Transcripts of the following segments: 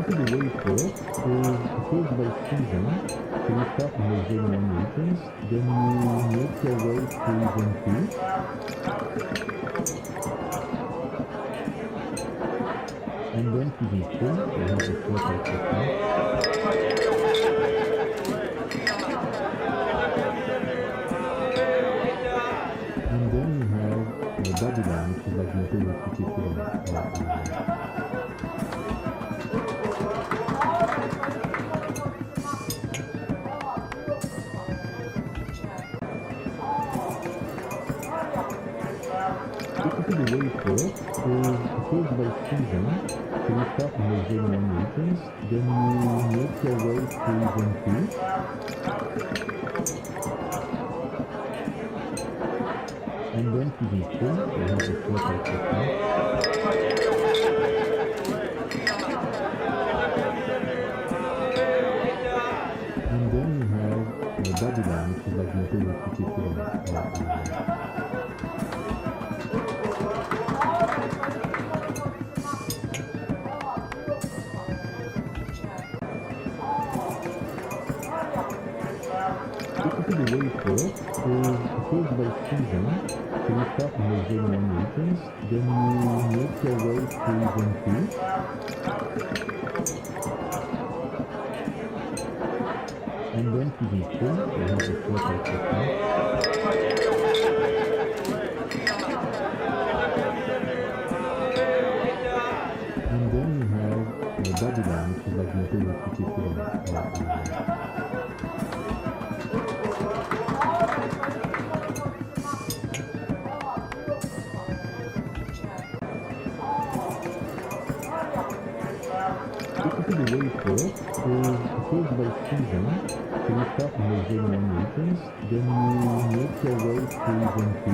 Typically the way it works is it goes by season. So you start in the Zone 1 regions, then you make your way through Zone 2. And then to Zone 3, so you have the fertile cotton. And then you have Babylon, which is like the imperial city equivalent. Typically the way it works is it goes by season. So you start in the Zone 1 regions, then you make your way through Zone 2. And then to Zone 3, so you have the fertile cotton. And then you have Babylon, which is like the imperial city equivalent. Typically the way it works is it goes by season. So you start in the Zone 1 regions, then you make your way through Zone 2.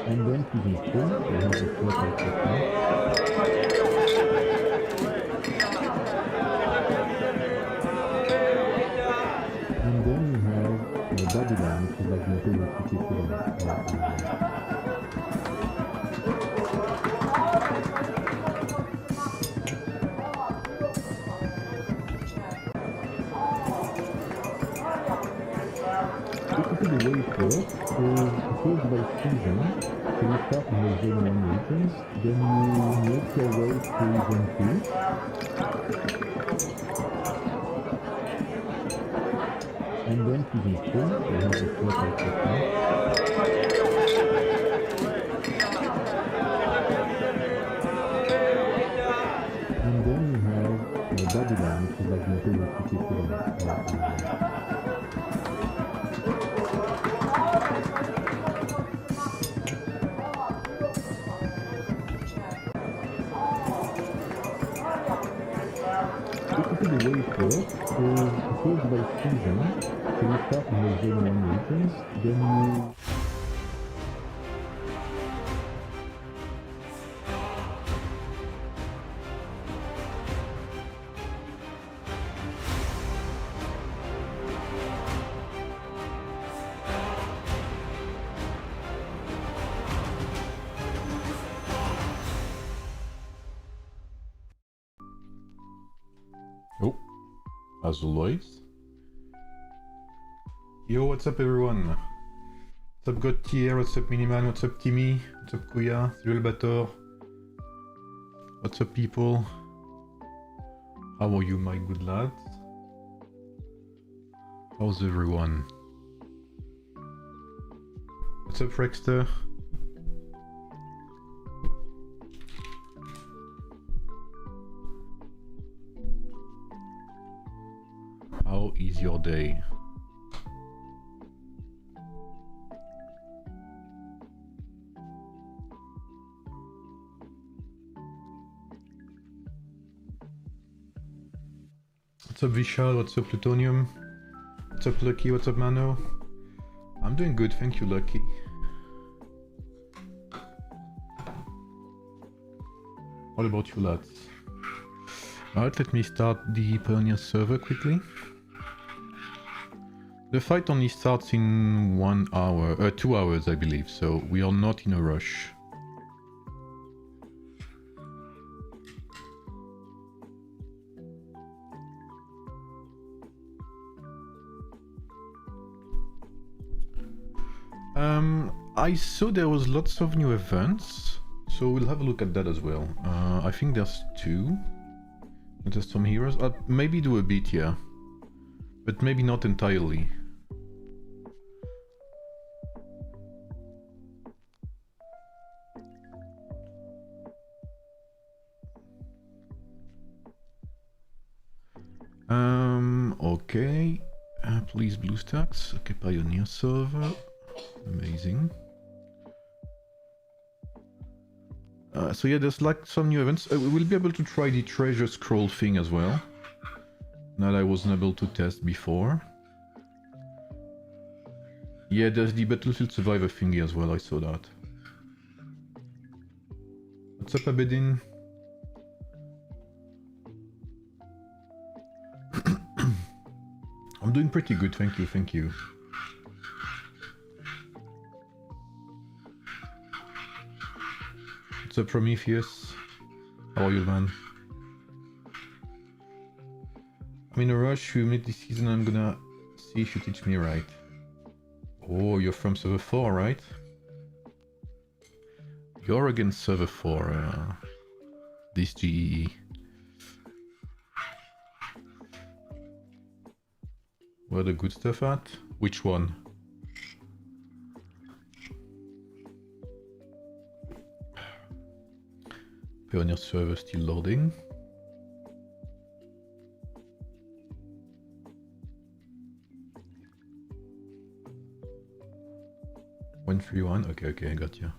And then to Zone 3, so you have the fertile cotton. And then you have Babylon, which is like the imperial city equivalent. Typically the way it works is it goes by season. So you start in the Zone 1 regions, then you make your way through Zone 2. And then to Zone 3, so you have the fertile cotton. And then you have Babylon, which is like the imperial city equivalent. Typically the way it works is it goes by season. So you start in the Zone 1 regions, then you make your way through Zone 2. And then to Zone 3, so you have the fertile cotton. And then you have Babylon, which is like the imperial city equivalent. Typically the way it works is it goes by season. So you start in the Zone 1 regions, then you... Oh, as always. Yo, what's up everyone? What's up Gotti here, what's up Miniman, what's up Timmy, what's up Kuya, Zulbator? What's up people? How are you my good lads? How's everyone? What's up Rexter? How is your day? What's up Vishal, what's up Plutonium? What's up Lucky, what's up Mano? I'm doing good, thank you Lucky. What about you lads? Alright, let me start the Pioneer server quickly. The fight only starts in 1 hour, 2 hours I believe, so we are not in a rush. I saw there was lots of new events, so we'll have a look at that as well. I think there's 2. There's some heroes. I'll maybe do a bit, yeah. But maybe not entirely. Okay. Please BlueStacks. Okay, Pioneer server. Amazing. So yeah, there's like some new events. We will be able to try the treasure scroll thing as well. That I wasn't able to test before. Yeah, there's the Battlefield Survivor thingy as well, I saw that. What's up, Abedin? I'm doing pretty good, thank you, thank you. What's up, Prometheus? How are you, man? I'm in a rush, we meet this season, I'm gonna see if you teach me right. Oh, you're from server 4, right? You're against server 4, this GEE. Where the good stuff at? Which one? Pioneer server still loading. (131) Okay, I got you.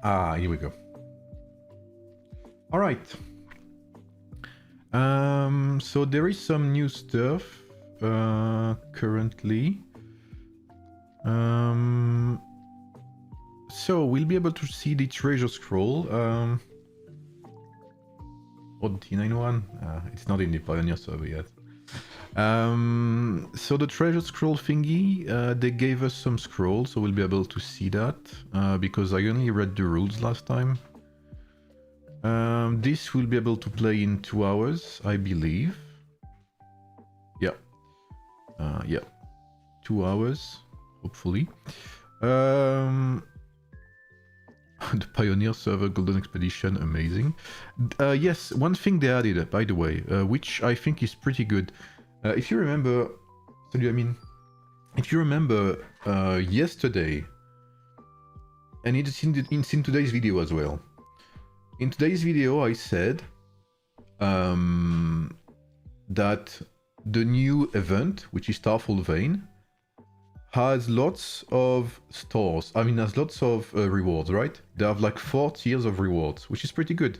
Ah, here we go. All right. So there is some new stuff currently. So we'll be able to see the treasure scroll. Or the T91. It's not in the Pioneer server yet. So the treasure scroll thingy, they gave us some scrolls, so we'll be able to see that, because I only read the rules last time. This will be able to play in 2 hours, I believe. Yeah. Yeah. 2 hours, hopefully. The Pioneer server Golden Expedition, amazing. Yes, one thing they added, by the way, which I think is pretty good. If you remember, if you remember yesterday, and it's in today's video as well. In today's video, I said that the new event, which is Starfall Vein, has lots of stores. I mean, has lots of rewards, right? They have like 4 tiers of rewards, which is pretty good.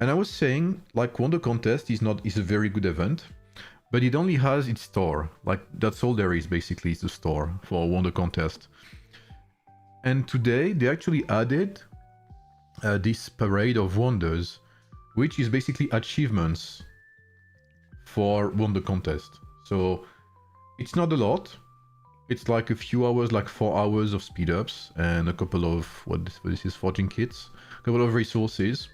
And I was saying, like, Wonder Contest is a very good event. But it only has its store. Like, that's all there is, basically, is the store for Wonder Contest. And today, they actually added this Parade of Wonders, which is basically achievements for Wonder Contest. So, it's not a lot. It's like a few hours, like 4 hours of speed-ups, and a couple of, what this is, forging kits, a couple of resources.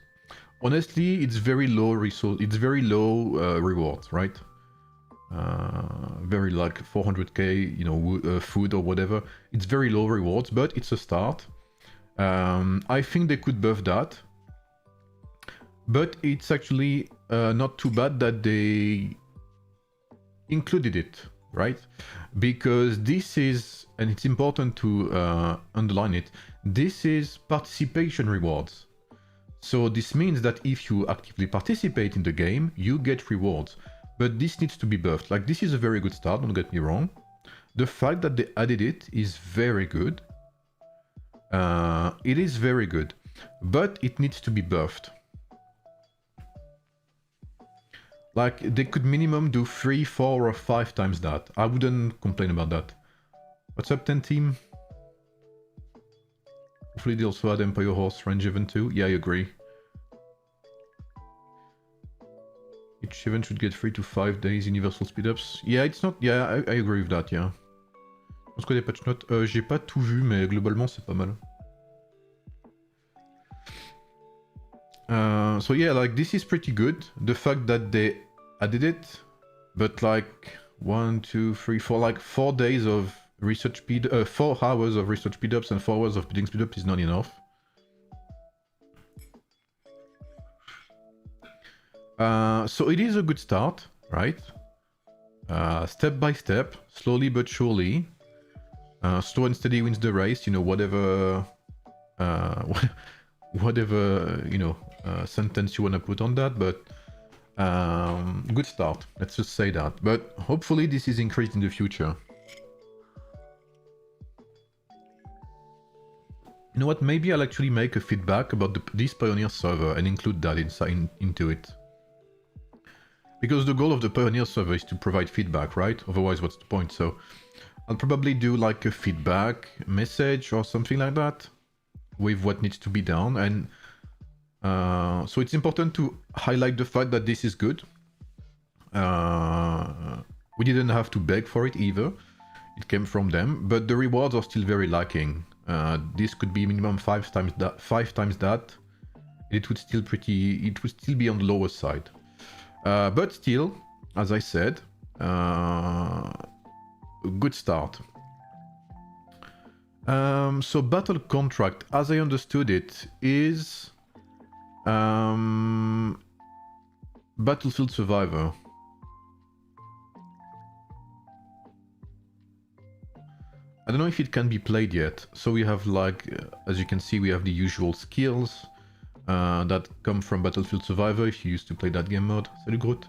Honestly, it's very low rewards, right? Very like 400k, you know, food or whatever. It's very low rewards, but it's a start. I think they could buff that, but it's actually not too bad that they included it, right? Because this is, and it's important to underline it, this is participation rewards. So this means that if you actively participate in the game, you get rewards. But this needs to be buffed. Like, this is a very good start, don't get me wrong. The fact that they added it is very good. It is very good. But it needs to be buffed. Like, they could minimum do 3, 4, or 5 times that. I wouldn't complain about that. What's up, 10 team? Hopefully they also add Empire Horse range event too. Yeah, I agree. Each event should get 3 to 5 days universal speed-ups. Yeah, it's not... Yeah, I agree with that, yeah. Est-ce qu'il y a des patch notes? J'ai pas tout vu, mais globalement, c'est pas mal. So yeah, like, this is pretty good. The fact that they added it, but like 1, 2, 3, 4, like 4 days of research speed, 4 hours of research speedups and 4 hours of building speedup is not enough. So it is a good start, right? Step by step, slowly but surely. Slow and steady wins the race, you know, whatever, whatever, you know, sentence you want to put on that, but good start, let's just say that. But hopefully this is increased in the future. You know what, maybe I'll actually make a feedback about this Pioneer server and include that into it. Because the goal of the Pioneer server is to provide feedback, right? Otherwise, what's the point? So I'll probably do like a feedback message or something like that with what needs to be done. And so it's important to highlight the fact that this is good. We didn't have to beg for it either. It came from them, but the rewards are still very lacking. This could be minimum 5 times that. It would still be on the lower side. But still, as I said, good start. So battle contract, as I understood it, is Battlefield Survivor. I don't know if it can be played yet. So we have like, as you can see, we have the usual skills that come from Battlefield Survivor if you used to play that game mode. Salut Groot.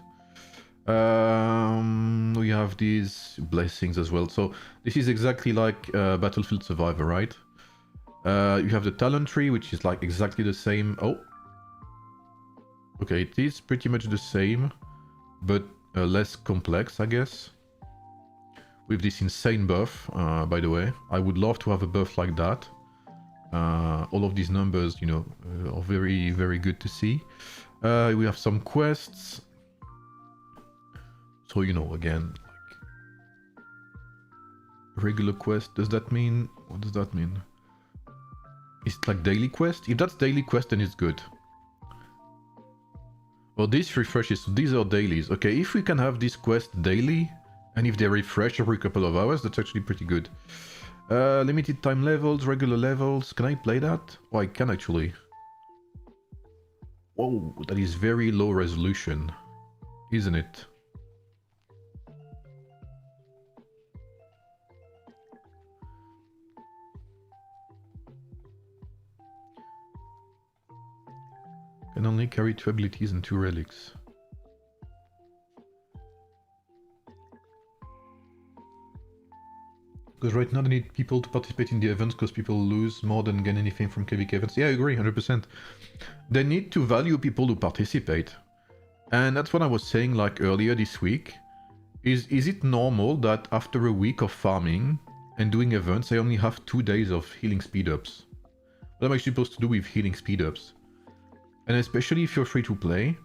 We have these blessings as well. So this is exactly like Battlefield Survivor, right? You have the talent tree, which is like exactly the same. Oh, okay, it is pretty much the same, but less complex, I guess. With this insane buff, by the way. I would love to have a buff like that. All of these numbers, you know, are very, very good to see. We have some quests. So, you know, again, like regular quest. Does that mean? What does that mean? Is it like daily quest? If that's daily quest, then it's good. Well, this refreshes. So these are dailies. Okay, if we can have this quest daily, and if they refresh every couple of hours, that's actually pretty good. Limited time levels, regular levels. Can I play that? Oh, I can actually. Whoa, that is very low resolution, isn't it? Can only carry 2 abilities and 2 relics. Because right now they need people to participate in the events because people lose more than gain anything from KVK events. Yeah, I agree, 100%. They need to value people who participate. And that's what I was saying like earlier this week. Is it normal that after a week of farming and doing events, I only have 2 days of healing speedups? What am I supposed to do with healing speedups? And especially if you're free to play,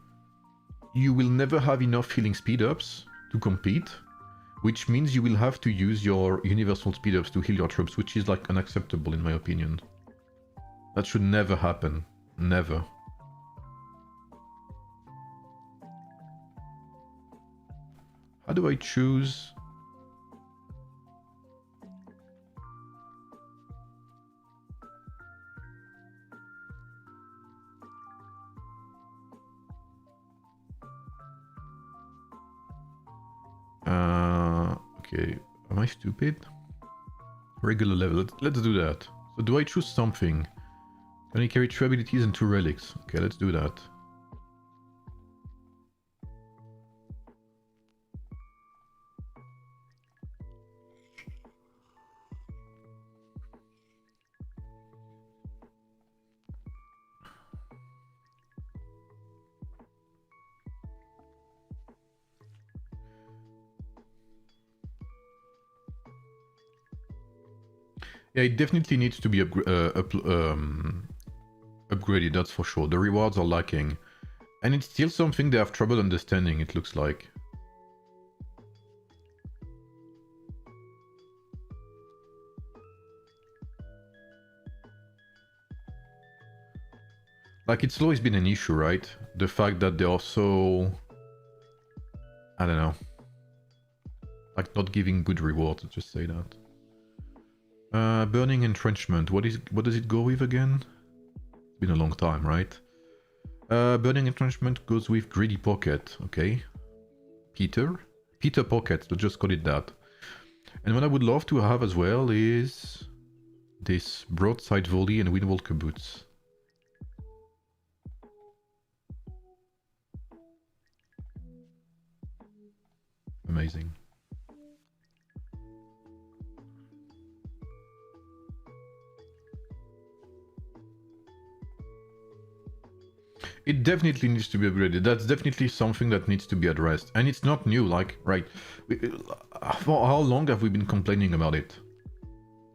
you will never have enough healing speedups to compete, which means you will have to use your universal speedups to heal your troops, which is like unacceptable in my opinion. That should never happen. Never. How do I choose? Okay, am I stupid? Regular level, let's do that. So do I choose something? Can I carry 2 abilities and 2 relics? Okay, let's do that. Yeah, it definitely needs to be upgraded, that's for sure. The rewards are lacking. And it's still something they have trouble understanding, it looks like. Like, it's always been an issue, right? The fact that they are so... I don't know. Like, not giving good rewards, let's just say that. Burning entrenchment. What does it go with again? It's been a long time, right? Burning entrenchment goes with greedy pocket. Okay. Peter pocket. Let's just call it that. And what I would love to have as well is this broadside volley and windwalker boots. Amazing. It definitely needs to be upgraded. That's definitely something that needs to be addressed. And it's not new, like, right. For how long have we been complaining about it?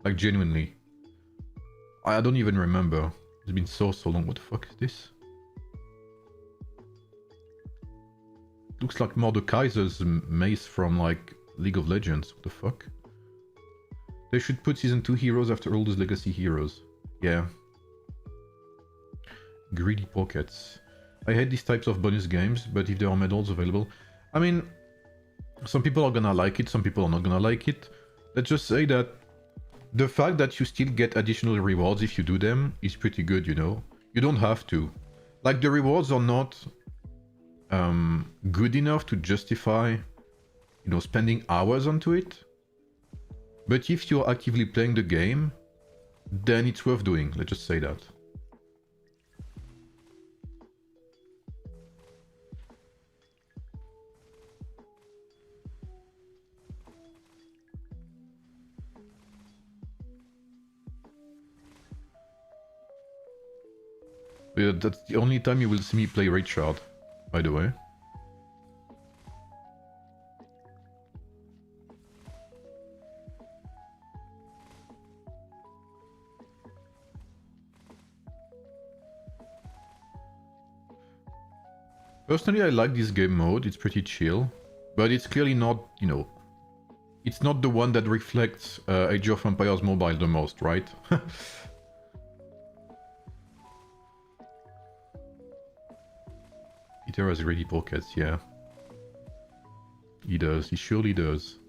Like, genuinely. I don't even remember. It's been so long. What the fuck is this? Looks like Mordekaiser's mace from, like, League of Legends. What the fuck? They should put Season 2 heroes after all those Legacy heroes. Yeah. Greedy pockets. I hate these types of bonus games, but if there are medals available... I mean, some people are gonna like it, some people are not gonna like it. Let's just say that the fact that you still get additional rewards if you do them is pretty good, you know? You don't have to. Like, the rewards are not good enough to justify, you know, spending hours onto it. But if you're actively playing the game, then it's worth doing, let's just say that. Yeah, that's the only time you will see me play Richard, by the way. Personally, I like this game mode, it's pretty chill, but it's clearly not, you know, it's not the one that reflects Age of Empires Mobile the most, right? Peter has greedy pockets, yeah. He does, he surely does.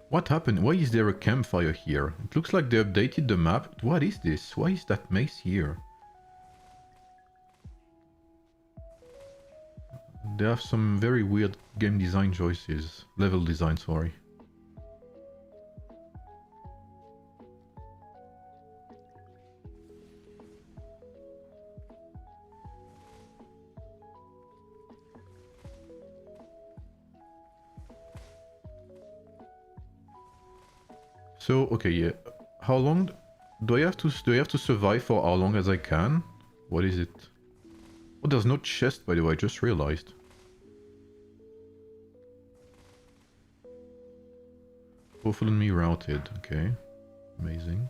What happened? Why is there a campfire here? It looks like they updated the map. What is this? Why is that mace here? They have some very weird game design choices. Level design, sorry. So, okay, yeah. How long do I have to survive for how long as I can? What is it? Oh, there's no chest, by the way, I just realized. Awful enemy routed, okay. Amazing.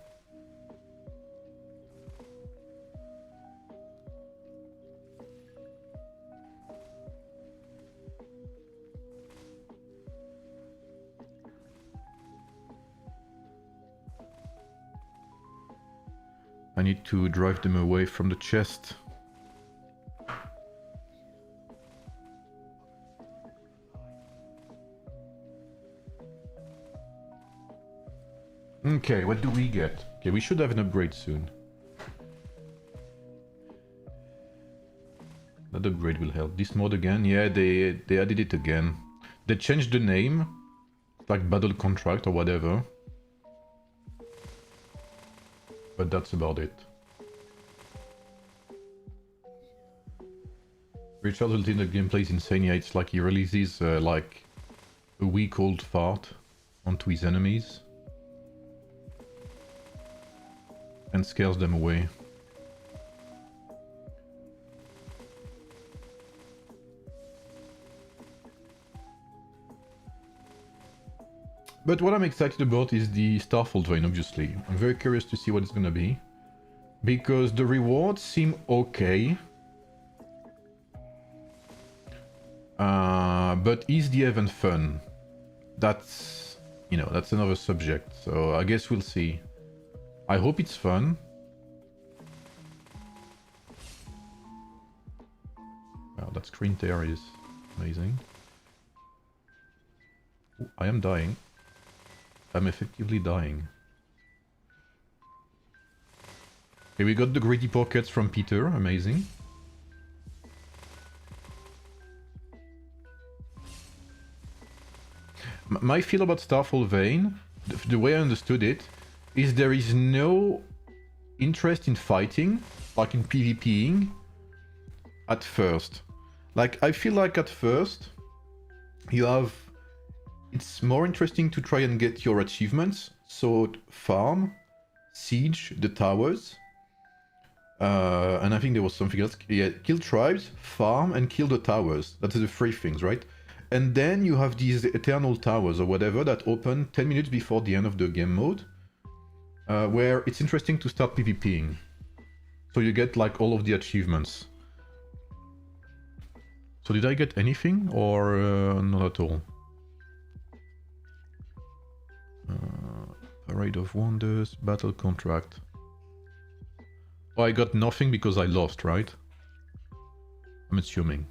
I need to drive them away from the chest. Okay, what do we get? Okay, we should have an upgrade soon. That upgrade will help. This mod again? Yeah, they added it again. They changed the name. It's like Battle Contract or whatever. But that's about it. Richard will think the gameplay is insane. Yeah, it's like he releases like a week-old fart onto his enemies and scares them away. But what I'm excited about is the STARFALL VEIN, obviously. I'm very curious to see what it's gonna be. Because the rewards seem okay. But is the event fun? That's, you know, that's another subject. So I guess we'll see. I hope it's fun. Wow, that screen tear is amazing. Ooh, I am dying. I'm effectively dying. Okay, we got the greedy pockets from Peter, amazing. My feel about Starfall Vein, the way I understood it, is there is no interest in fighting, like in PvPing, at first. Like, I feel like at first, you have... It's more interesting to try and get your achievements, so farm, siege the towers, and I think there was something else. Yeah, kill tribes, farm, and kill the towers. That's the three things, right? And then you have these eternal towers or whatever that open 10 minutes before the end of the game mode, where it's interesting to start PvPing. So you get like all of the achievements. So did I get anything or not at all? Parade of Wonders, Battle Contract. Oh, I got nothing because I lost, right? I'm assuming.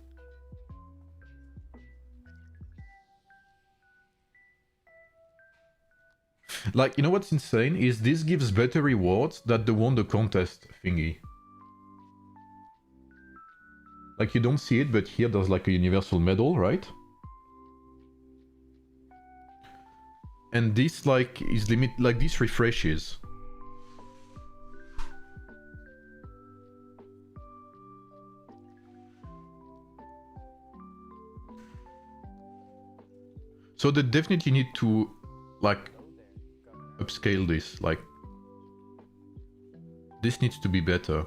Like, you know what's insane? Is this gives better rewards than the Wonder Contest thingy. Like, you don't see it, but here there's like a universal medal, right? And this, like, is limit... Like, this refreshes. So they definitely need to, like, upscale this. Like, this needs to be better.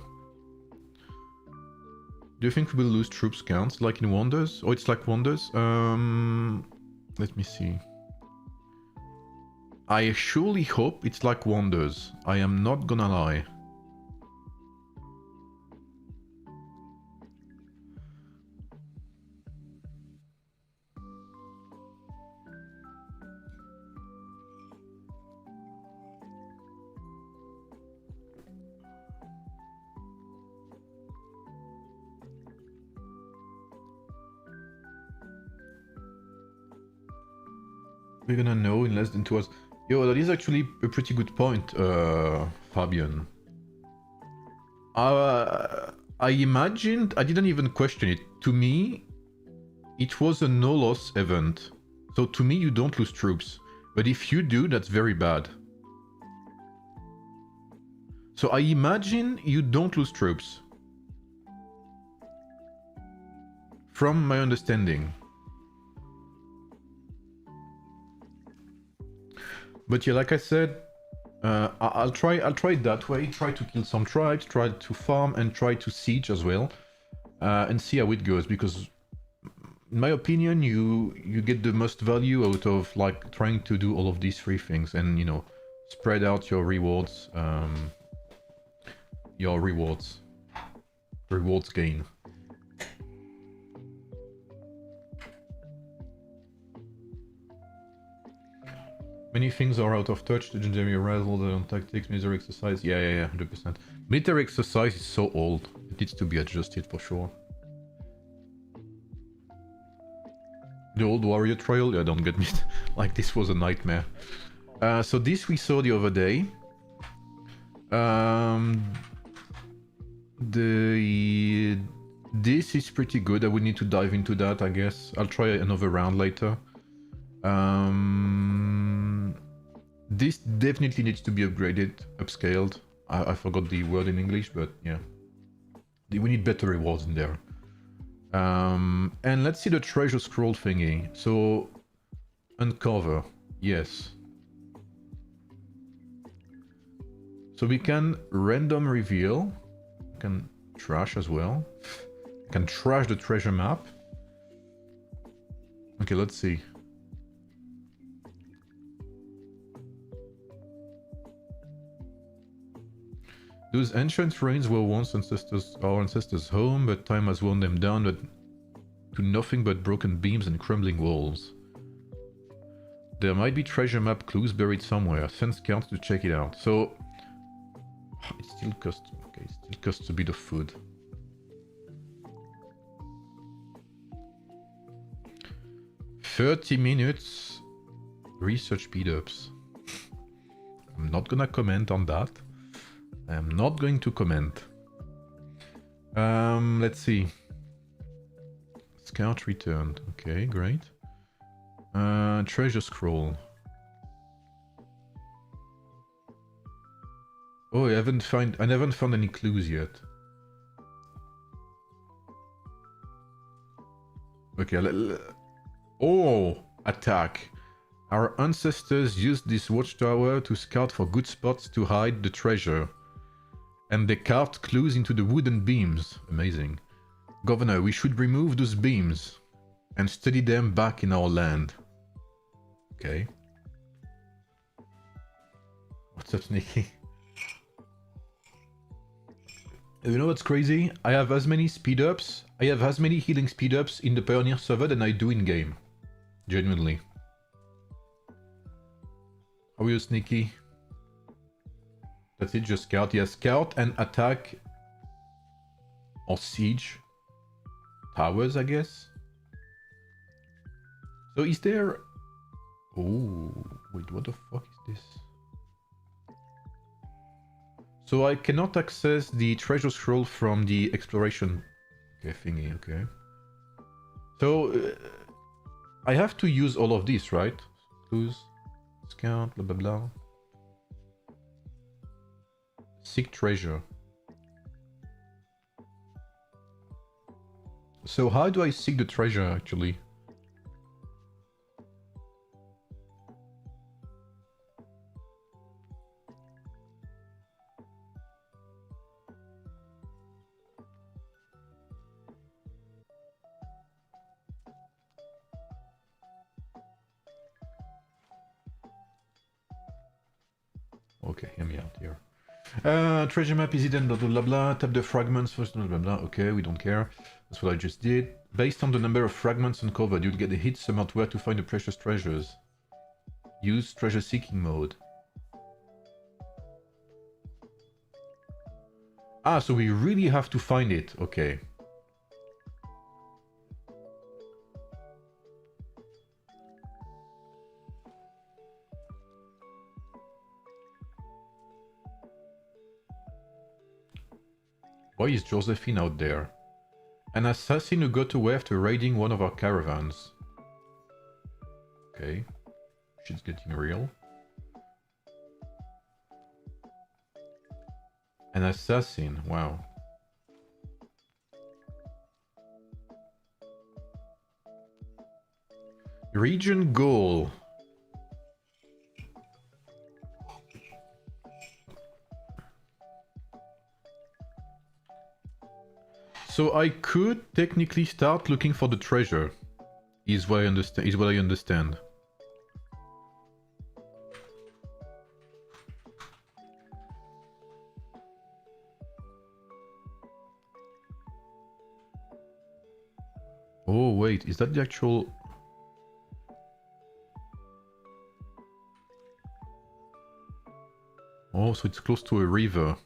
Do you think we will lose troops counts like in Wonders? Oh, it's like Wonders? Let me see. I surely hope it's like Wonders. I am not gonna lie. We're gonna know in less than 2 hours. Yo, that is actually a pretty good point, Fabian. I imagined... I didn't even question it. To me, it was a no-loss event. So to me, you don't lose troops. But if you do, that's very bad. So I imagine you don't lose troops. From my understanding. But yeah, like I said, I'll try it that way. Try to kill some tribes, try to farm, and try to siege as well, and see how it goes. Because, in my opinion, you get the most value out of like trying to do all of these three things, and you know, spread out your rewards. Rewards gain. Many things are out of touch. Legendary arrival, on tactics, military exercise. Yeah, 100%. Military exercise is so old. It needs to be adjusted for sure. The old warrior trial? Yeah, don't get me. Like, this was a nightmare. So this we saw the other day. This is pretty good. I would need to dive into that, I guess. I'll try another round later. This definitely needs to be upgraded, upscaled. I forgot the word in English, but yeah. We need better rewards in there. And let's see the treasure scroll thingy. So, uncover, yes. So we can random reveal. We can trash as well. We can trash the treasure map. Okay, let's see. Those ancient ruins were once our ancestors' home, but time has worn them down to nothing but broken beams and crumbling walls. There might be treasure map clues buried somewhere. Send scouts to check it out. So it still costs. Okay, it still costs a bit of food. 30 minutes research speed-ups. I'm not gonna comment on that. I'm not going to comment. Let's see. Scout returned. Okay, great. Treasure scroll. Oh, I haven't found any clues yet. Okay, oh, attack. Our ancestors used this watchtower to scout for good spots to hide the treasure. And they carved clues into the wooden beams. Amazing. Governor, we should remove those beams and study them back in our land. Okay. What's up, Sneaky? You know what's crazy? I have as many speed-ups, I have as many healing speed-ups in the Pioneer server than I do in-game. Genuinely. How are you, Sneaky? That's it, just scout. Yeah, scout and attack. Or siege. Towers, I guess. So is there... Oh, wait, what the fuck is this? So I cannot access the treasure scroll from the exploration thingy, okay. So I have to use all of this, right? Clues, scout, blah blah blah. Seek treasure. So how do I seek the treasure actually? Okay, hear me out here. Treasure map is hidden, blah blah blah blah. Tap the fragments first, blah blah blah. Okay, we don't care. That's what I just did. Based on the number of fragments uncovered, you'll get a hint about where to find the precious treasures. Use treasure seeking mode. Ah, so we really have to find it. Okay. Why is Josephine out there? An assassin who got away after raiding one of our caravans. Okay. Shit's getting real. An assassin, wow. Region goal. So I could technically start looking for the treasure, is what I understand. Oh wait, is that the actual... Oh, so it's close to a river.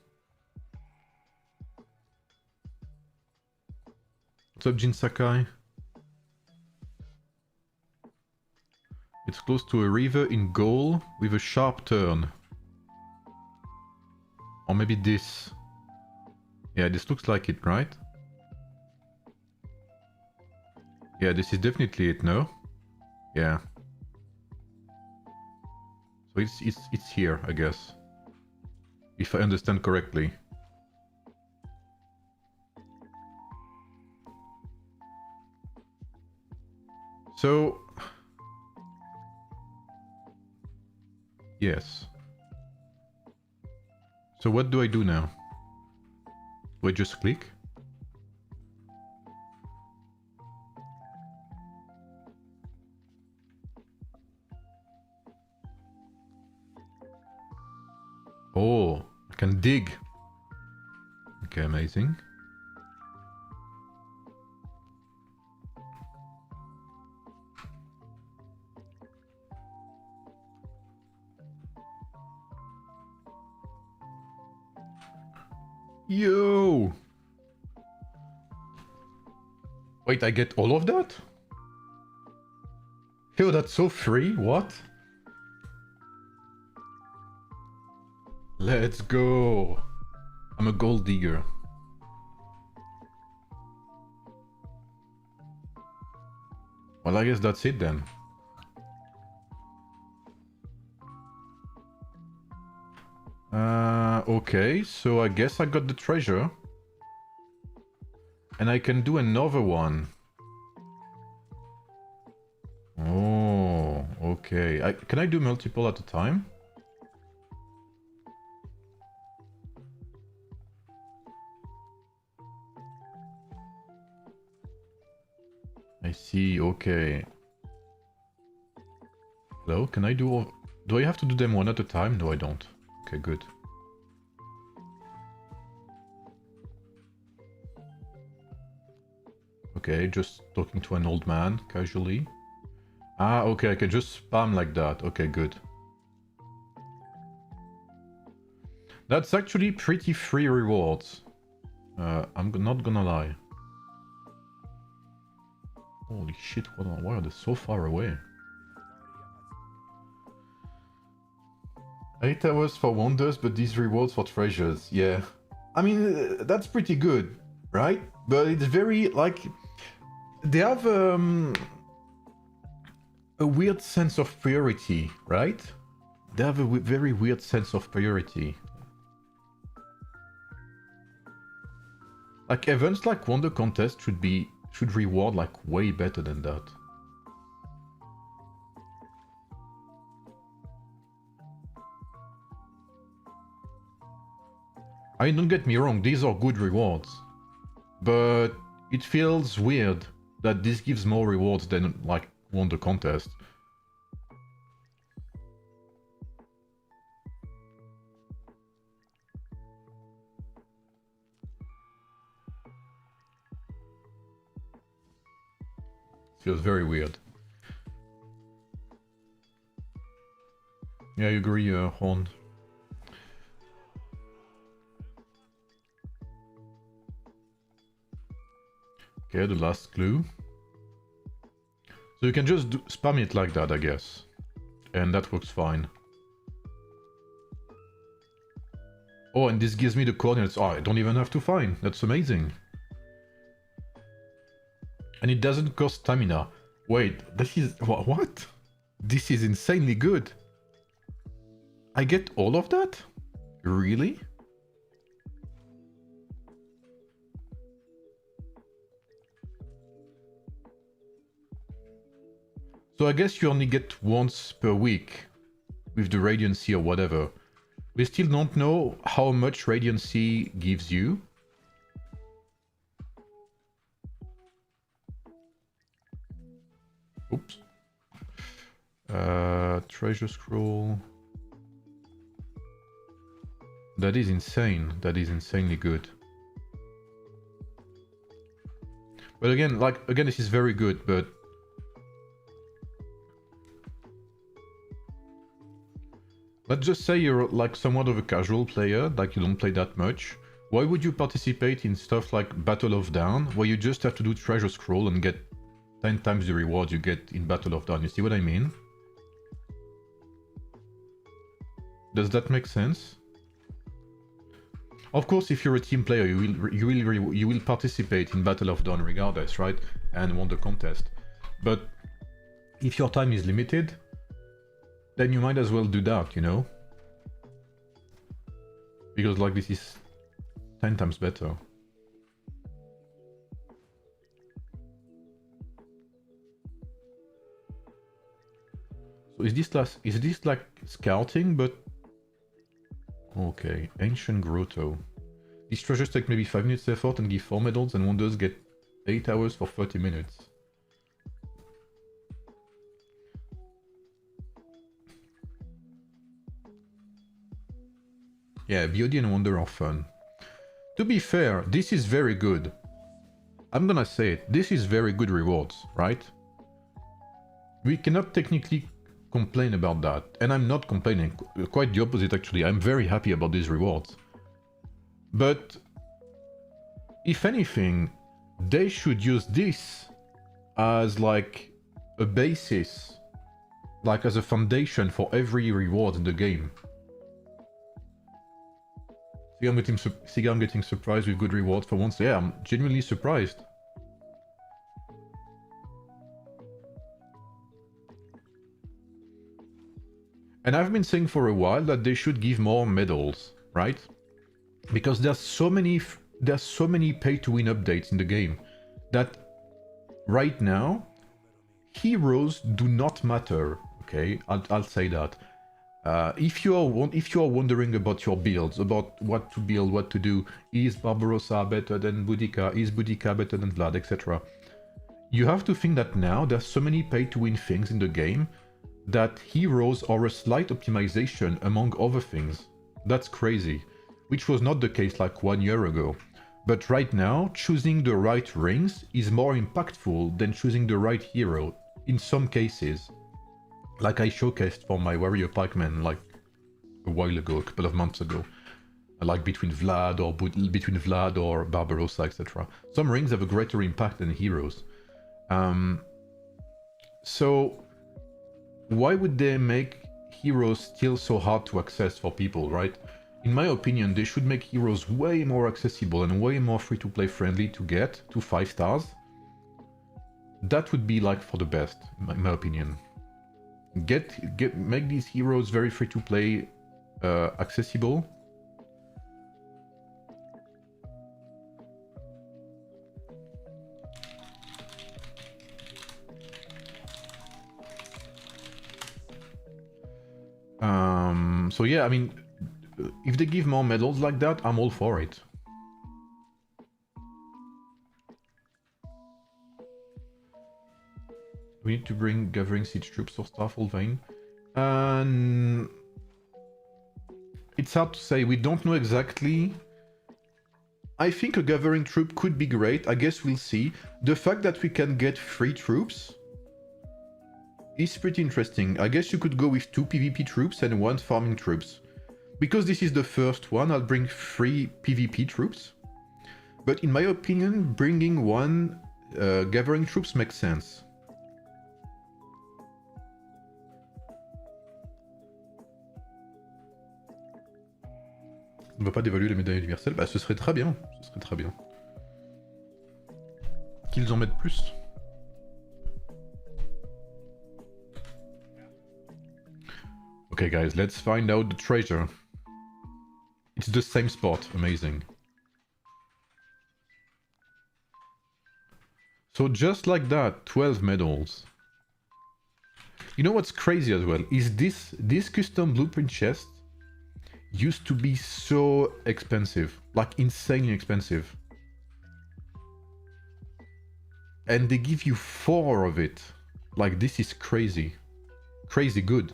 What's up, Jin Sakai? It's close to a river in goal with a sharp turn. Or maybe this. Yeah, this looks like it, right? Yeah, this is definitely it, no? Yeah. So it's here, I guess. If I understand correctly. So... Yes. So what do I do now? Do I just click? Oh, I can dig. Okay, amazing. Yo! Wait, I get all of that? Yo, that's so free, what? Let's go! I'm a gold digger. Well, I guess that's it then. Okay, so I guess I got the treasure. And I can do another one. Oh, okay. Can I do multiple at a time? I see, okay. Hello, can I do... Do I have to do them one at a time? No, I don't. Okay, good. Okay, just talking to an old man, casually. Ah, okay, I can just spam like that. Okay, good. That's actually pretty free rewards. I'm not gonna lie. Holy shit, why are they so far away? 8 hours for wonders, but these rewards for treasures. Yeah. I mean, that's pretty good, right? But it's very, like... They have a weird sense of priority, right? They have a very weird sense of priority. Like events like Wonder Contest should reward like way better than that. I mean, don't get me wrong, these are good rewards. But it feels weird that this gives more rewards than like Wonder Contest. Feels very weird. Yeah, I agree, Horn. Okay, the last clue. So you can just spam it like that, I guess. And that works fine. Oh, and this gives me the coordinates. Oh, I don't even have to find. That's amazing. And it doesn't cost stamina. Wait, this is... What? This is insanely good. I get all of that? Really? So I guess you only get once per week with the Radiancy or whatever. We still don't know how much Radiancy gives you. Oops. Treasure scroll. That is insane. That is insanely good. But again, this is very good, but let's just say you're like somewhat of a casual player, like you don't play that much. Why would you participate in stuff like Battle of Dawn, where you just have to do treasure scroll and get 10 times the reward you get in Battle of Dawn? You see what I mean? Does that make sense? Of course, if you're a team player, you will participate in Battle of Dawn regardless, right? And won the contest. But if your time is limited, then you might as well do that, you know? Because like this is 10 times better. So is this like scouting, but okay, Ancient Grotto. These treasures take maybe 5 minutes effort and give 4 medals, and wonders get 8 hours for 30 minutes. Yeah, BOD and Wonder are fun. To be fair, this is very good. I'm gonna say it, this is very good rewards, right? We cannot technically complain about that, and I'm not complaining, quite the opposite actually. I'm very happy about these rewards. But if anything, they should use this as like a basis like as a foundation for every reward in the game. See, I'm getting surprised with good rewards for once. Yeah, I'm genuinely surprised. And I've been saying for a while that they should give more medals, right? Because there's so many pay-to-win updates in the game that right now heroes do not matter. Okay, I'll say that. If you are wondering about your builds, about what to build, what to do, is Barbarossa better than Boudica, is Boudica better than Vlad, etc. You have to think that now there's so many pay-to-win things in the game that heroes are a slight optimization among other things. That's crazy, which was not the case like 1 year ago. But right now, choosing the right rings is more impactful than choosing the right hero in some cases. Like I showcased for my warrior pikeman like a while ago, a couple of months ago. Like between Vlad or Barbarossa, etc. Some rings have a greater impact than heroes. So why would they make heroes still so hard to access for people, right? In my opinion, they should make heroes way more accessible and way more free-to-play friendly to get to 5 stars. That would be like for the best, in my opinion. Make these heroes very free-to-play, accessible. So yeah, I mean, if they give more medals like that, I'm all for it. We need to bring Gathering Siege troops for STARFALL VEIN. It's hard to say, we don't know exactly. I think a Gathering troop could be great, I guess we'll see. The fact that we can get 3 troops is pretty interesting. I guess you could go with 2 PvP troops and 1 farming troops. Because this is the first one, I'll bring 3 PvP troops. But in my opinion, bringing 1 Gathering troops makes sense. On ne va pas dévaluer la médaille universelle, bah ce serait très bien, Qu'ils en mettent plus. Okay guys, let's find out the treasure. It's the same spot, amazing. So just like that, 12 medals. You know what's crazy as well, is this custom blueprint chest used to be so expensive, like insanely expensive. And they give you 4 of it. Like, this is crazy. Crazy good.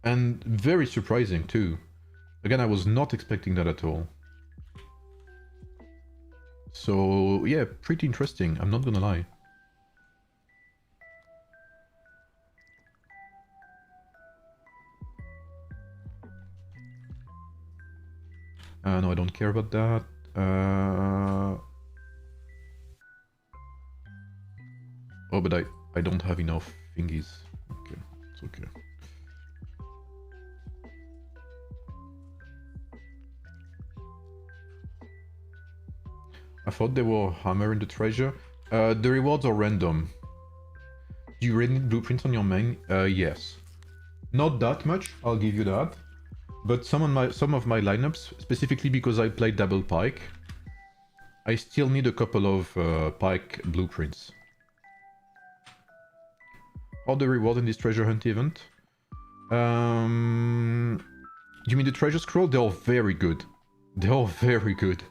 And very surprising too. Again, I was not expecting that at all. So yeah, pretty interesting, I'm not gonna lie. No, I don't care about that. Oh, but I don't have enough thingies. Okay, it's okay. I thought there were hammer in the treasure. The rewards are random. Do you really need blueprints on your main? Yes. Not that much, I'll give you that. But some of my lineups, specifically because I played double pike, I still need a couple of pike blueprints. How the reward in this treasure hunt event? You mean the treasure scroll? They are very good. They are very good.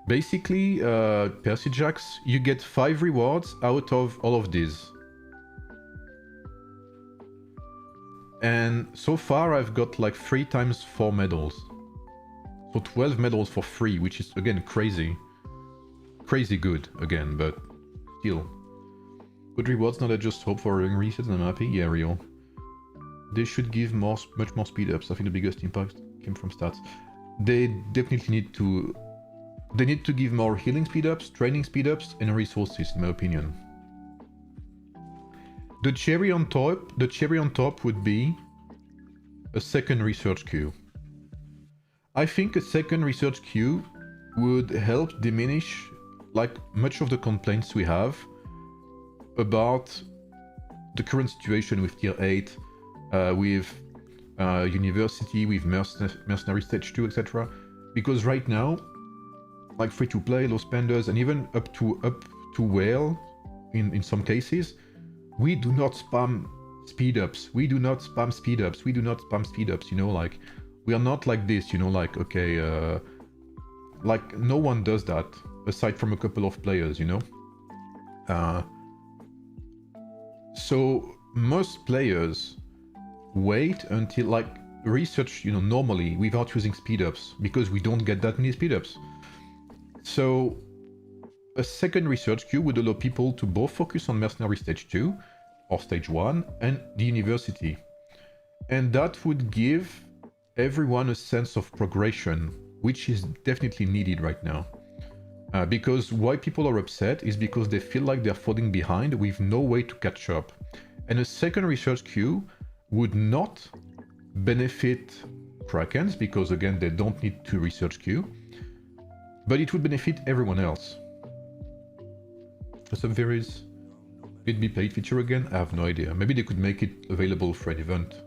Basically, Percy Jacks, you get 5 rewards out of all of these. And so far I've got like 3 times 4 medals. So 12 medals for free, which is again crazy. Crazy good again, but still. Good rewards, now I just hope for a ring reset and I'm happy. Yeah, real. They should give much more speed ups. I think the biggest impact came from stats. They definitely need to... They need to give more healing speed ups, training speed ups, and resources, in my opinion. The cherry on top would be a second research queue. I think a second research queue would help diminish like much of the complaints we have about the current situation with tier 8, with university, with mercenary stage 2, etc. Because right now, like free-to-play, low spenders, and even up to whale in some cases, we do not spam speed-ups. We do not spam speed-ups. We do not spam speed-ups, you know, like, we are not like this, you know, like, okay, like, no one does that, aside from a couple of players, you know? So, most players wait until, like, research, you know, normally, without using speed-ups, because we don't get that many speed-ups. So, a second research queue would allow people to both focus on Mercenary Stage 2, or Stage 1, and the university. And that would give everyone a sense of progression, which is definitely needed right now. Because why people are upset is because they feel like they're falling behind with no way to catch up. And a second research queue would not benefit Krakens, because again, they don't need to research queue, but it would benefit everyone else. What's up, Viris? Could it be paid feature again? I have no idea. Maybe they could make it available for an event.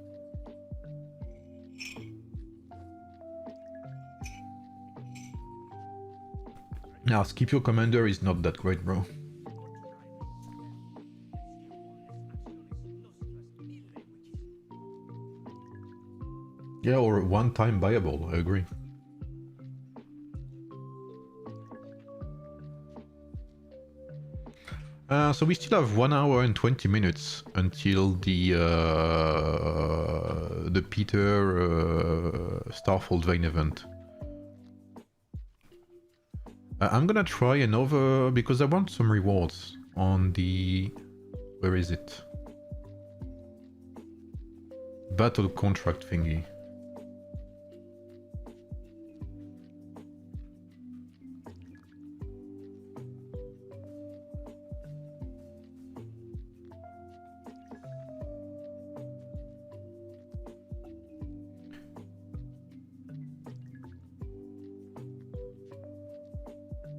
Now, skip your commander is not that great, bro. Yeah, or one-time buyable, I agree. So we still have 1 hour and 20 minutes until the Peter Starfall Vein event. I'm gonna try another, because I want some rewards on the... where is it? Battle contract thingy.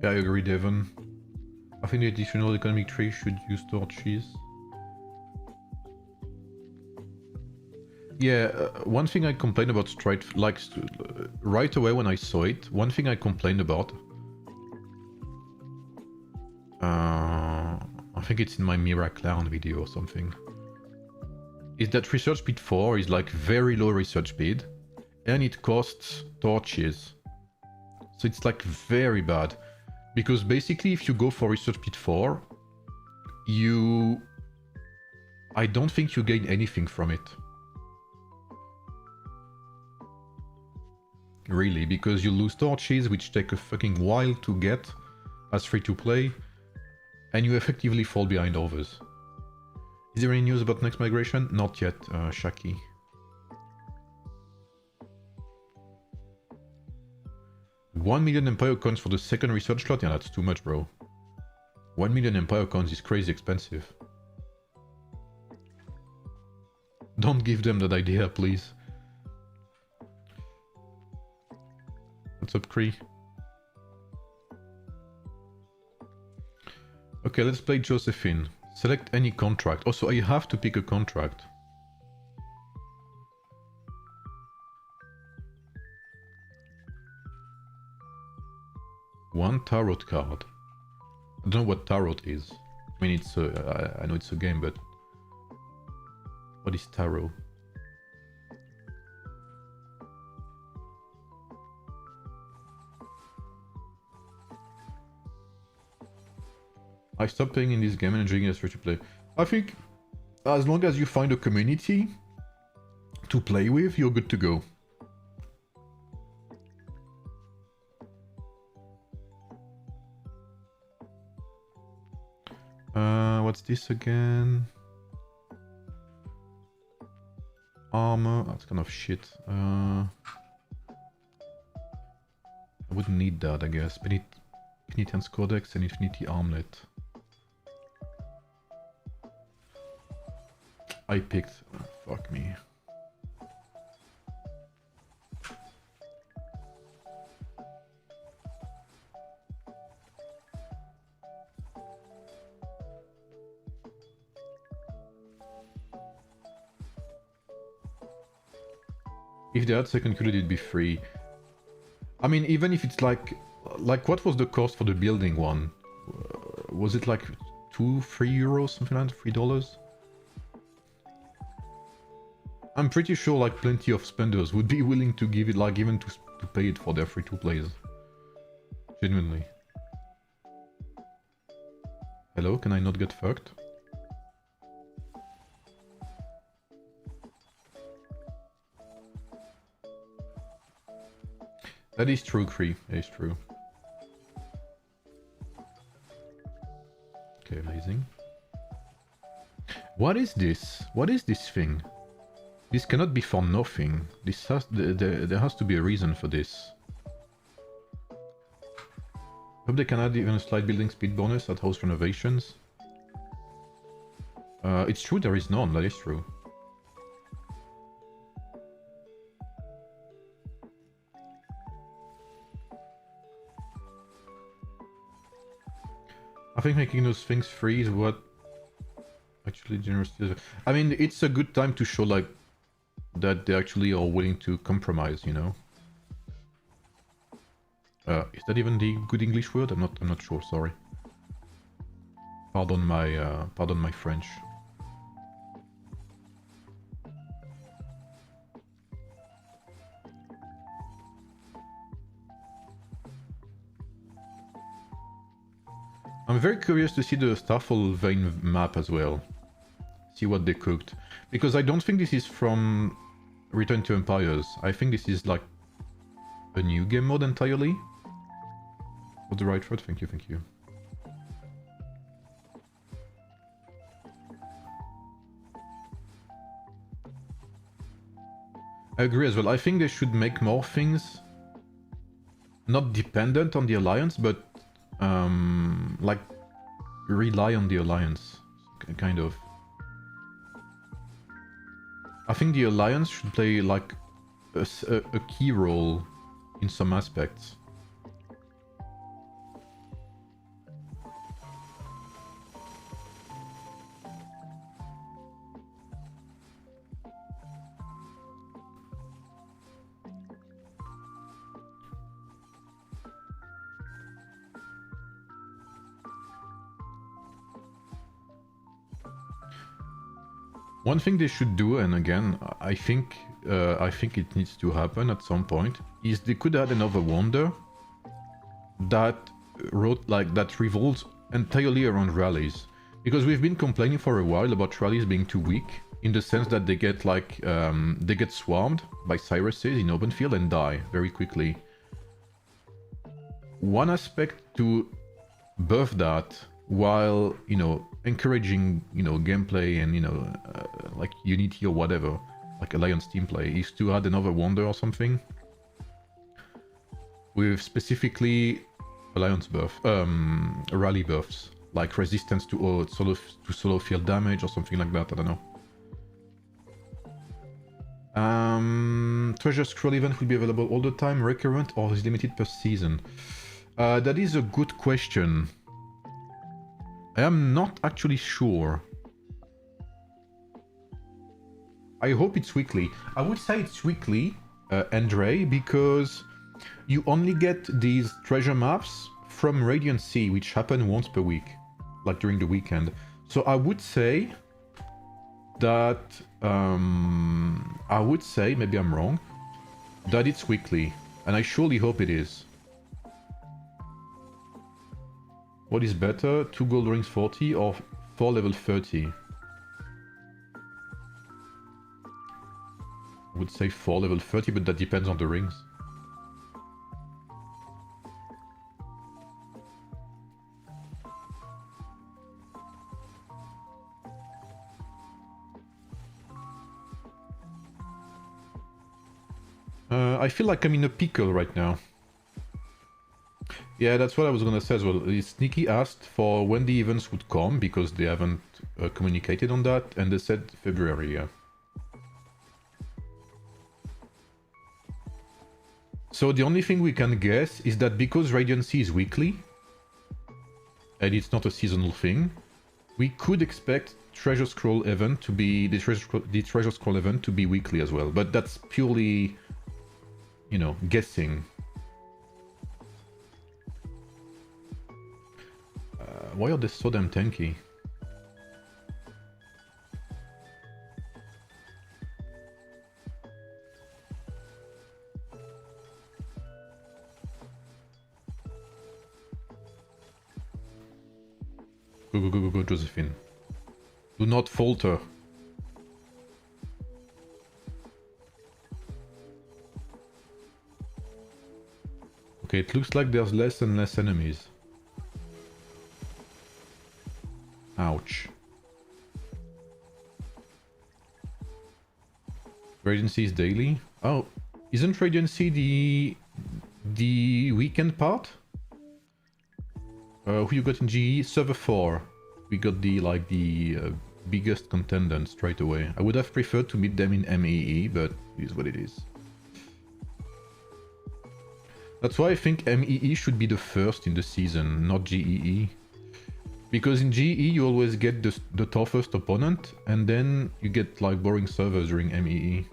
Yeah, I agree, Devon. I think the additional economic tree should use torches. Yeah, one thing I complained about Strike, like, right away when I saw it, one thing I complained about, I think it's in my Mira Clown video or something, is that research speed 4 is like very low research speed, and it costs torches. So it's like very bad. Because basically, if you go for research speed 4, I don't think you gain anything from it. Really, because you lose torches, which take a fucking while to get as free to play, and you effectively fall behind others. Is there any news about next migration? Not yet, Shaki. 1 million Empire coins for the second research slot? Yeah, that's too much, bro. 1 million Empire coins is crazy expensive. Don't give them that idea, please. What's up, Kree? Okay, let's play Josephine. Select any contract. Also, I have to pick a contract. One tarot card. I don't know what tarot is. I mean, it's I know it's a game, but what is tarot? I stopped playing in this game and enjoying it as free to play. I think as long as you find a community to play with, you're good to go. What's this again? Armor, that's kind of shit. I wouldn't need that, I guess. Penitence Codex and Infinity Armlet. I picked... fuck me. If they had second credit, it'd be free. I mean, even if it's like what was the cost for the building one? Was it like 2-3 euros, something like that, $3? I'm pretty sure like plenty of spenders would be willing to give it, like even to pay it for their free-to-plays. Genuinely. Hello, can I not get fucked? That is true, Cree. That is true. Okay, amazing. What is this? What is this thing? This cannot be for nothing. This has there has to be a reason for this. Hope they can add even a slight building speed bonus at house renovations. It's true, there is none. That is true. I think making those things free is what actually generously... I mean, it's a good time to show like that they actually are willing to compromise, you know. Is that even the good English word? I'm not sure. Sorry. Pardon my French. I'm very curious to see the Starfall Vein map as well. See what they cooked. Because I don't think this is from Return to Empires. I think this is like a new game mode entirely. What's the right word? Thank you, thank you. I agree as well. I think they should make more things not dependent on the Alliance, but like rely on the Alliance, kind of. I think the Alliance should play like a key role in some aspects. One thing they should do, and again, I think it needs to happen at some point, is they could add another wonder that revolves entirely around rallies. Because we've been complaining for a while about rallies being too weak, in the sense that they get like they get swarmed by Cyruses in open field and die very quickly. One aspect to buff that, while, you know, encouraging, you know, gameplay and, you know, like Unity or whatever, like Alliance team play, is to add another wonder or something. With specifically Alliance buff, rally buffs, like resistance to solo field damage or something like that, I don't know. Treasure Scroll event will be available all the time, recurrent, or is limited per season? That is a good question. I am not actually sure. I hope it's weekly. I would say it's weekly, Andre, because you only get these treasure maps from Radiant Sea, which happen once per week, like during the weekend. So I would say that... I would say, maybe I'm wrong, that it's weekly. And I surely hope it is. What is better, 2 gold rings 40 or 4 level 30? I would say 4 level 30, but that depends on the rings. I feel like I'm in a pickle right now. Yeah, that's what I was gonna say as well. Sneaky asked for when the events would come because they haven't communicated on that, and they said February, yeah. So the only thing we can guess is that because Radiancy is weekly, and it's not a seasonal thing, we could expect Treasure Scroll event to be the Treasure Scroll event to be weekly as well. But that's purely, you know, guessing. Why are they so damn tanky? Go, Josephine. Do not falter. Okay, it looks like there's less and less enemies. Ouch. Radiancy is daily? Oh, isn't Radiancy the weekend part? Who you got in GE? Server 4. We got the biggest contender straight away. I would have preferred to meet them in MEE, but it is what it is. That's why I think MEE should be the first in the season, not GEE. Because in GE you always get the toughest opponent, and then you get like boring servers during MEE.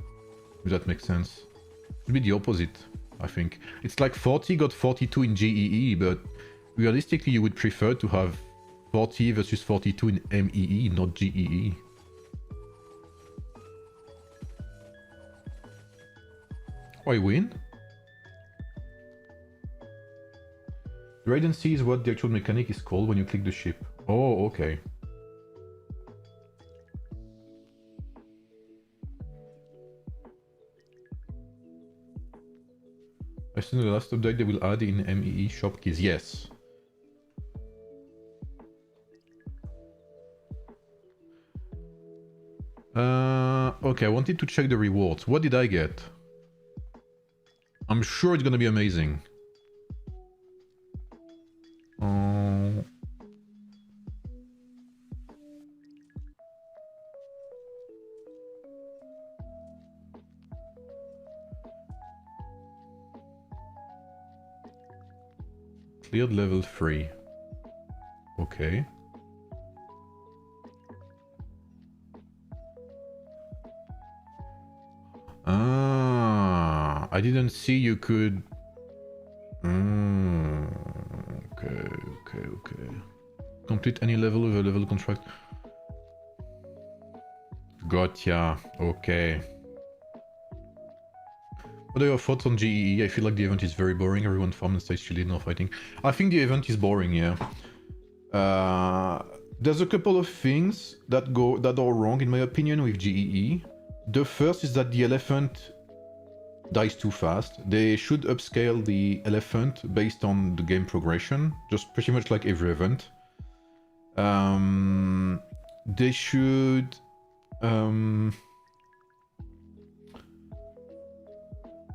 If that makes sense. It should be the opposite, I think. It's like 40 got 42 in GEE, but realistically you would prefer to have 40 versus 42 in MEE, not GEE. Why win? Radiancy is what the actual mechanic is called when you click the ship. Oh, okay. I think the last update they will add in MEE shop keys. Yes. Okay, I wanted to check the rewards. What did I get? I'm sure it's gonna be amazing. Cleared level 3. Okay. Ah, I didn't see you could... Okay. Complete any level with a level contract. Gotcha. Okay. What are your thoughts on GEE? I feel like the event is very boring. Everyone farms and stays chilling or fighting. I think the event is boring, yeah. There's a couple of things that are wrong in my opinion with GEE. The first is that the elephant dies too fast. They should upscale the elephant based on the game progression, just pretty much like every event. They should...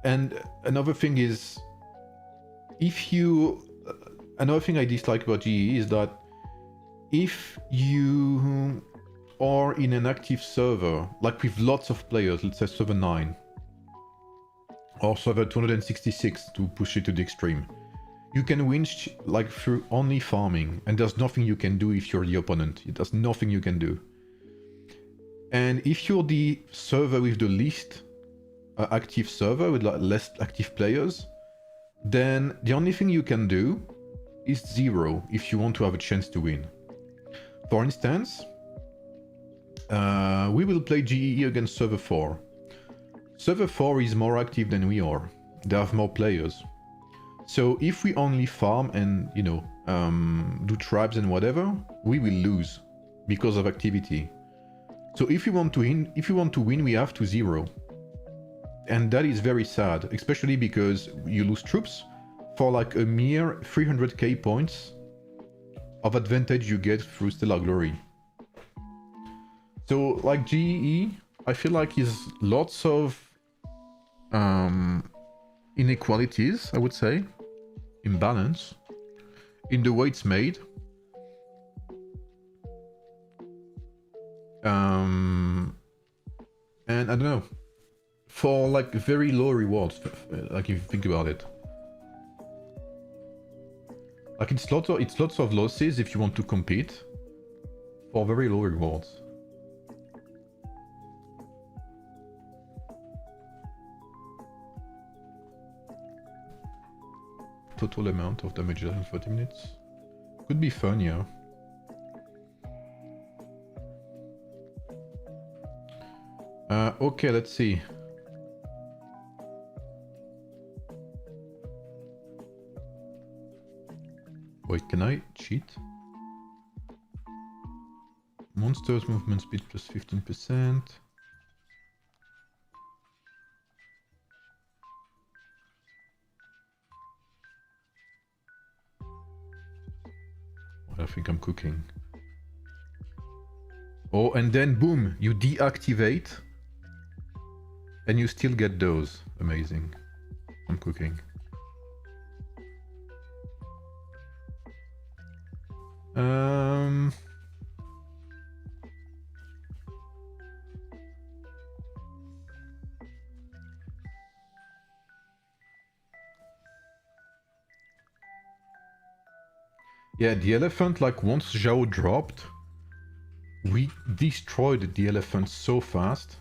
And another thing is, another thing I dislike about GE is that if you are in an active server, like with lots of players, let's say server 9, or server 266 to push it to the extreme, you can win like through only farming, and there's nothing you can do if you're the opponent. There's nothing you can do. And if you're the server with the least active server with less active players, then the only thing you can do is 0 if you want to have a chance to win. For instance, we will play GEE against server 4. Server 4 is more active than we are. They have more players. So if we only farm and, you know, do tribes and whatever, we will lose because of activity. So if we want to win, we have to 0. And that is very sad, especially because you lose troops for like a mere 300k points of advantage you get through Stellar Glory. So like GEE, I feel like is lots of inequalities, I would say, imbalance. in the way it's made. And I don't know, for like very low rewards, like if you think about it. Like it's lots of losses if you want to compete, for very low rewards. Total amount of damage in 30 minutes. Could be fun, yeah. Okay, let's see. Wait, can I cheat? Monsters movement speed plus 15%. I think I'm cooking. Oh, and then boom, you deactivate and you still get those. Amazing. I'm cooking. Yeah, the elephant, like once Zhao dropped, we destroyed the elephant so fast.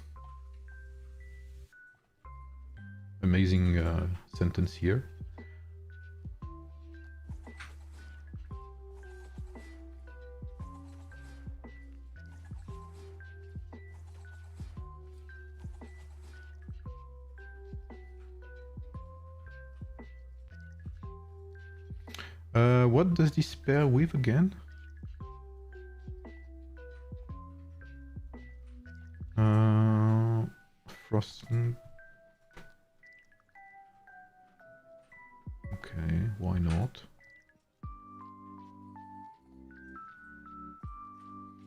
Amazing sentence here. What does this pair with again? Frosten. Okay, why not?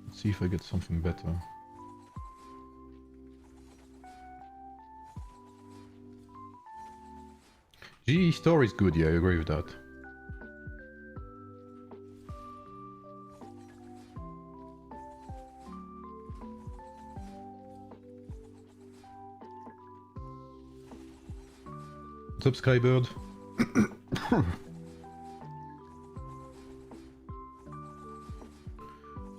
Let's see if I get something better. GE store is good, yeah, I agree with that. What's up, Skybird?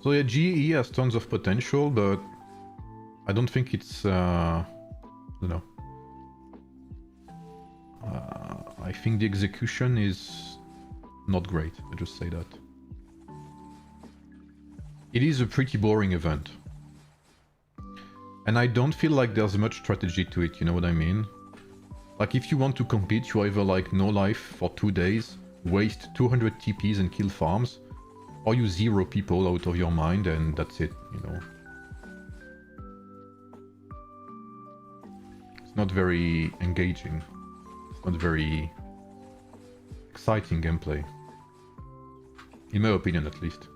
So yeah, GE has tons of potential, but I don't think it's, I don't know. I think the execution is not great, I just say that. It is a pretty boring event. And I don't feel like there's much strategy to it, you know what I mean? Like if you want to compete, you either like no life for 2 days, waste 200 TPs and kill farms, or you zero people out of your mind and that's it, you know. It's not very engaging. It's not very exciting gameplay. In my opinion, at least.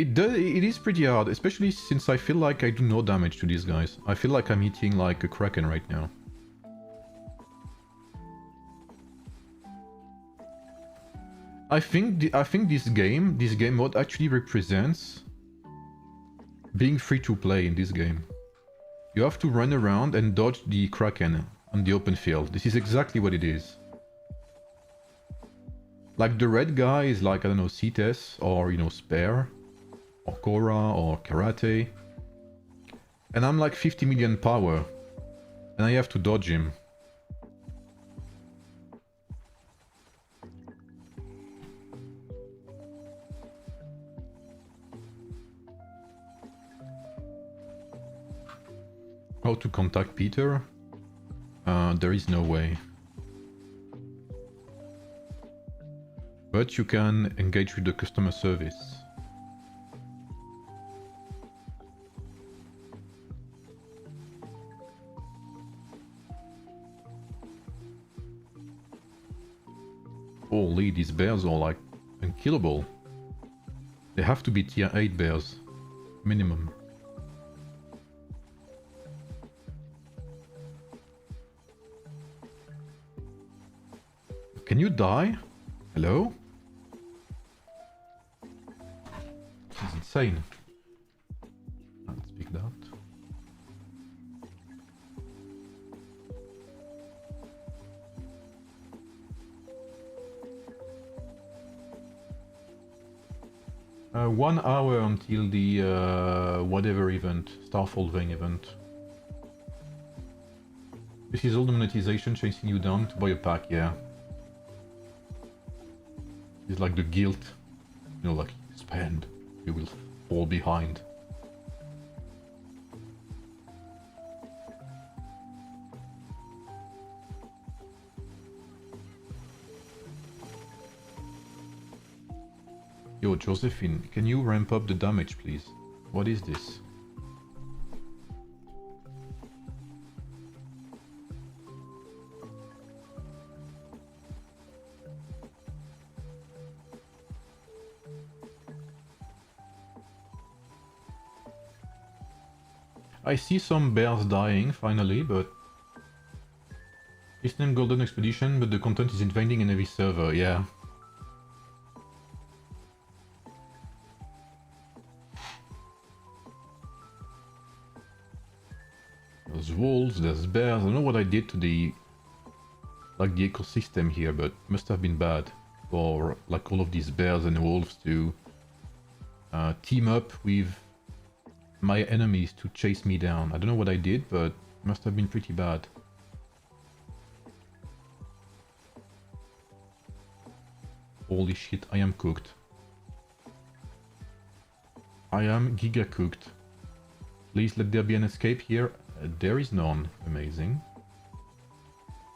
It is pretty hard, especially since I feel like I do no damage to these guys. I feel like I'm hitting like a Kraken right now. I think this game mode actually represents being free to play in this game. You have to run around and dodge the Kraken on the open field. This is exactly what it is. Like the red guy is like, I don't know, CTS or, you know, Spare. Or Korra, or Karate. And I'm like 50 million power. And I have to dodge him. How to contact Peter? There is no way. But you can engage with the customer service. Holy, these bears are like unkillable. They have to be tier 8 bears. Minimum. Can you die? Hello? This is insane. Let's pick that. One hour until the whatever event, Starfall Vein event. This is all the monetization chasing you down to buy a pack, yeah. It's like the guilt, you know, like spend, you will fall behind. Yo, Josephine, can you ramp up the damage, please? What is this? I see some bears dying, finally, but... It's named Golden Expedition, but the content is invading an heavy server, yeah. There's wolves, there's bears. I don't know what I did to the... like the ecosystem here, but must have been bad for like all of these bears and wolves to team up with my enemies to chase me down. I don't know what I did, but must have been pretty bad. Holy shit, I am cooked. I am giga cooked. Please let there be an escape here. There is none. Amazing.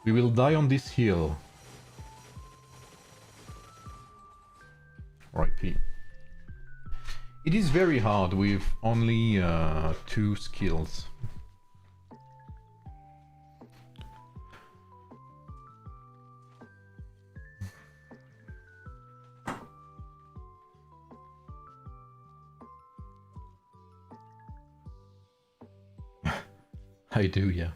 We will die on this hill. RIP. It is very hard with only 2 skills. I do, yeah.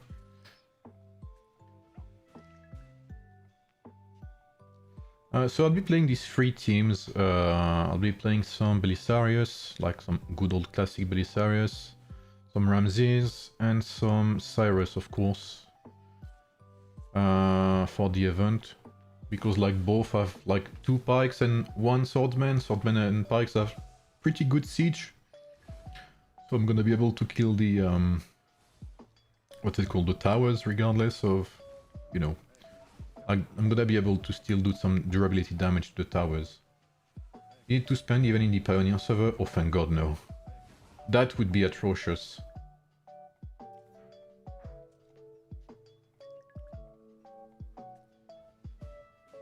So I'll be playing these 3 teams. I'll be playing some Belisarius, like some good old classic Belisarius, some Ramses, and some Cyrus, of course, for the event. Because like both have like 2 pikes and 1 swordsman. Swordsman and pikes have pretty good siege. So I'm gonna be able to kill the what's it called, the towers, regardless of, you know, I'm gonna be able to still do some durability damage to the towers. You need to spend even in the Pioneer server? Oh, thank god, no. That would be atrocious.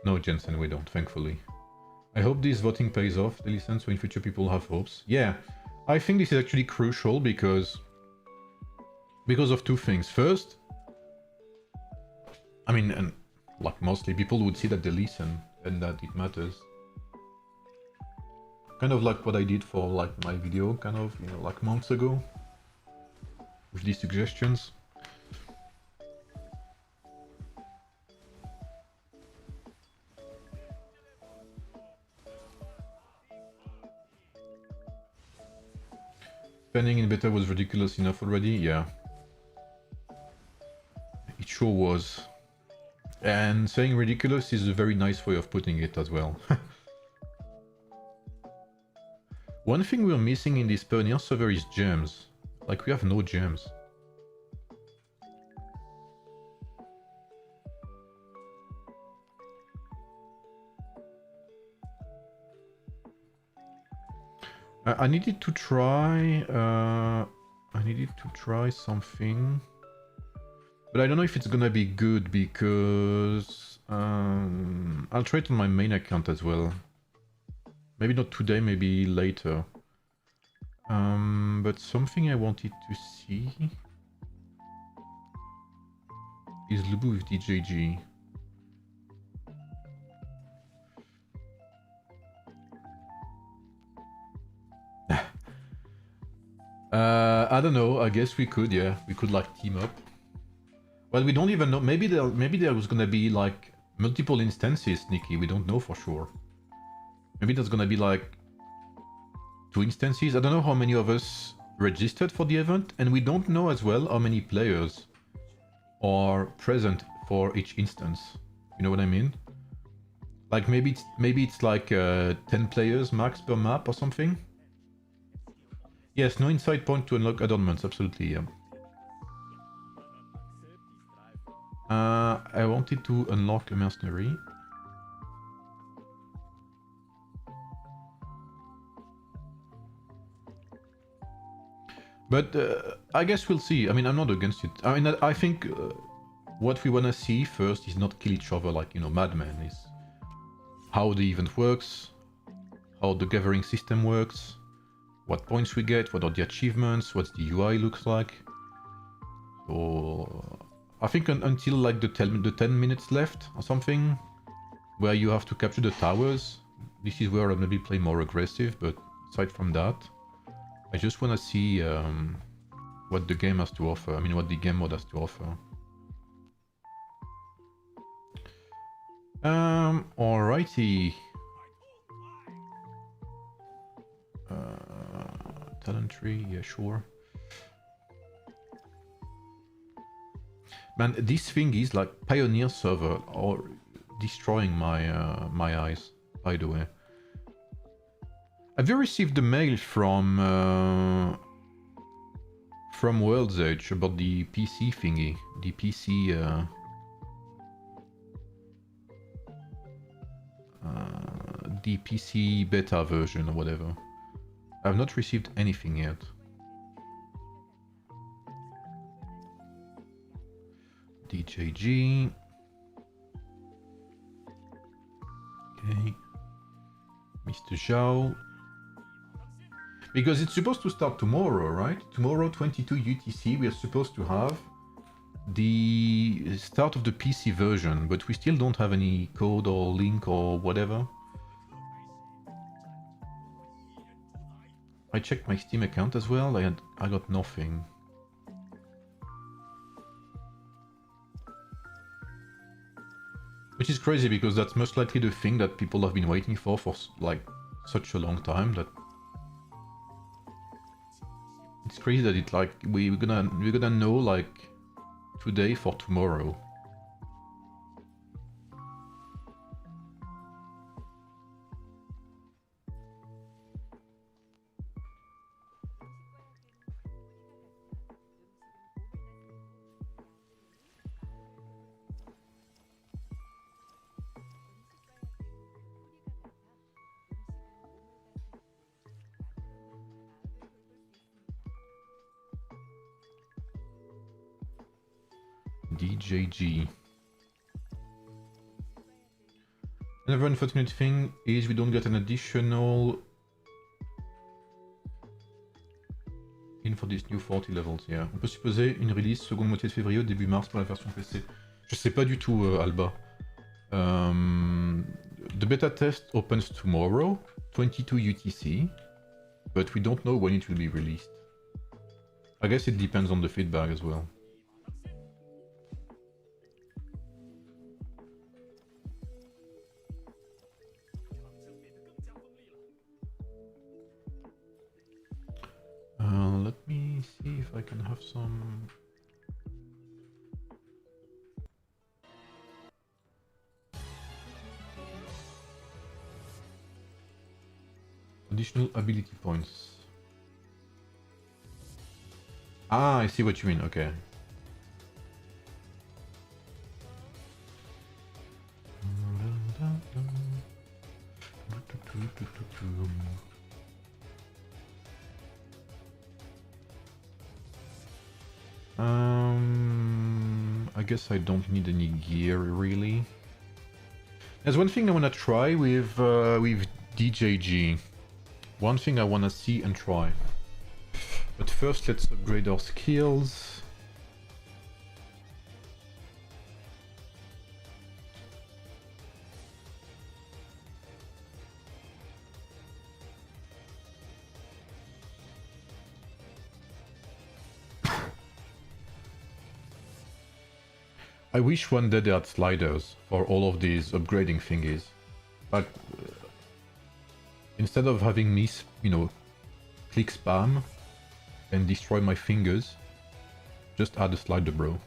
No, Jensen, we don't, thankfully. I hope this voting pays off, they listen, so in future people have hopes. Yeah, I think this is actually crucial because of 2 things. First, I mean, and like mostly people would see that they listen and that it matters. Kind of like what I did for like my video, kind of, you know, like months ago with these suggestions. Spending in beta was ridiculous enough already, yeah. It sure was. And saying ridiculous is a very nice way of putting it as well. One thing we're missing in this Pioneer server is gems. Like, we have no gems. I needed to try... something. But I don't know if it's gonna be good because I'll try it on my main account as well. Maybe not today, maybe later. But something I wanted to see is Lubu with DJG. I don't know, I guess we could, yeah. We could like team up. Well, we don't even know. Maybe there was gonna be like Multiple instances, Nikki, we don't know for sure. Maybe there's gonna be like 2 instances. I don't know how many of us registered for the event, and we don't know as well how many players are present for each instance. You know what I mean? Like maybe it's like 10 players max per map or something. Yes, no inside point to unlock adornments, absolutely, yeah. I wanted to unlock a mercenary. But I guess we'll see. I mean, I'm not against it. I mean, I think what we want to see first is not kill each other like, you know, madmen. Is how the event works, how the gathering system works, what points we get, what are the achievements, what the UI looks like. So I think until like the 10 minutes left or something, where you have to capture the towers, this is where I'll maybe play more aggressive, but aside from that, I just want to see what the game has to offer. I mean, what the game mode has to offer. Alrighty. Talent tree, yeah, sure. Man, this thing is like Pioneer server or destroying my my eyes, by the way. Have you received the mail from World's Edge about the PC thingy? The PC the PC beta version or whatever. I've not received anything yet. DJG. Okay. Mr. Zhao. Because it's supposed to start tomorrow, right? Tomorrow, 22 UTC, we are supposed to have the start of the PC version, but we still don't have any code or link or whatever. I checked my Steam account as well, I got nothing. Which is crazy because that's most likely the thing that people have been waiting for like such a long time that it's crazy that it like we're gonna know like today for tomorrow. DJG. Another unfortunate thing is we don't get an additional in for these new 40 levels. Yeah. On peut supposer une release seconde moitié de février au début mars pour la version PC. Je sais pas du tout, Alba. The beta test opens tomorrow, 22 UTC, but we don't know when it will be released. I guess it depends on the feedback as well. Let me see if I can have some... additional ability points. Ah, I see what you mean, okay. I guess I don't need any gear really. There's one thing I want to try with DJG. One thing I want to see and try. But first let's upgrade our skills. I wish one day they had sliders for all of these upgrading thingies. But instead of having me, you know, click spam and destroy my fingers, just add a slider, bro.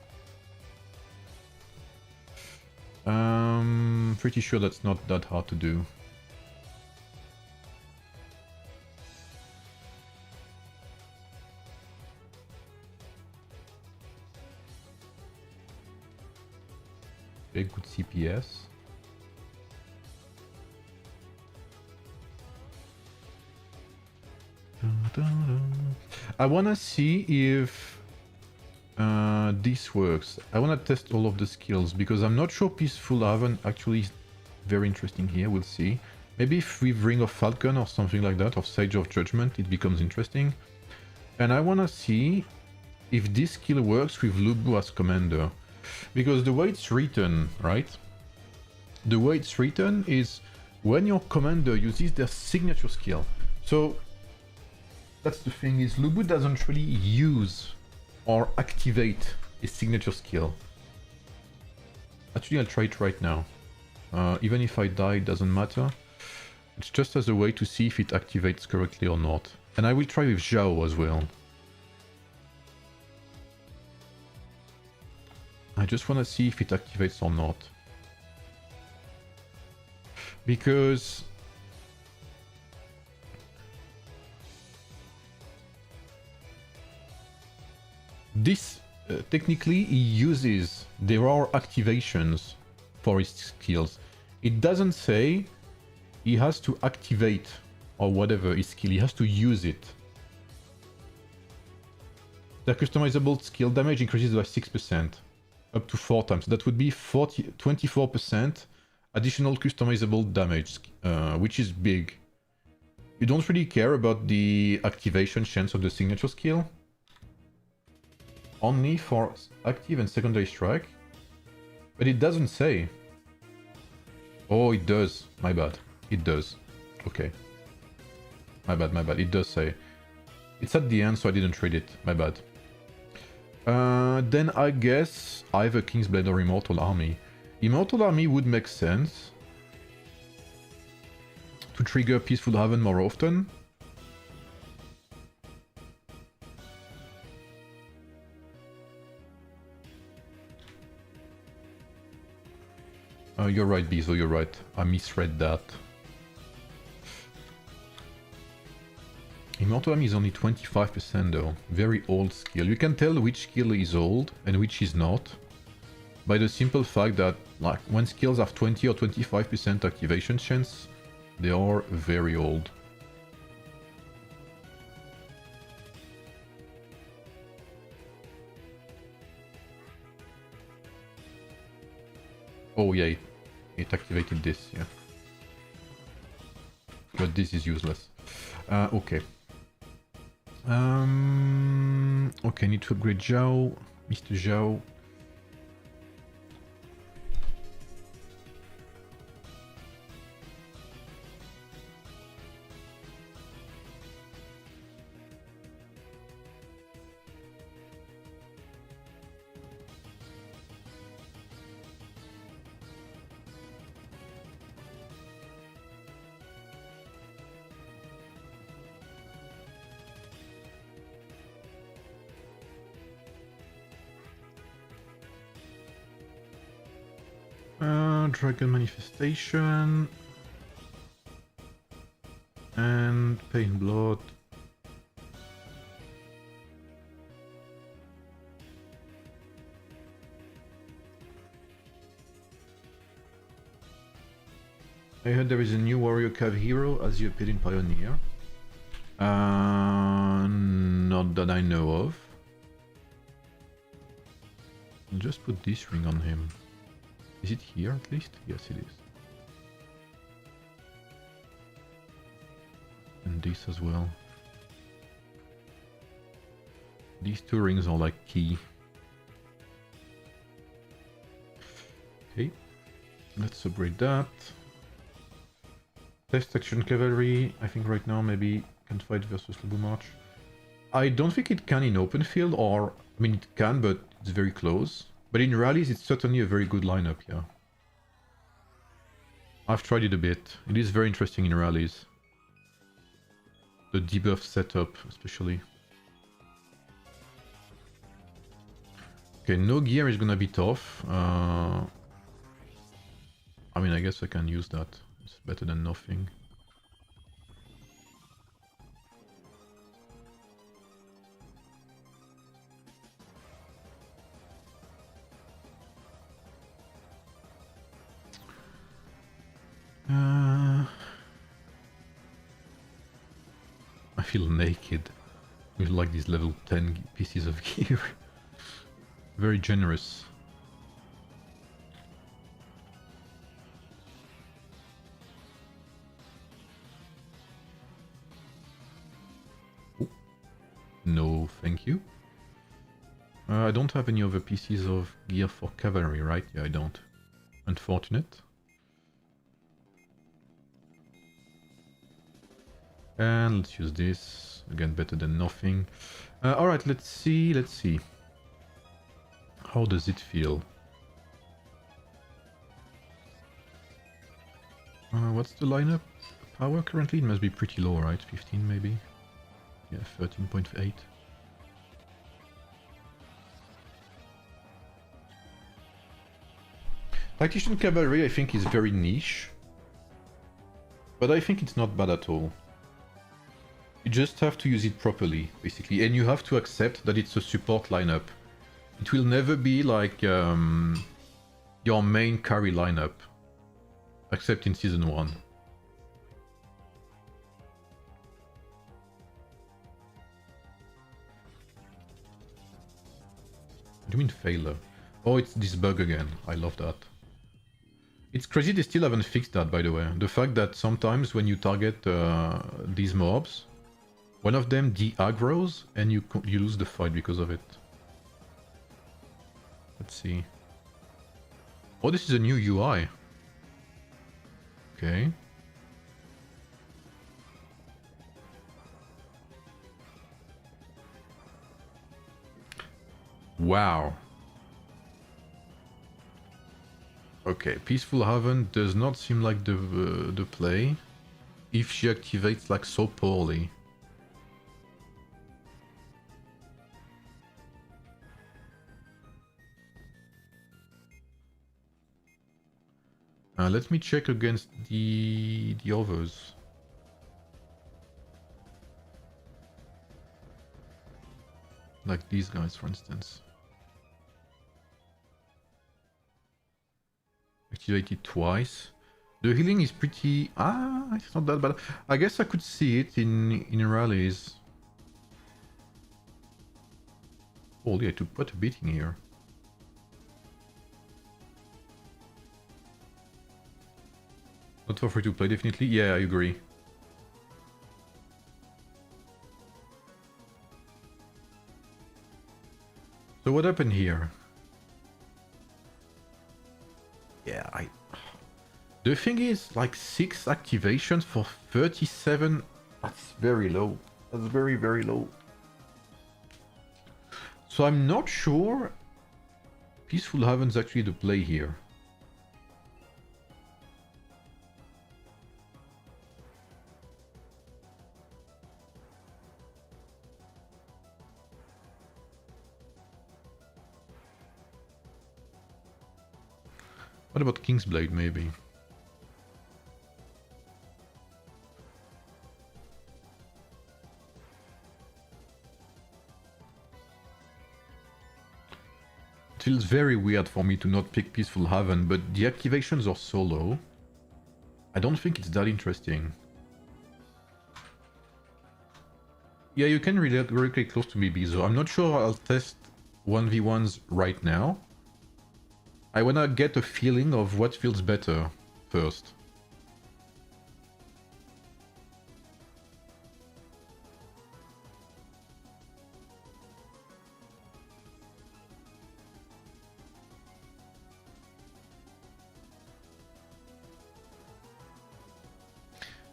Pretty sure that's not that hard to do. Okay, good CPS. I wanna see if this works. I wanna test all of the skills because I'm not sure Peaceful Haven actually is very interesting here. We'll see. Maybe if we Ring of Falcon or something like that, or Sage of Judgment, it becomes interesting. And I wanna see if this skill works with Lubu as commander. Because the way it's written, right? The way it's written is when your commander uses their signature skill. So that's the thing, is Lubu doesn't really use or activate his signature skill. Actually, I'll try it right now. Even if I die, it doesn't matter. It's just as a way to see if it activates correctly or not. And I will try with Zhao as well. I just want to see if it activates or not. Because this, technically, he uses, there are activations for his skills. It doesn't say he has to activate or whatever his skill, he has to use it. The customizable skill damage increases by 6%, up to 4 times. That would be 24% additional customizable damage, which is big. You don't really care about the activation chance of the signature skill. Only for active and secondary strike. But it doesn't say. Oh, it does. My bad. It does. Okay. My bad, my bad. It does say. It's at the end, so I didn't read it. My bad. Then I guess either Kingsblade or Immortal Army. Immortal Army would make sense to trigger Peaceful Haven more often. You're right, Bezo, you're right. I misread that. Immortal Army is only 25% though. Very old skill. You can tell which skill is old and which is not by the simple fact that, like, when skills have 20 or 25% activation chance, they are very old. Oh yeah, it activated this, yeah. But this is useless. Okay. Okay, need to upgrade Zhao. Mr. Zhao. Dragon Manifestation and Pain Blood. I heard there is a new warrior cav hero as you appeared in Pioneer. Not that I know of. I'll just put this ring on him. Is it here at least? Yes, it is. And this as well. These two rings are like key. Okay, let's upgrade that. Test action cavalry. I think right now maybe can fight versus Lubu March. I don't think it can in open field, or I mean it can, but it's very close. But in rallies, it's certainly a very good lineup, yeah. I've tried it a bit. It is very interesting in rallies. The debuff setup, especially. Okay, no gear is gonna be tough. I mean, I guess I can use that. It's better than nothing. I feel naked with like these level 10 pieces of gear. Very generous. Ooh. No, thank you. I don't have any other pieces of gear for cavalry, right? Yeah, I don't. Unfortunate. And let's use this. Again, better than nothing. Alright, let's see. How does it feel? What's the lineup power currently? It must be pretty low, right? 15 maybe? Yeah, 13.8. Tactician Cavalry, I think, is very niche. But I think it's not bad at all. You just have to use it properly, basically. And you have to accept that it's a support lineup. It will never be like your main carry lineup. Except in Season 1. What do you mean failure? Oh, it's this bug again. I love that. It's crazy they still haven't fixed that, by the way. The fact that sometimes when you target these mobs, one of them de-aggroes and you lose the fight because of it. Let's see. Oh, this is a new UI. Okay. Wow. Okay, Peaceful Haven does not seem like the play if she activates like so poorly. Let me check against the others. Like these guys, for instance. Activated twice. The healing is pretty... it's not that bad. I guess I could see it in rallies. Holy, I took quite a beating here. Not for free to play, definitely. Yeah, I agree. So what happened here? Yeah, the thing is, like 6 activations for 37. That's very low. That's very, very low. So I'm not sure Peaceful Haven's actually the play here. What about Kingsblade, maybe? It feels very weird for me to not pick Peaceful Haven, but the activations are so low. I don't think it's that interesting. Yeah, you can relate very close to me, Bizo. I'm not sure I'll test 1v1s right now. I wanna get a feeling of what feels better first.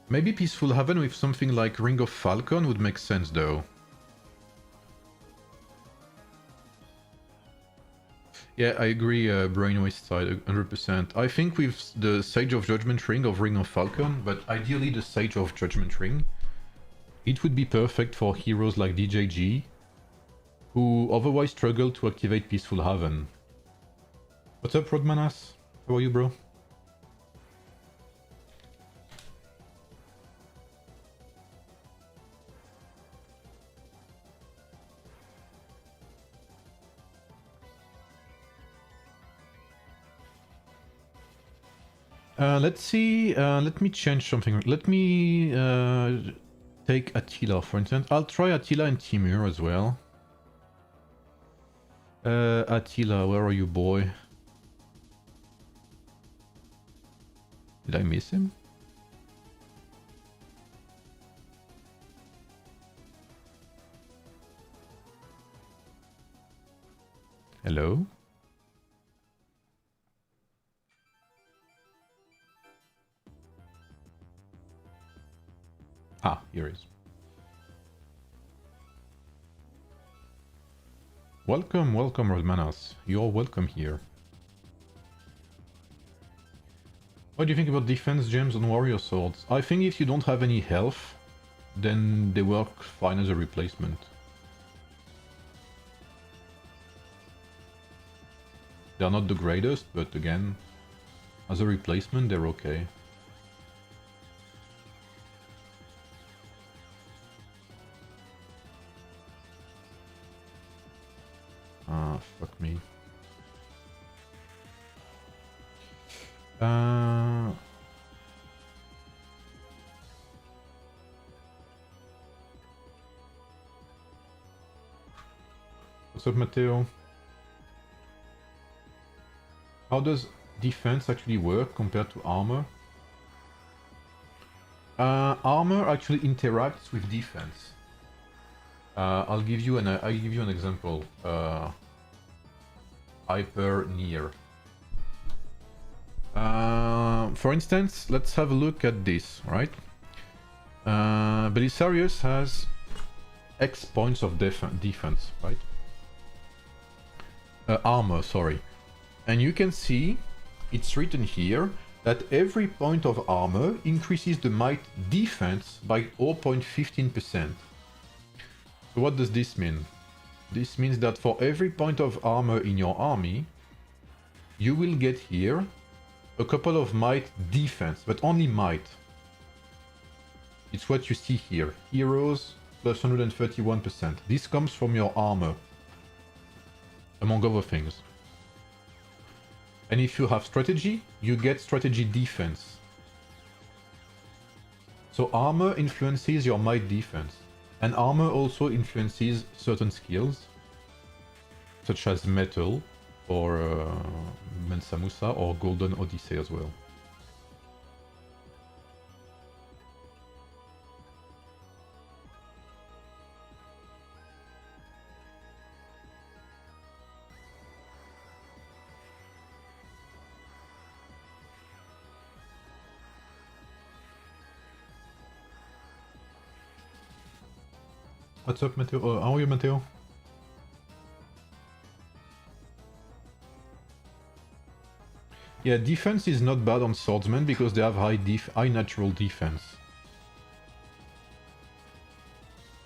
Maybe Peaceful Haven with something like Ring of Falcon would make sense though. Yeah, I agree, Brainwaste side, 100%. I think with the Sage of Judgment Ring of Ring of Falcon, but ideally the Sage of Judgment Ring, it would be perfect for heroes like DJG, who otherwise struggle to activate Peaceful Haven. What's up, Rodmanas? How are you, bro? Let's see, let me change something. Let me take Attila, for instance. I'll try Attila and Timur as well. Attila, where are you, boy? Did I miss him? Hello? Ah, here he is. Welcome, welcome, Rodmanas. You're welcome here. What do you think about defense gems on warrior swords? I think if you don't have any health, then they work fine as a replacement. They're not the greatest, but again, as a replacement, they're okay. Ah, fuck me. What's up, Matteo? How does defense actually work compared to armor? Armor actually interacts with defense. I'll give you an example. Hyper near. For instance, let's have a look at this, right? Belisarius has X points of defense, right? Armor, sorry. And you can see, it's written here, that every point of armor increases the might defense by 0.15%. So what does this mean? This means that for every point of armor in your army, you will get here a couple of might defense, but only might. It's what you see here. Heroes plus 131%. This comes from your armor, among other things. And if you have strategy, you get strategy defense. So armor influences your might defense. And armor also influences certain skills, such as metal, or Mensa Musa, or Golden Odyssey as well. What's up, Matteo? How are you, Matteo? Yeah, defense is not bad on swordsmen because they have high natural defense.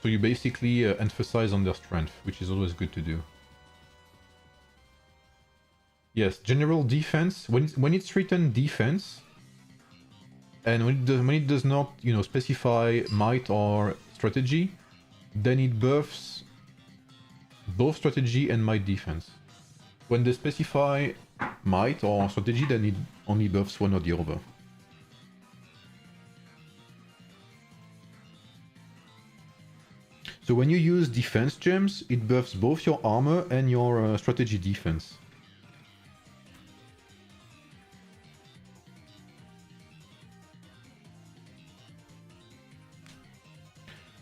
So you basically emphasize on their strength, which is always good to do. Yes, general defense. When it's written defense, and when it does not, you know, specify might or strategy, then it buffs both strategy and might defense. When they specify might or strategy, then it only buffs one or the other. So when you use defense gems, it buffs both your armor and your strategy defense.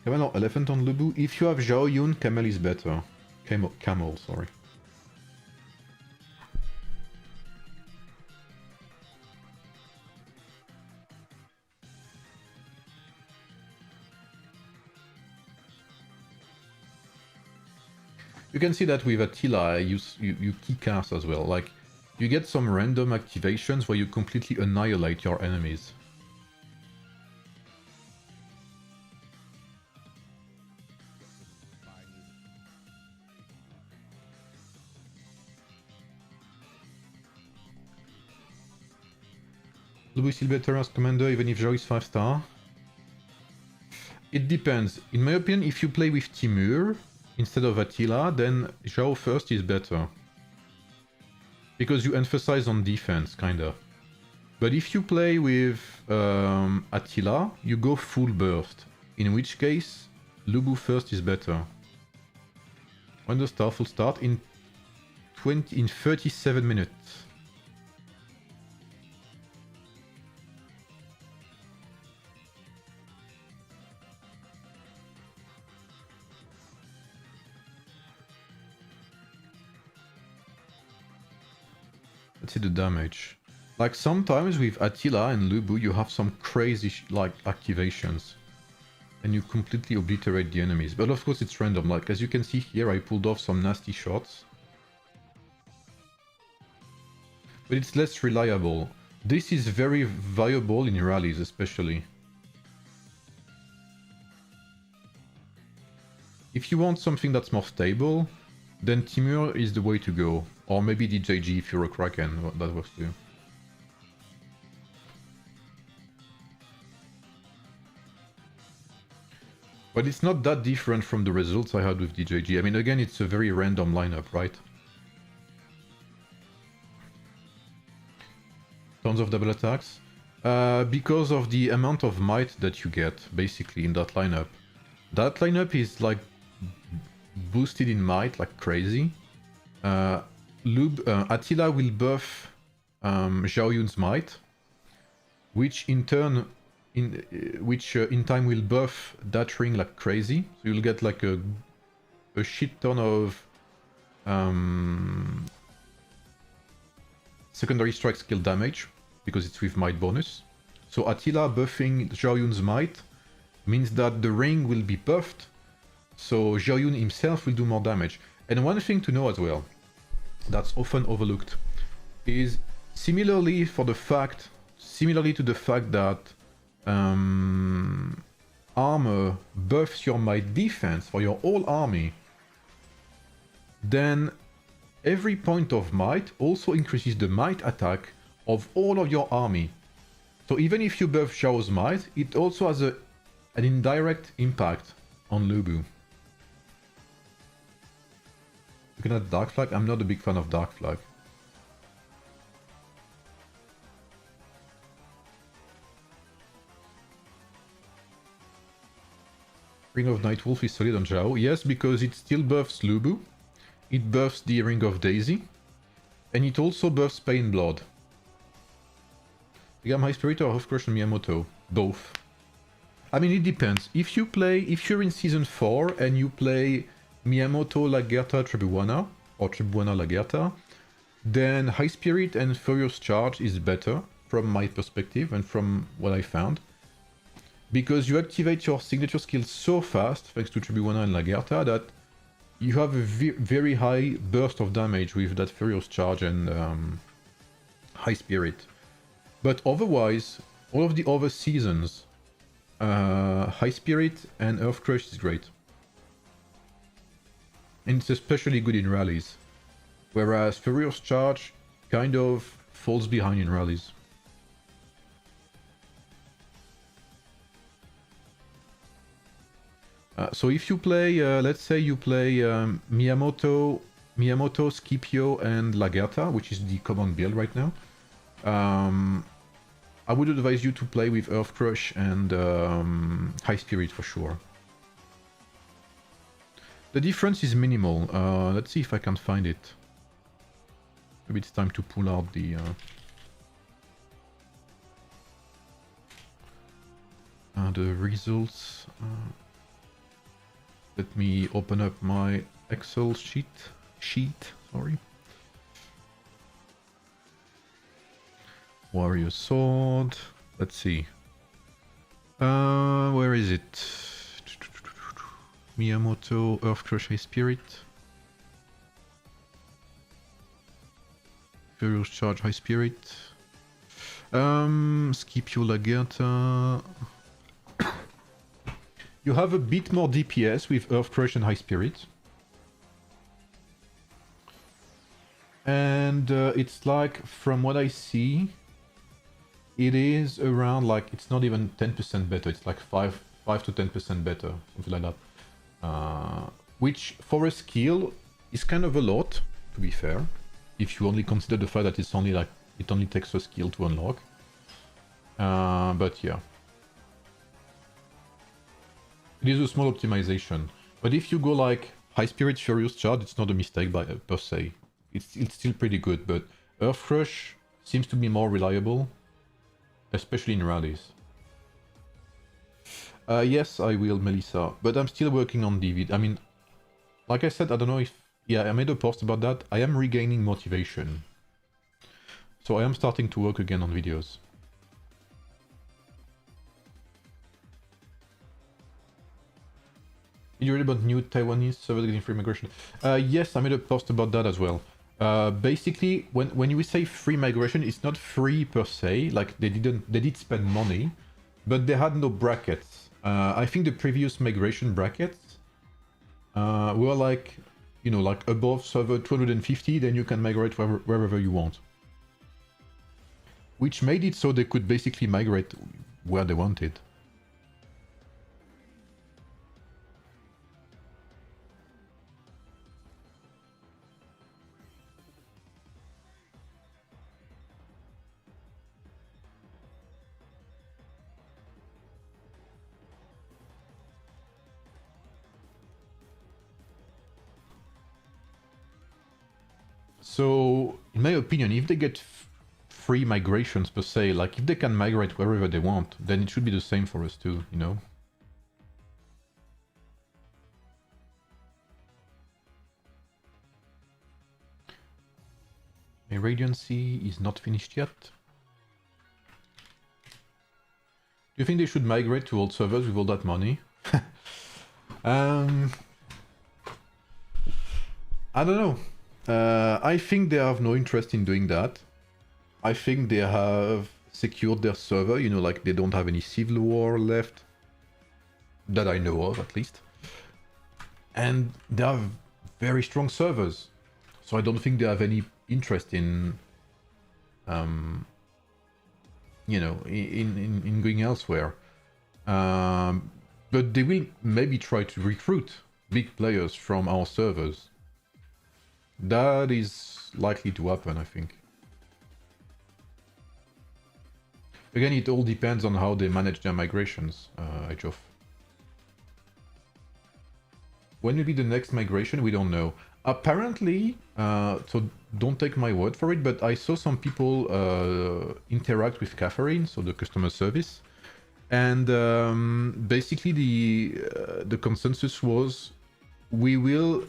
Camel or elephant on Lubu? If you have Zhao Yun, camel is better. Camel, sorry. You can see that with Attila, you key cast as well. Like, you get some random activations where you completely annihilate your enemies. Lubu is still better as commander even if Zhao is 5-star. It depends. In my opinion, if you play with Timur instead of Attila, then Zhao first is better. Because you emphasize on defense, kinda. But if you play with Attila, you go full burst. In which case, Lubu first is better. When does Starfall start? In 37 minutes. Let's see the damage. Like sometimes with Attila and Lubu you have some crazy like activations. And you completely obliterate the enemies. But of course it's random. Like as you can see here I pulled off some nasty shots. But it's less reliable. This is very viable in rallies especially. If you want something that's more stable, then Timur is the way to go. Or maybe DJG if you're a Kraken, that works too. But it's not that different from the results I had with DJG. I mean, again, it's a very random lineup, right? Tons of double attacks. Because of the amount of might that you get, basically, in that lineup. That lineup is, like, boosted in might like crazy. Attila will buff Zhao Yun's might, which in turn, in time will buff that ring like crazy. So you'll get like a shit ton of secondary strike skill damage because it's with might bonus. So Attila buffing Zhao Yun's might means that the ring will be buffed. So Zhao Yun himself will do more damage. And one thing to know as well, that's often overlooked, is similarly to the fact that armor buffs your might defense for your whole army, then every point of might also increases the might attack of all of your army. So even if you buff Zhao's might, it also has an indirect impact on Lubu. Looking at Dark Flag, I'm not a big fan of Dark Flag. Ring of Nightwolf is solid on Zhao. Yes, because it still buffs Lubu. It buffs the Ring of Daisy. And it also buffs Pain Blood. You got High Spirit or Half Crush and Miyamoto? Both. I mean, it depends. If you're in Season 4 and you play Miyamoto Lagerta Tribuana, or Tribuana Lagerta, then High Spirit and Furious Charge is better from my perspective and from what I found. Because you activate your signature skills so fast, thanks to Tribuana and Lagerta, that you have a very high burst of damage with that Furious Charge and High Spirit. But otherwise, all of the other seasons, High Spirit and Earth Crush is great. And it's especially good in rallies. Whereas Furious Charge kind of falls behind in rallies. So if you play, let's say you play Miyamoto, Scipio and Lagerta, which is the common build right now, I would advise you to play with Earth Crush and High Spirit for sure. The difference is minimal. Let's see if I can find it. Maybe it's time to pull out the... the results. Let me open up my Excel sheet. Sorry. Warrior Sword. Let's see. Where is it? Miyamoto, Earth Crush, High Spirit. Furious Charge, High Spirit. Scipio Lagerta. You have a bit more DPS with Earth Crush and High Spirit. And it's like, from what I see, it is around like, it's not even 10% better, it's like 5 to 10% better, something like that. Which for a skill is kind of a lot, to be fair, if you only consider the fact that it's only like, it only takes a skill to unlock. But yeah. It is a small optimization. But if you go like High Spirit Furious Charge, it's not a mistake per se. It's still pretty good, but Earth Crush seems to be more reliable, especially in rallies. Yes, I will, Melissa, but I'm still working on DVD. I mean, like I said, I don't know if... Yeah, I made a post about that. I am regaining motivation. So I am starting to work again on videos. You read about new Taiwanese servers getting free migration? Yes, I made a post about that as well. Basically, when you say free migration, it's not free per se. Like they did spend money, but they had no brackets. I think the previous migration brackets were like, you know, like above server 250, then you can migrate wherever you want. Which made it so they could basically migrate where they wanted. So, in my opinion, if they get free migrations per se, like if they can migrate wherever they want, then it should be the same for us too, you know? My Radiancy is not finished yet. Do you think they should migrate to old servers with all that money? I don't know. I think they have no interest in doing that. I think they have secured their server, you know, like they don't have any civil war left. That I know of, at least. And they have very strong servers. So I don't think they have any interest in, you know, in going elsewhere. But they will maybe try to recruit big players from our servers. That is likely to happen, I think. Again, it all depends on how they manage their migrations, Ajof. When will be the next migration? We don't know. Apparently, so don't take my word for it, but I saw some people interact with Catherine, so the customer service. And basically the consensus was we will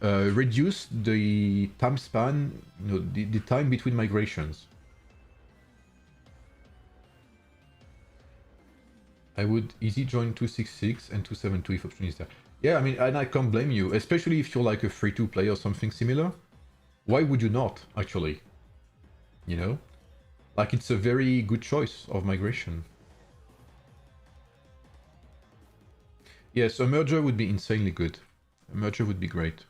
reduce the time span, you know, the time between migrations. I would easy join 266 and 272 if option is there. Yeah, I mean, and I can't blame you, especially if you're like a free to play or something similar. Why would you not, actually? You know? Like, it's a very good choice of migration. Yes, a merger would be insanely good. A merger would be great.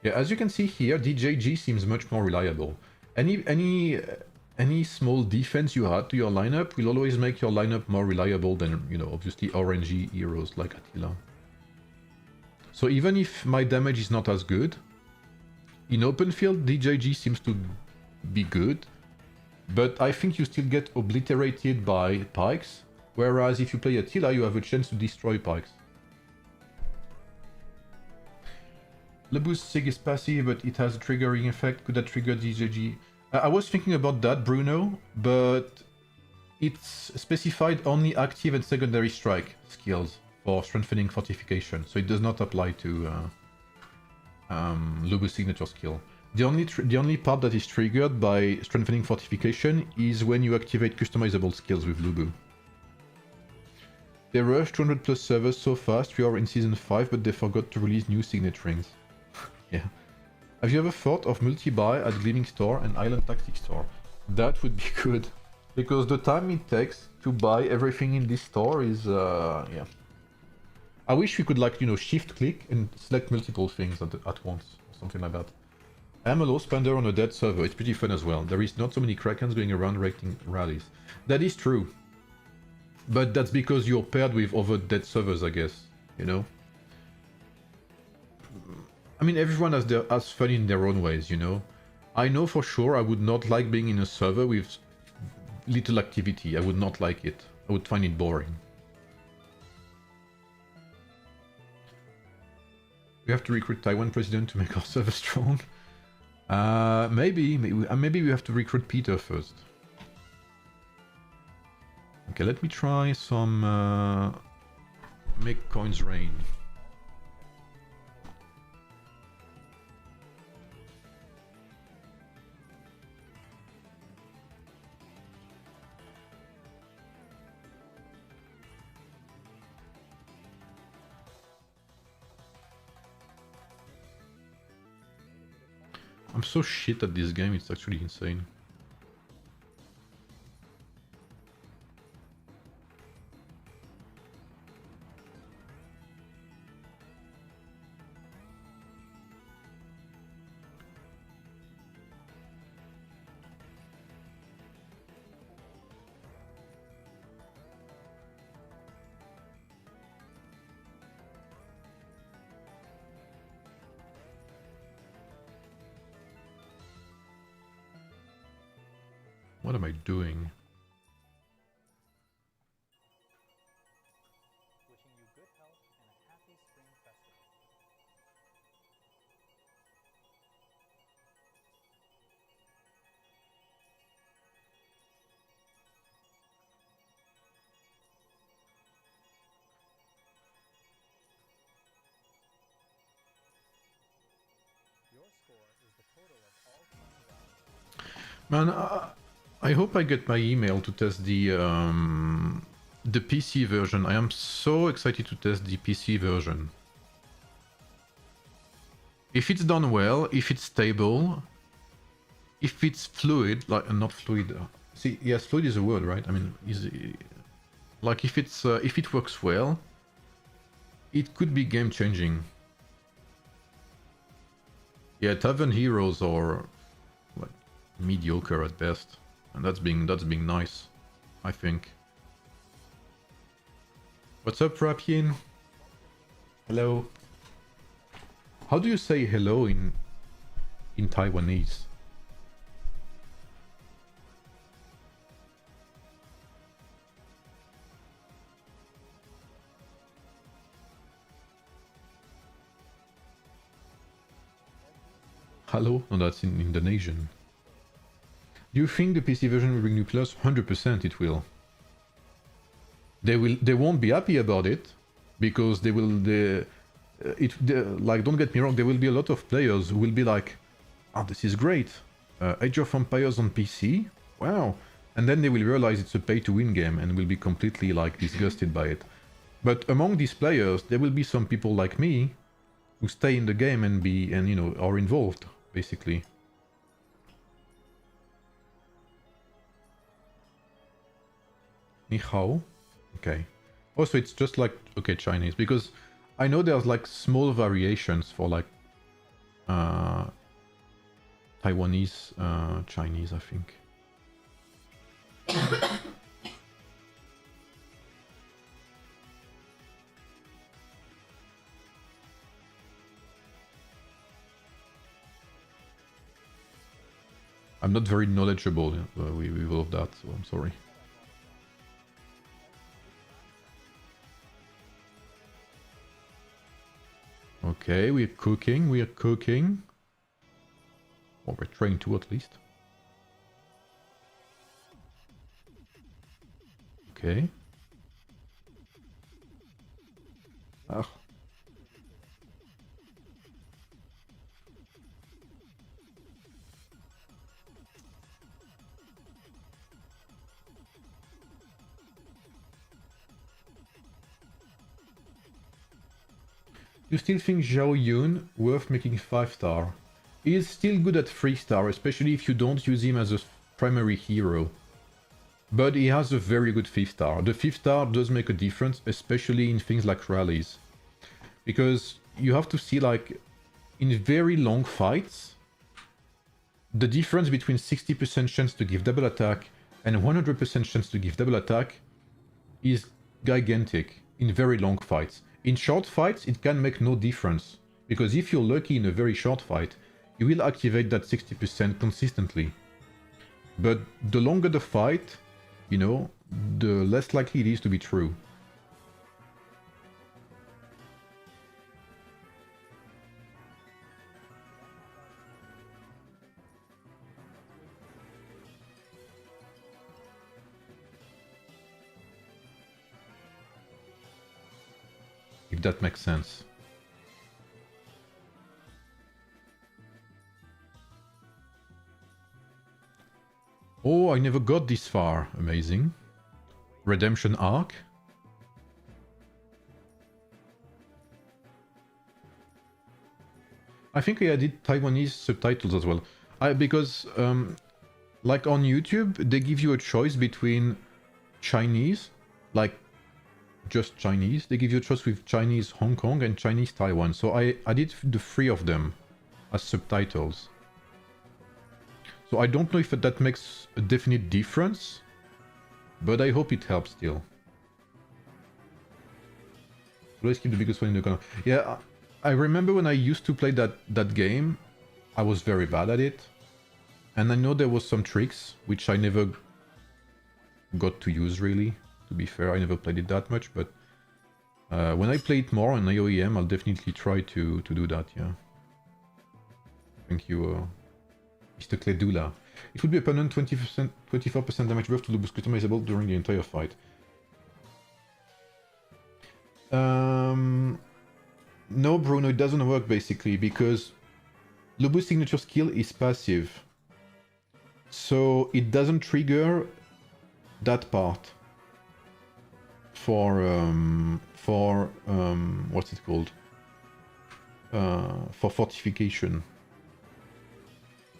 Yeah, as you can see here, DJG seems much more reliable. Any small defense you add to your lineup will always make your lineup more reliable than, you know, obviously RNG heroes like Attila. So even if my damage is not as good, in open field DJG seems to be good, but I think you still get obliterated by pikes, whereas if you play Attila you have a chance to destroy pikes. The boost sig is passive, but it has a triggering effect. Could that trigger DJG? I was thinking about that, Bruno, but it's specified only active and secondary strike skills for strengthening fortification, so it does not apply to Lubu's signature skill. The only part that is triggered by strengthening fortification is when you activate customizable skills with Lubu. They rushed 200 plus servers so fast, we are in season 5, but they forgot to release new signet rings. Yeah. Have you ever thought of multi-buy at Gleaming Store and Island Tactic Store? That would be good. Because the time it takes to buy everything in this store is, yeah. I wish we could, like, you know, shift click and select multiple things at once, or something like that. I'm a low spender on a dead server, it's pretty fun as well. There is not so many krakens going around wrecking rallies. That is true. But that's because you're paired with other dead servers, I guess, you know? I mean, everyone has fun in their own ways, you know? I know for sure I would not like being in a server with little activity. I would not like it. I would find it boring. We have to recruit Taiwan president to make our server strong. Maybe we have to recruit Peter first. Okay, let me try some make coins rain. I'm so shit at this game, it's actually insane. What am I doing? Wishing you good health and a happy spring festival. Your score is the total of all fun rounds. Man, I hope I get my email to test the PC version. I am so excited to test the PC version. If it's done well, if it's stable, if it's fluid, like not fluid. See, yes, fluid is a word, right? I mean, like if it works well, it could be game changing. Yeah, Tavern Heroes are like mediocre at best. And that's being nice, I think. What's up, Rapien? Hello. How do you say hello in Taiwanese? Hello? No, that's in Indonesian. Do you think the PC version will bring new players? 100% it will. They won't be happy about it because like, don't get me wrong, there will be a lot of players who will be like, oh, this is great. Age of Empires on PC? Wow. And then they will realize it's a pay-to-win game and will be completely like disgusted by it. But among these players, there will be some people like me who stay in the game and you know, are involved, basically. Ni hao? Okay. Also, it's just like, okay, Chinese, because I know there's like small variations for like Taiwanese Chinese, I think. I'm not very knowledgeable with all of that, so I'm sorry. Okay, we're cooking. Or we're trying to, at least. Okay. Ah. you still think Zhao Yun worth making 5-star? He is still good at 3-star, especially if you don't use him as a primary hero. But he has a very good 5th-star. The 5th-star does make a difference, especially in things like rallies. Because you have to see, like, in very long fights, the difference between 60% chance to give double attack and 100% chance to give double attack is gigantic in very long fights. In short fights, it can make no difference, because if you're lucky in a very short fight, you will activate that 60% consistently. But the longer the fight, you know, the less likely it is to be true. If that makes sense. Oh, I never got this far. Amazing. Redemption arc. I think I added Taiwanese subtitles as well. Because, like on YouTube, they give you a choice between Chinese, like just Chinese. They give you a choice with Chinese Hong Kong and Chinese Taiwan. So I added the 3 of them as subtitles. So I don't know if that makes a definite difference, but I hope it helps still. Always keep the biggest one in the corner. Yeah, I remember when I used to play that game, I was very bad at it. And I know there was some tricks, which I never got to use really. To be fair, I never played it that much, but when I play it more on AoEM, I'll definitely try to do that, yeah. Thank you, Mr. Kledula. It would be a permanent 24% damage buff to Lubus customizable during the entire fight. No, Bruno, it doesn't work basically, because Lubus signature skill is passive. So it doesn't trigger that part for what's it called? For fortification.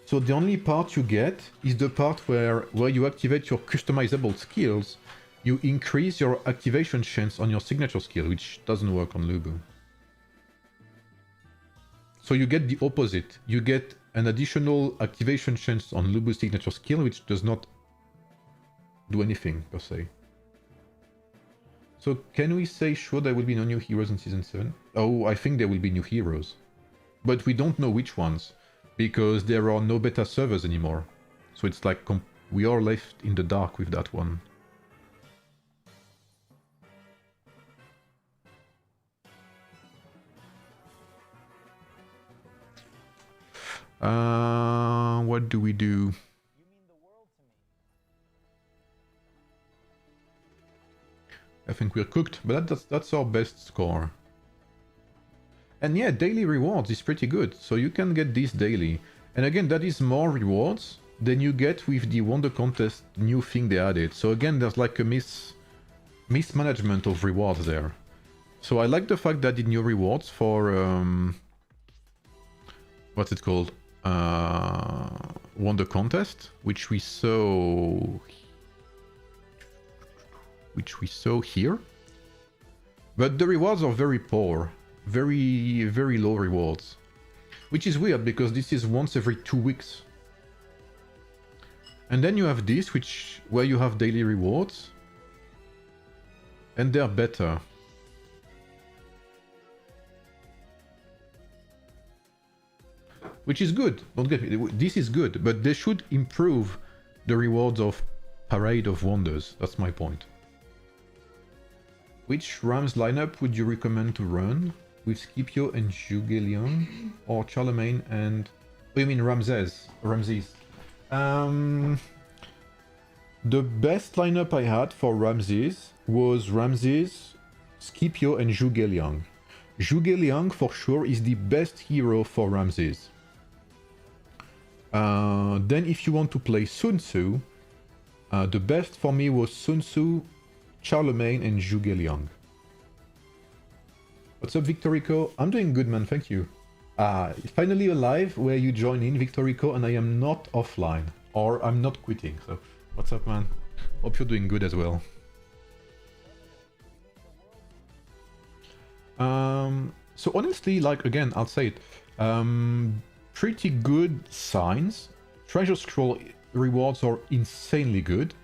So the only part you get is the part where you activate your customizable skills, you increase your activation chance on your signature skill, which doesn't work on Lubu. So you get the opposite. You get an additional activation chance on Lubu's signature skill, which does not do anything, per se. So can we say sure there will be no new heroes in Season 7? Oh, I think there will be new heroes. But we don't know which ones, because there are no beta servers anymore. So it's like we are left in the dark with that one. What do we do? You mean the world to me. I think we're cooked, but that's our best score. And yeah, daily rewards is pretty good, so you can get this daily. And again, that is more rewards than you get with the Wonder Contest new thing they added. So again, there's like a mismanagement of rewards there. So I like the fact that the new rewards for what's it called? Wonder Contest, which we saw here. But the rewards are very poor. Very, very low rewards. Which is weird, because this is once every 2 weeks. And then you have this, where you have daily rewards. And they're better. Which is good. Don't get me. This is good, but they should improve the rewards of Parade of Wonders. That's my point. Which Rams lineup would you recommend to run? With Scipio and Zhuge Liang, or Charlemagne and... Oh, you mean Ramses. The best lineup I had for Ramses was Ramses, Scipio and Zhuge Liang. Zhuge Liang for sure is the best hero for Ramses. Then if you want to play Sun Tzu, the best for me was Sun Tzu, Charlemagne and Zhuge Liang. What's up, Victorico? I'm doing good, man, thank you. Finally a live where you join in, Victorico, and I am not offline. Or I'm not quitting, so... What's up, man? Hope you're doing good as well. So honestly, like, again, I'll say it. Pretty good signs. Treasure Scroll rewards are insanely good.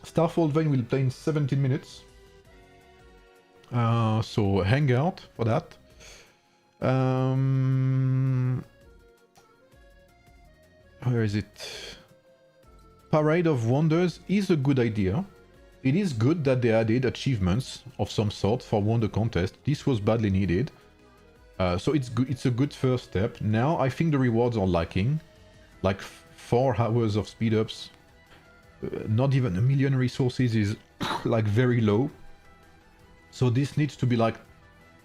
Starfall Vein will play in 17 minutes. So hang out for that. Where is it? Parade of Wonders is a good idea. It is good that they added achievements of some sort for Wonder Contest. This was badly needed. So it's good. It's a good first step. Now I think the rewards are lacking. Like 4 hours of speed ups. Not even 1 million resources is like very low. So this needs to be like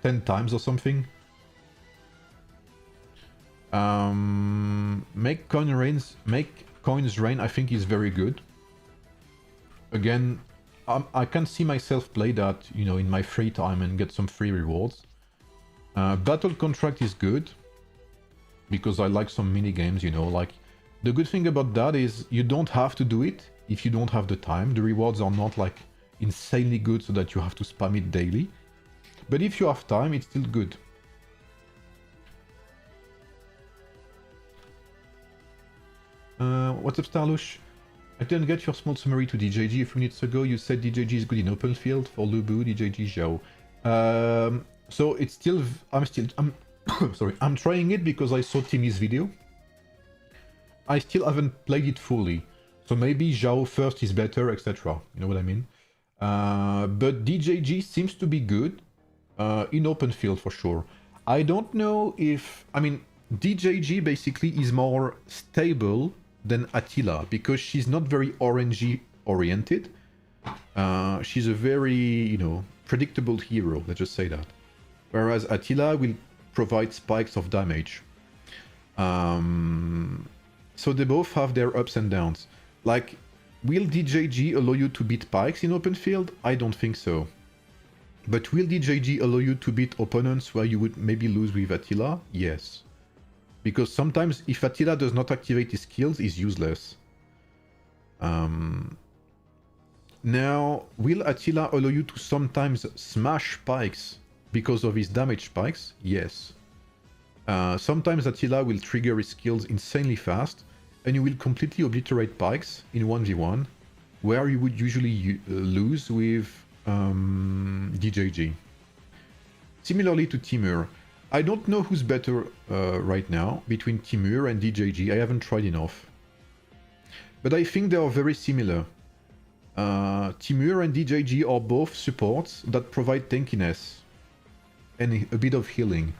10 times or something. Make coins rain, I think is very good. Again, I can see myself play that, you know, in my free time and get some free rewards. Battle contract is good because I like some mini games, you know. Like the good thing about that is you don't have to do it if you don't have the time. The rewards are not like insanely good so that you have to spam it daily. But if you have time, it's still good. What's up, Starlush? I didn't get your small summary to DJG a few minutes ago. You said DJG is good in open field for Lubu, DJG Zhao. So it's still, I'm sorry, I'm trying it because I saw Timmy's video. I still haven't played it fully. So maybe Zhao first is better, etc. You know what I mean? But DJG seems to be good in open field for sure. I don't know if, I mean, DJG basically is more stable than Attila because she's not very RNG oriented. She's a very, you know, predictable hero, let's just say that. Whereas Attila will provide spikes of damage. So they both have their ups and downs. Like, will DJG allow you to beat pikes in open field? I don't think so. But will DJG allow you to beat opponents where you would maybe lose with Attila? Yes. Because sometimes if Attila does not activate his skills, he's useless. Now, will Attila allow you to sometimes smash pikes because of his damage spikes? Yes. Sometimes Attila will trigger his skills insanely fast, and you will completely obliterate pikes in 1v1, where you would usually lose with DJG. Similarly to Timur. I don't know who's better right now between Timur and DJG. I haven't tried enough. But I think they are very similar. Timur and DJG are both supports that provide tankiness and a bit of healing.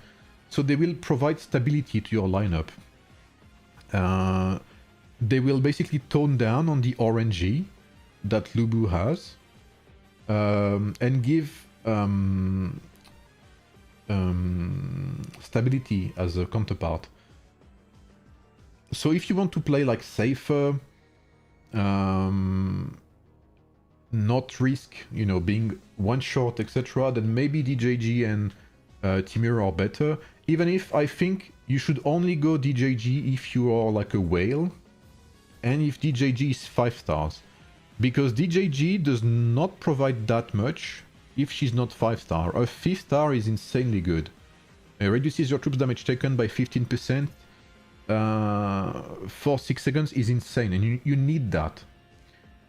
So they will provide stability to your lineup. They will basically tone down on the RNG that Lubu has and give stability as a counterpart. So if you want to play like safer, not risk, you know, being one shot, etc., then maybe DJG and Timur are better. Even if I think you should only go DJG if you are like a whale and if DJG is 5 stars. Because DJG does not provide that much if she's not 5-star. A 5th star is insanely good. It reduces your troops damage taken by 15% for 6 seconds is insane, and you need that.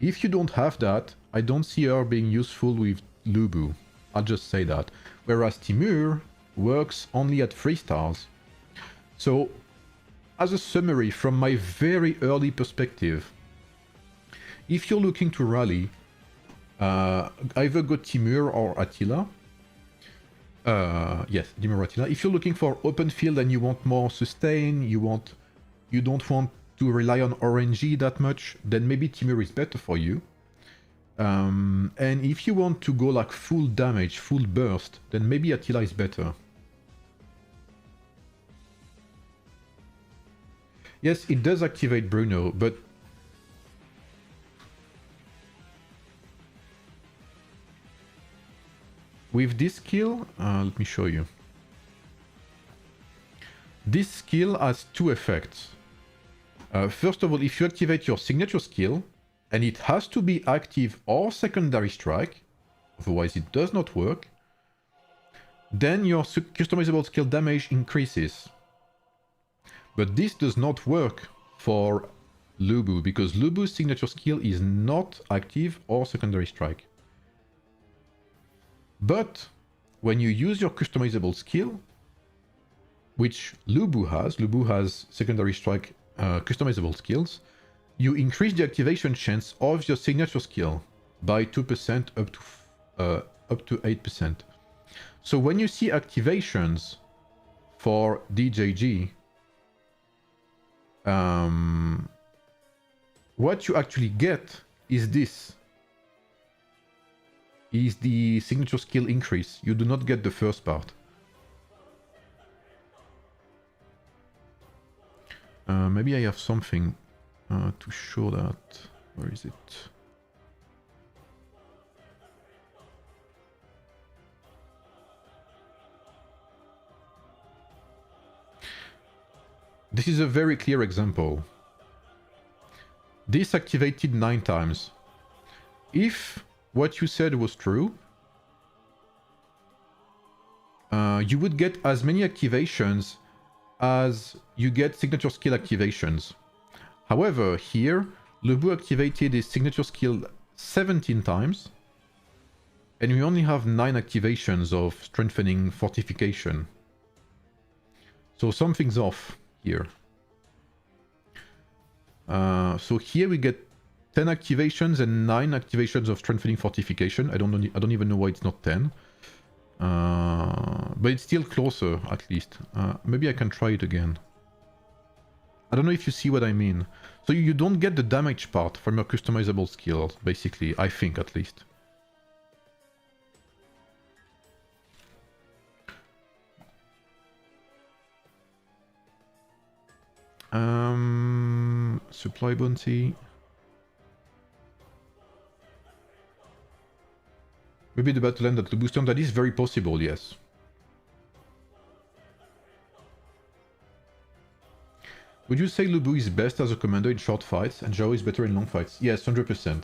If you don't have that, I don't see her being useful with Lubu. I'll just say that. Whereas Timur works only at 3 stars. So, as a summary from my very early perspective, if you're looking to rally, either go Timur or Attila. Yes, Timur or Attila. If you're looking for open field and you want more sustain, you don't want to rely on RNG that much, then maybe Timur is better for you. And if you want to go like full damage, full burst, then maybe Attila is better. Yes, it does activate Bruno, but with this skill, let me show you. This skill has two effects. First of all, if you activate your signature skill, and it has to be active or secondary strike, otherwise it does not work, then your customizable skill damage increases. But this does not work for Lubu, because Lubu's signature skill is not active or secondary strike. But when you use your customizable skill, which Lubu has secondary strike customizable skills, you increase the activation chance of your signature skill by 2% up to 8%. So when you see activations for DJG, what you actually get is this. Is the signature skill increase. You do not get the first part. Maybe I have something to show that. Where is it? This is a very clear example. This activated 9 times. If what you said was true, you would get as many activations as you get signature skill activations. However, here, Lubu activated his signature skill 17 times, and we only have 9 activations of strengthening fortification. So something's off here. So here we get 10 activations and 9 activations of strengthening fortification. I don't even know why it's not 10. But it's still closer, at least. Maybe I can try it again. I don't know if you see what I mean. So you don't get the damage part from your customizable skills, basically. I think, at least. Supply bounty. Maybe the battle end at the booster. That is very possible, yes. Would you say Lubu is best as a commander in short fights and Zhao is better in long fights? Yes, 100%.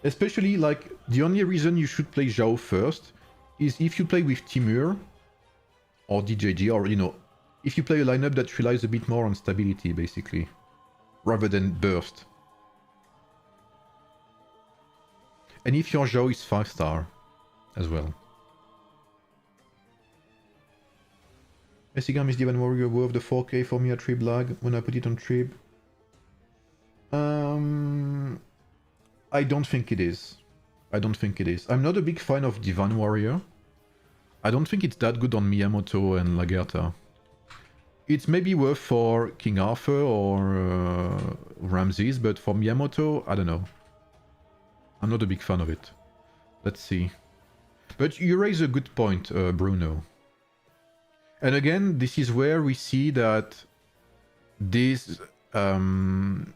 Especially, like, the only reason you should play Zhao first is if you play with Timur or DJG, or, you know, if you play a lineup that relies a bit more on stability, basically, rather than burst. And if your Zhao is 5-star as well. Messigam is the even warrior worth the 4k for me at Trib lag when I put it on Trib. I don't think it is. I don't think it is. I'm not a big fan of Divan Warrior. I don't think it's that good on Miyamoto and Lagertha. It's maybe worth for King Arthur or Ramses, but for Miyamoto, I don't know. I'm not a big fan of it. Let's see. But you raise a good point, Bruno. And again, this is where we see that these battle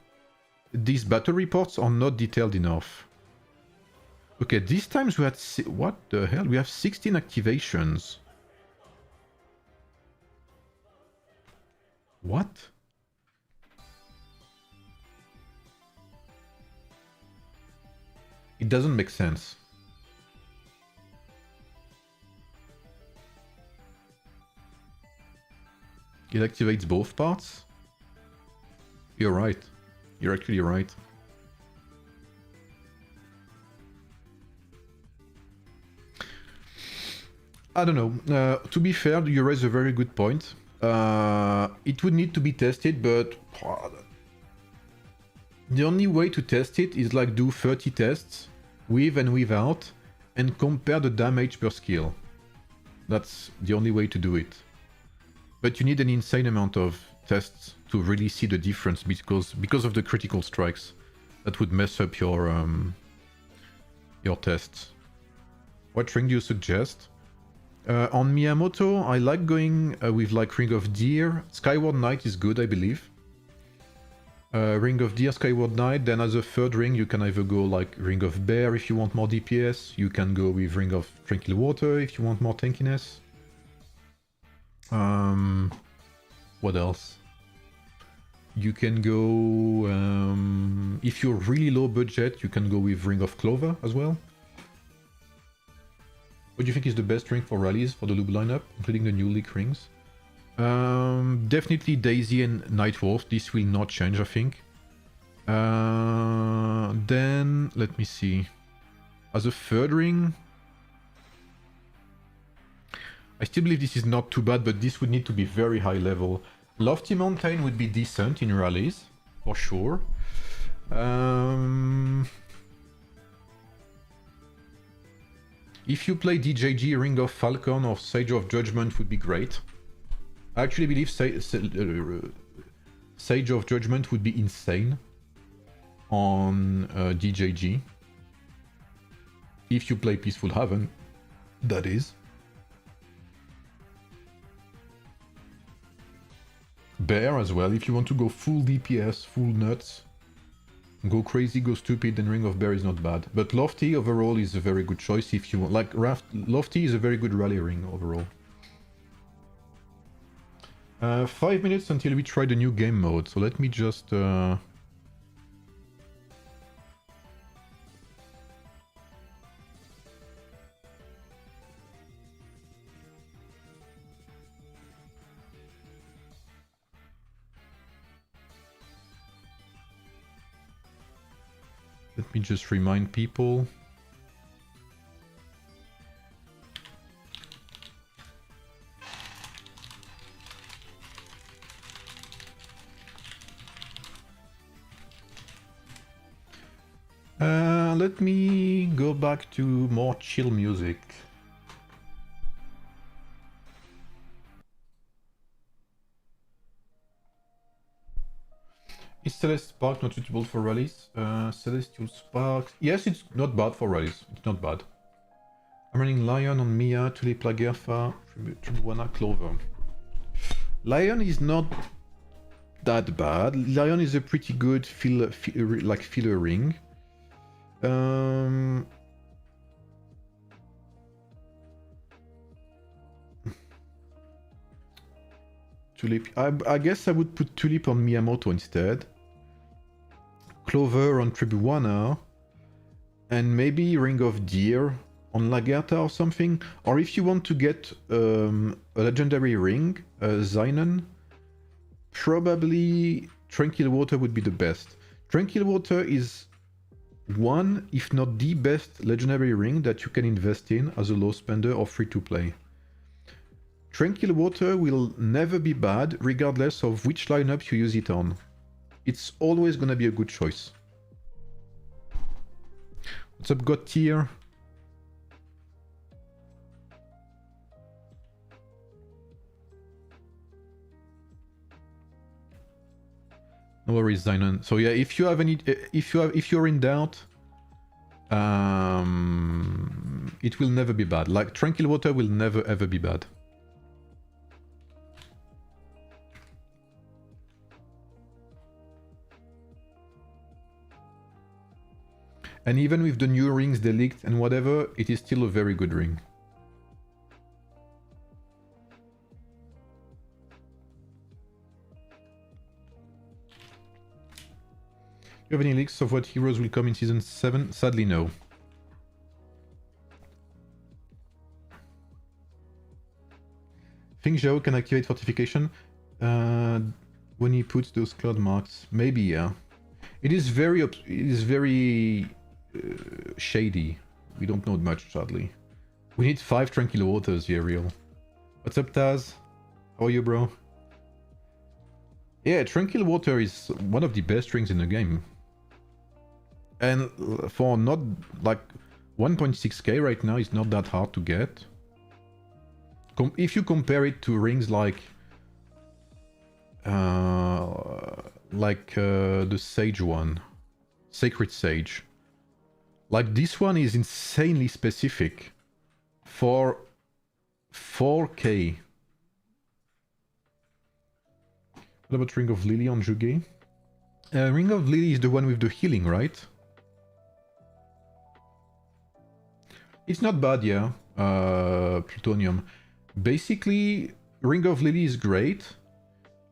reports are not detailed enough. Okay, these times we had... What the hell? We have 16 activations. What? It doesn't make sense. It activates both parts? You're right. You're actually right. I don't know. To be fair, you raise a very good point. It would need to be tested, but the only way to test it is like do 30 tests with and without and compare the damage per skill. That's the only way to do it. But you need an insane amount of tests to really see the difference because of the critical strikes that would mess up your tests. What ring do you suggest? On Miyamoto, I like going with like Ring of Deer. Skyward Knight is good, I believe. Ring of Deer, Skyward Knight. Then as a third ring, you can either go like Ring of Bear if you want more DPS. You can go with Ring of Tranquil Water if you want more tankiness. What else? You can go... if you're really low budget, you can go with Ring of Clover as well. What do you think is the best ring for rallies for the Lube lineup, including the new league rings? Definitely Daisy and Nightwolf. This will not change, I think. Then, let me see. As a third ring... I still believe this is not too bad, but this would need to be very high level. Lofty Mountain would be decent in rallies, for sure. If you play DJG, Ring of Falcon or Sage of Judgment would be great. I actually believe Sage of Judgment would be insane on DJG. If you play Peaceful Haven, that is. Bear as well, if you want to go full DPS, full nuts, go crazy, go stupid, then Ring of Bear is not bad. But Lofty overall is a very good choice if you want. Like, Lofty is a very good rally ring overall. 5 minutes until we try the new game mode, so let me just... Let me just remind people. Let me go back to more chill music. Is Celeste Spark not suitable for rallies? Celestial Spark... Yes, it's not bad for rallies. It's not bad. I'm running Lion on Mia, Tulip Lagerfa, Tribuana, Clover. Lion is not that bad. Lion is a pretty good filler ring. Tulip... I guess I would put Tulip on Miyamoto instead. Clover on Tribuana, and maybe Ring of Deer on Lagerta or something. Or if you want to get a legendary ring, Zynon, probably Tranquil Water would be the best. Tranquil Water is one, if not the best legendary ring that you can invest in as a low spender or free to play. Tranquil Water will never be bad regardless of which lineup you use it on. It's always gonna be a good choice. What's up, God tier? No worries, Zynon. So yeah, if you have any, if you're in doubt, it will never be bad. Like Tranquil Water will never ever be bad. And even with the new rings they leaked and whatever, it is still a very good ring. Do you have any leaks of what heroes will come in Season 7? Sadly, no. Think Zhao can activate fortification when he puts those cloud marks. Maybe, yeah. It is very shady. We don't know much, sadly. We need 5 Tranquil Waters here, real. What's up, Taz? How are you, bro? Yeah, Tranquil Water is one of the best rings in the game. And for not, like, 1.6k right now is not that hard to get. If you compare it to rings like the Sage one, Sacred Sage. Like this one is insanely specific for 4k. What about Ring of Lily on Juge? Ring of Lily is the one with the healing, right? It's not bad, yeah. Plutonium. Basically, Ring of Lily is great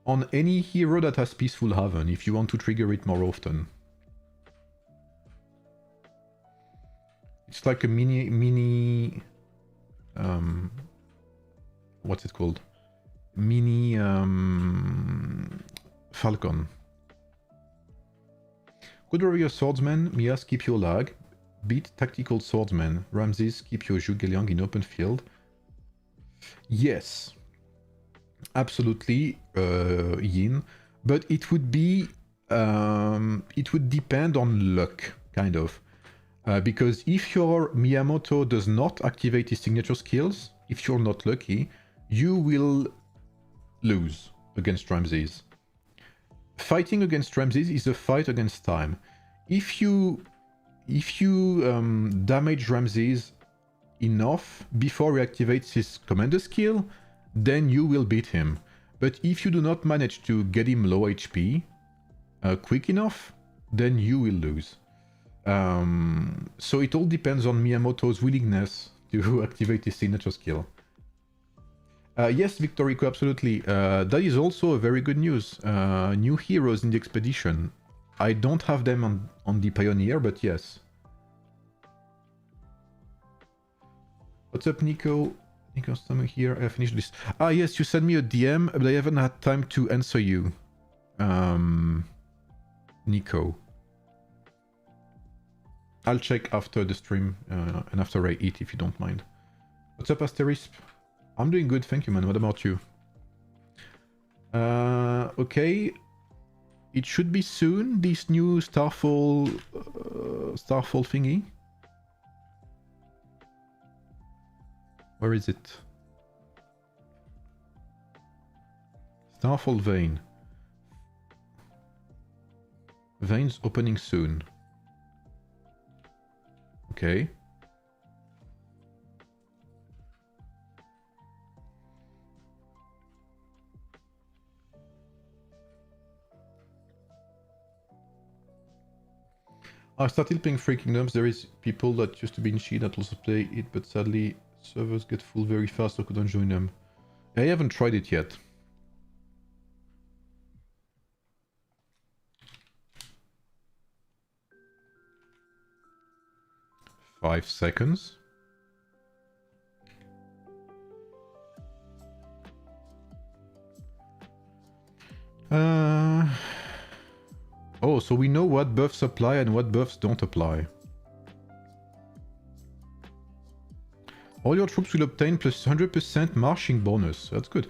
on any hero that has Peaceful Haven, if you want to trigger it more often. It's like a mini what's it called? Mini Falcon. Good warrior swordsman, Mias keep your lag. Beat tactical swordsman. Ramses keep your Zhuge in open field. Yes. Absolutely, Yin. But it would be it would depend on luck, kind of. Because if your Miyamoto does not activate his signature skills, if you're not lucky, you will lose against Ramses. Fighting against Ramses is a fight against time. If you damage Ramses enough before he activates his commander skill, then you will beat him. But if you do not manage to get him low HP quick enough, then you will lose. So it all depends on Miyamoto's willingness to activate his signature skill. Yes, Victorico, absolutely. That is also a very good news. New heroes in the expedition. I don't have them on the Pioneer, but yes. What's up, Nico? Nico's stomach here. I finished this. Ah, yes, you sent me a DM, but I haven't had time to answer you. Nico. I'll check after the stream and after I eat, if you don't mind. What's up, Asterisp? I'm doing good, thank you, man. What about you? Okay. It should be soon, this new Starfall thingy. Where is it? Starfall Vein. Veins opening soon. Okay. I started playing Free Kingdoms. There is people that used to be in Shi that also play it, but sadly servers get full very fast, so I couldn't join them. I haven't tried it yet. Five seconds. Oh, so we know what buffs apply and what buffs don't apply. All your troops will obtain plus 100% marching bonus. That's good.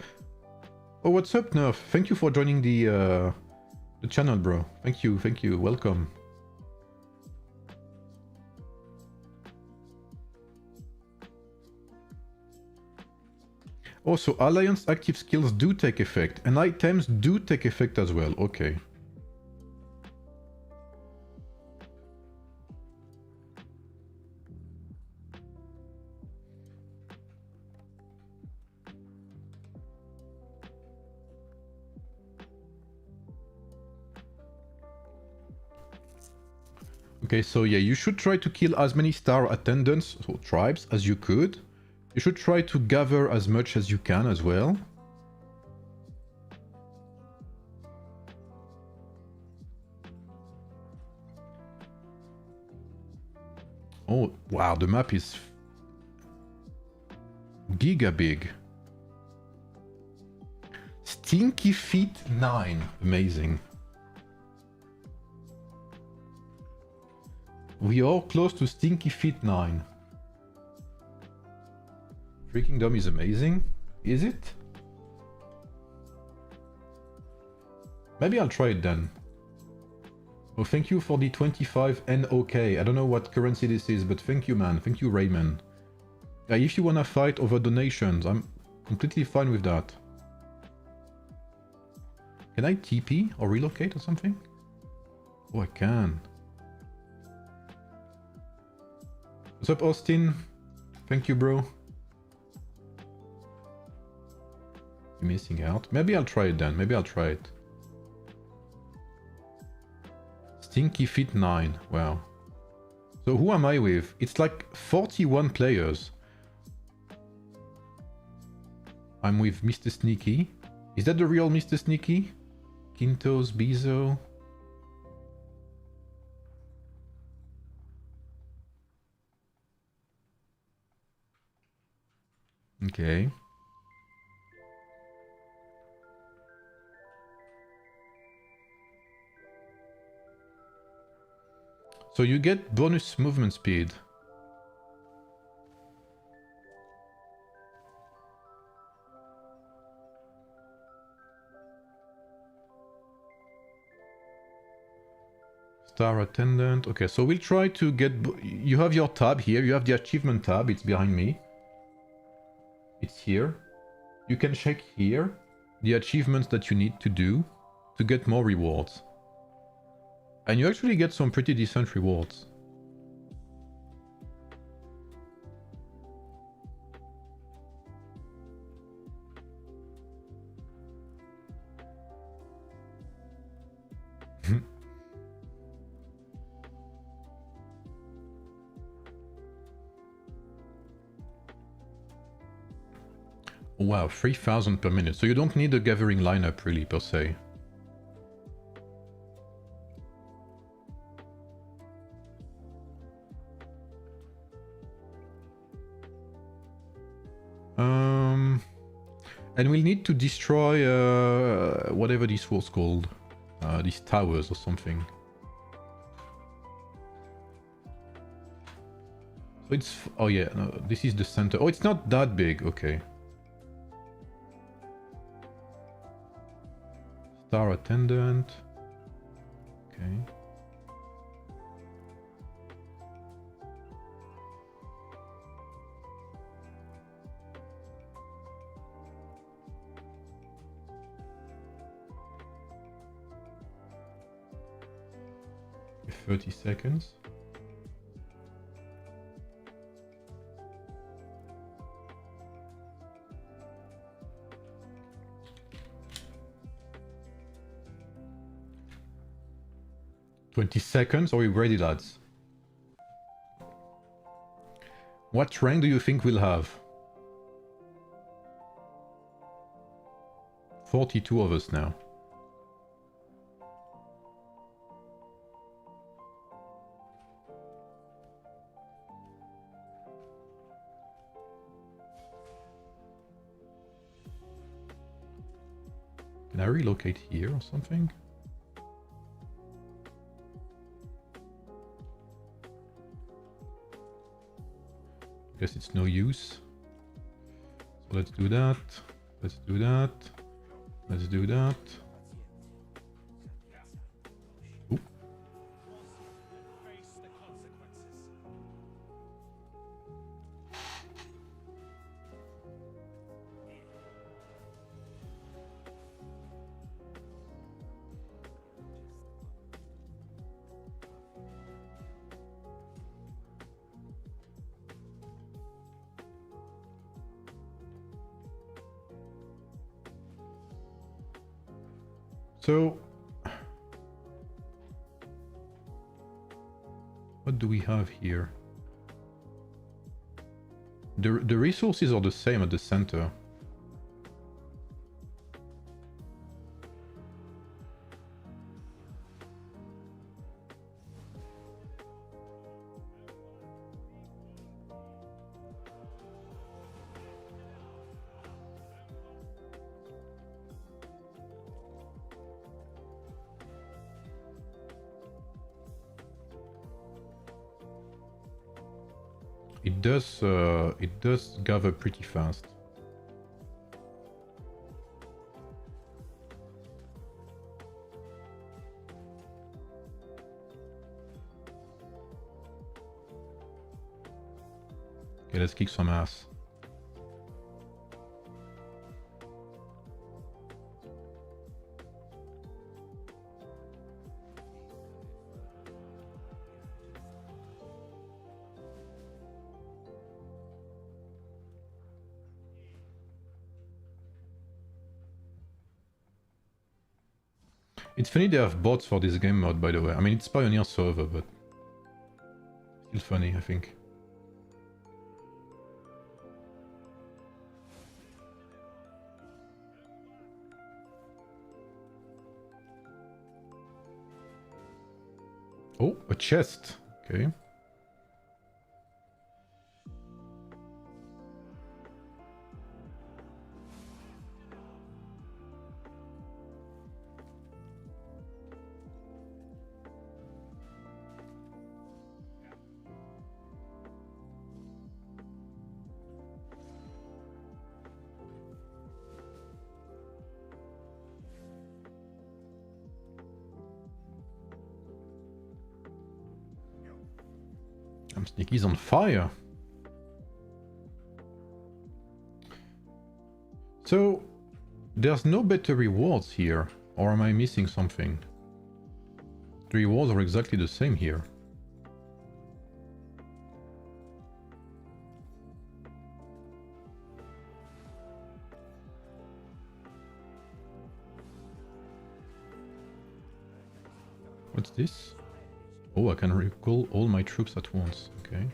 Oh, what's up, Nerf? Thank you for joining the channel, bro. Thank you, welcome. Also, Alliance active skills do take effect, and items do take effect as well. Okay. Okay, so yeah, you should try to kill as many star attendants, or tribes, as you could. You should try to gather as much as you can as well. Oh, wow, the map is giga big. Stinky Feet 9. Amazing. We are close to Stinky Feet 9. Free Kingdom is amazing. Is it? Maybe I'll try it then. Oh, thank you for the 25 NOK. I don't know what currency this is, but thank you, man. Thank you, Rayman. Yeah, if you wanna fight over donations, I'm completely fine with that. Can I TP or relocate or something? Oh, I can. What's up, Austin? Thank you, bro. You're missing out. Maybe I'll try it then. Maybe I'll try it. Stinky Feet 9. Wow. So who am I with? It's like 41 players. I'm with Mr. Sneaky. Is that the real Mr. Sneaky? Quintos, Bizo. Okay. So you get bonus movement speed. Star Attendant. Okay, so we'll try to get... You have your tab here. You have the achievement tab. It's behind me. It's here. You can check here the achievements that you need to do to get more rewards. And you actually get some pretty decent rewards. Wow, 3,000 per minute. So you don't need a gathering lineup really per se. And we'll need to destroy whatever this was called. These towers or something. So it's... Oh yeah, no, this is the center. Oh, it's not that big. Okay. Star Attendant. Okay. With 30 seconds. Are we ready, lads? What rank do you think we'll have? 42 of us now. Can I relocate here or something? Guess it's no use. So let's do that. Let's do that. Let's do that. Ooh. So, what do we have here? The resources are the same at the center. It does gather pretty fast. Okay, let's kick some ass. It's funny they have bots for this game mode, by the way. I mean, it's Pioneer server, but still funny, I think. Oh, a chest. Okay. Sneaky's on fire. So, there's no better rewards here, or am I missing something? The rewards are exactly the same here. What's this? Oh, I can recall all my troops at once. Okay.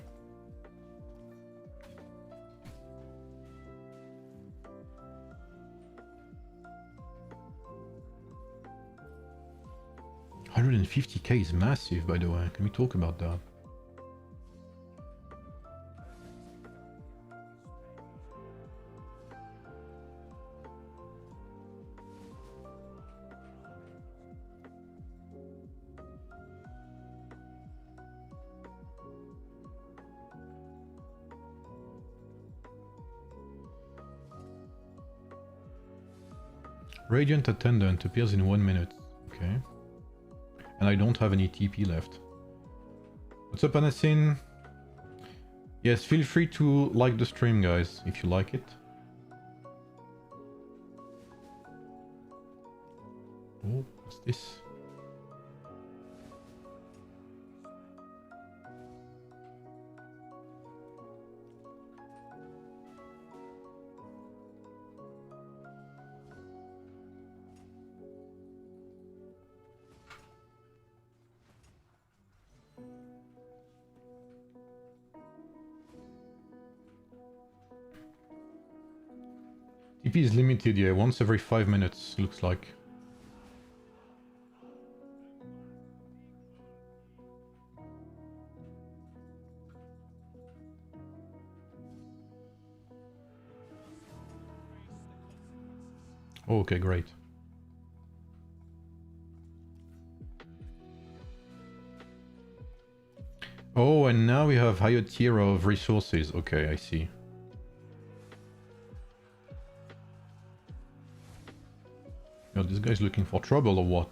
$150k is massive, by the way. Can we talk about that? Radiant Attendant appears in 1 minute. Okay. And I don't have any TP left. What's up, Anasin? Yes, feel free to like the stream, guys, if you like it. Oh, what's this? TP is limited, yeah, once every 5 minutes, looks like. Oh, okay, great. Oh, and now we have higher tier of resources. Okay, I see. Oh, this guy's looking for trouble or what?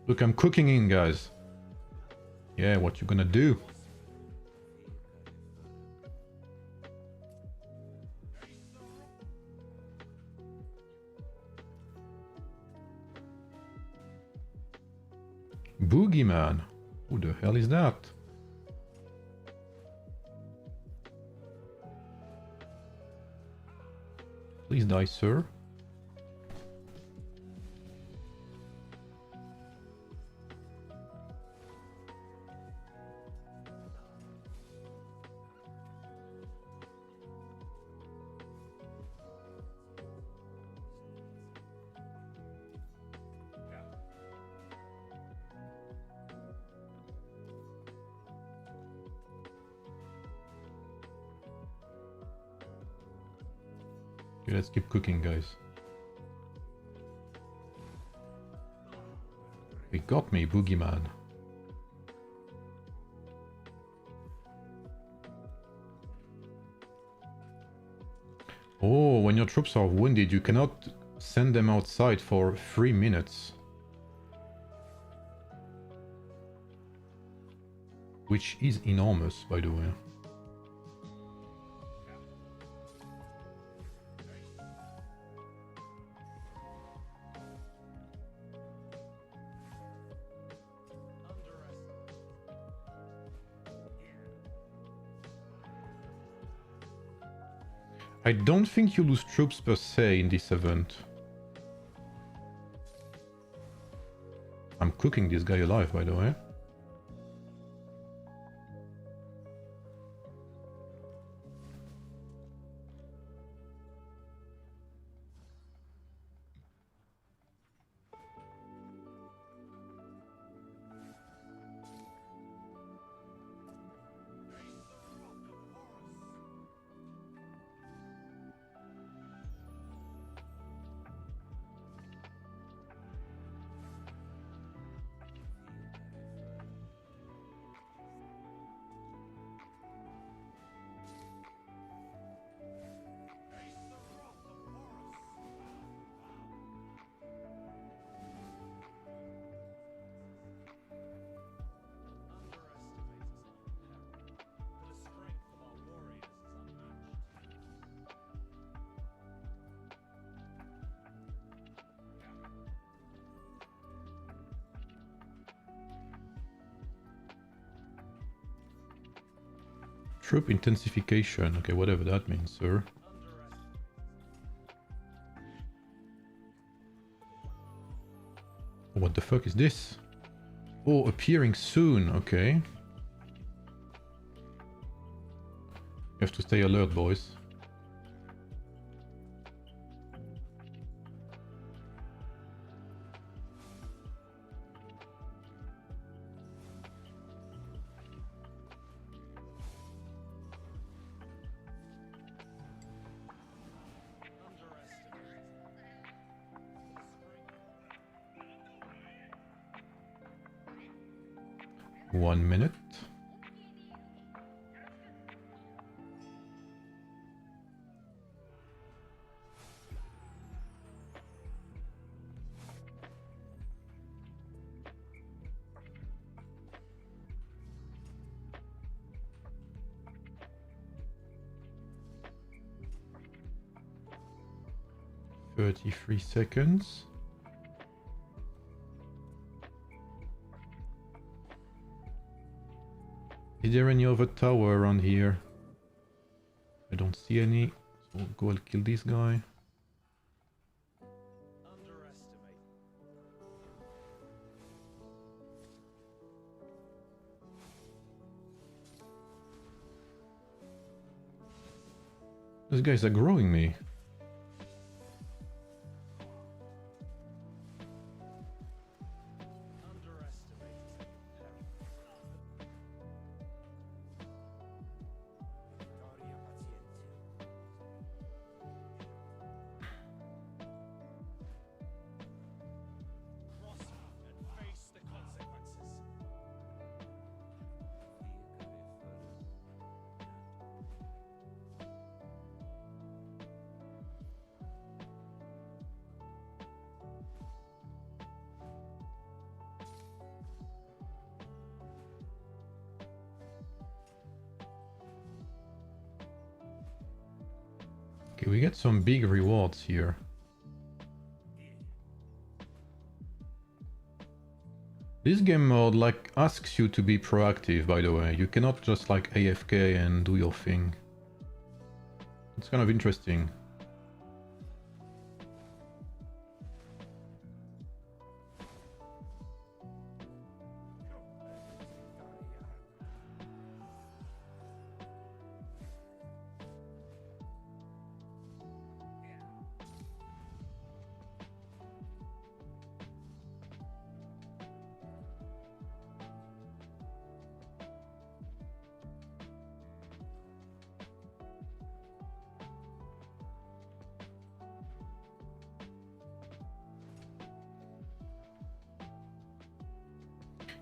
Look, I'm cooking in, guys. Yeah, what you gonna do? Boogeyman. Who the hell is that? Please die, sir. Okay, let's keep cooking, guys. They got me, Boogeyman. Oh, when your troops are wounded, you cannot send them outside for 3 minutes. Which is enormous, by the way. I don't think you lose troops per se in this event. I'm cooking this guy alive, by the way. Troop intensification. Okay, whatever that means, sir. What the fuck is this? Oh, appearing soon. Okay. You have to stay alert, boys. One minute. "33 seconds. Is there any other tower around here? I don't see any. So I'll go and kill this guy. Those guys are growing me. Okay, we get some big rewards here. This game mode like asks you to be proactive, by the way. You cannot just like AFK and do your thing. It's kind of interesting.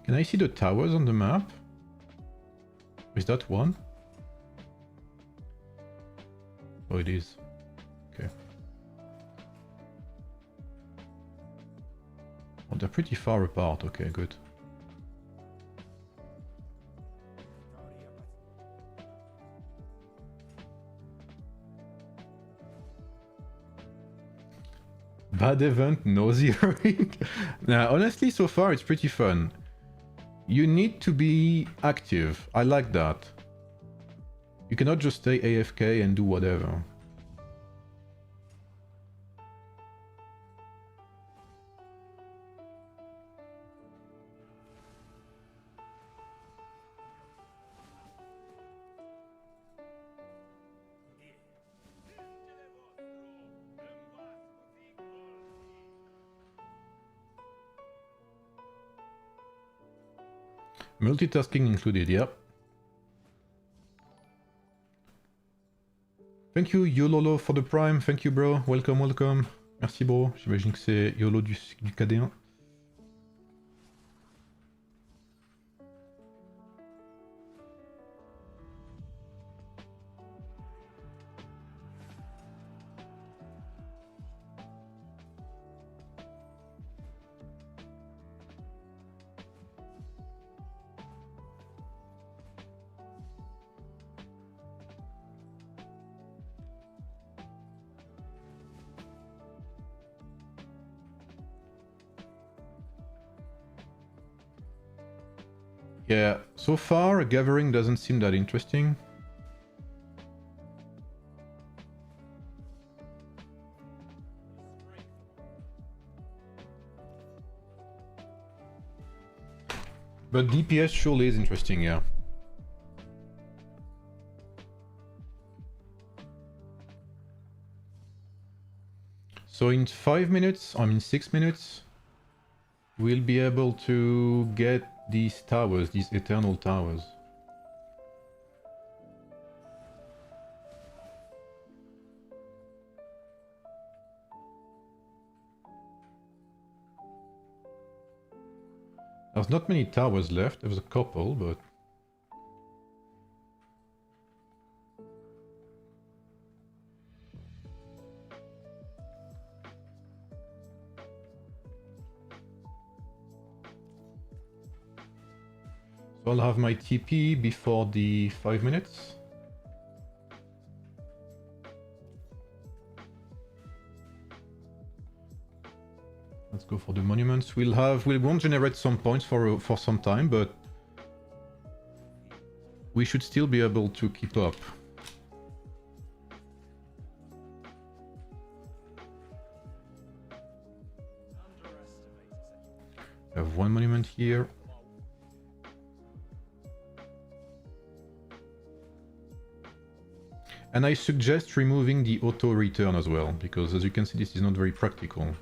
Can I see the towers on the map? Is that one? Oh, it is. Okay. Oh, they're pretty far apart. Okay, good. Bad event, no zeroing. Nah, honestly, so far it's pretty fun. You need to be active. I like that. You cannot just stay AFK and do whatever. Multitasking included, yep. Thank you Yololo for the prime, thank you bro, welcome, welcome. Merci bro, j'imagine que c'est Yolo du KD1. Yeah, so far gathering doesn't seem that interesting. But DPS surely is interesting, yeah. So in 5 minutes, I mean 6 minutes, we'll be able to get these towers, these eternal towers. There's not many towers left, there's a couple, but... So I'll have my TP before the 5 minutes. Let's go for the monuments. We won't generate some points for some time, but we should still be able to keep up. I have one monument here. And I suggest removing the auto return as well, because as you can see, this is not very practical.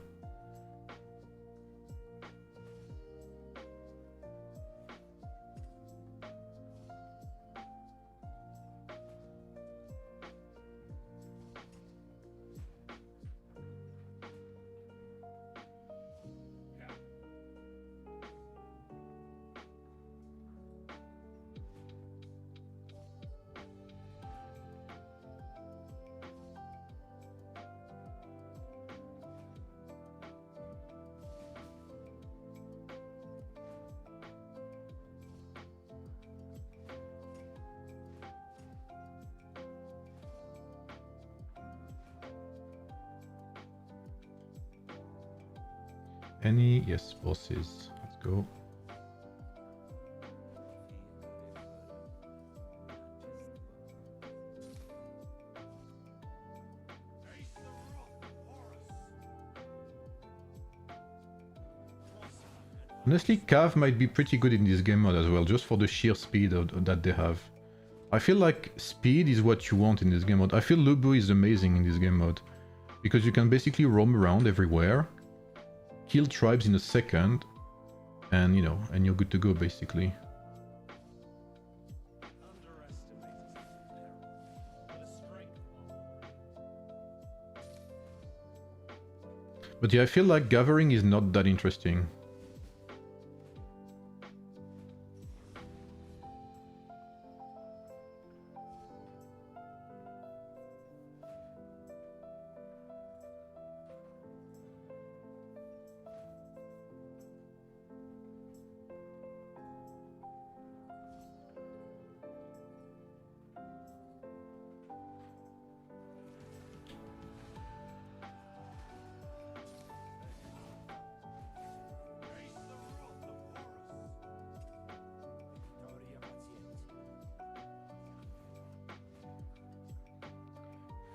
Any? Yes, bosses. Let's go. Honestly, Cav might be pretty good in this game mode as well, just for the sheer speed that they have. I feel like speed is what you want in this game mode. I feel Lubu is amazing in this game mode, because you can basically roam around everywhere, kill tribes in a second, and you know, and you're good to go basically. But yeah, I feel like gathering is not that interesting.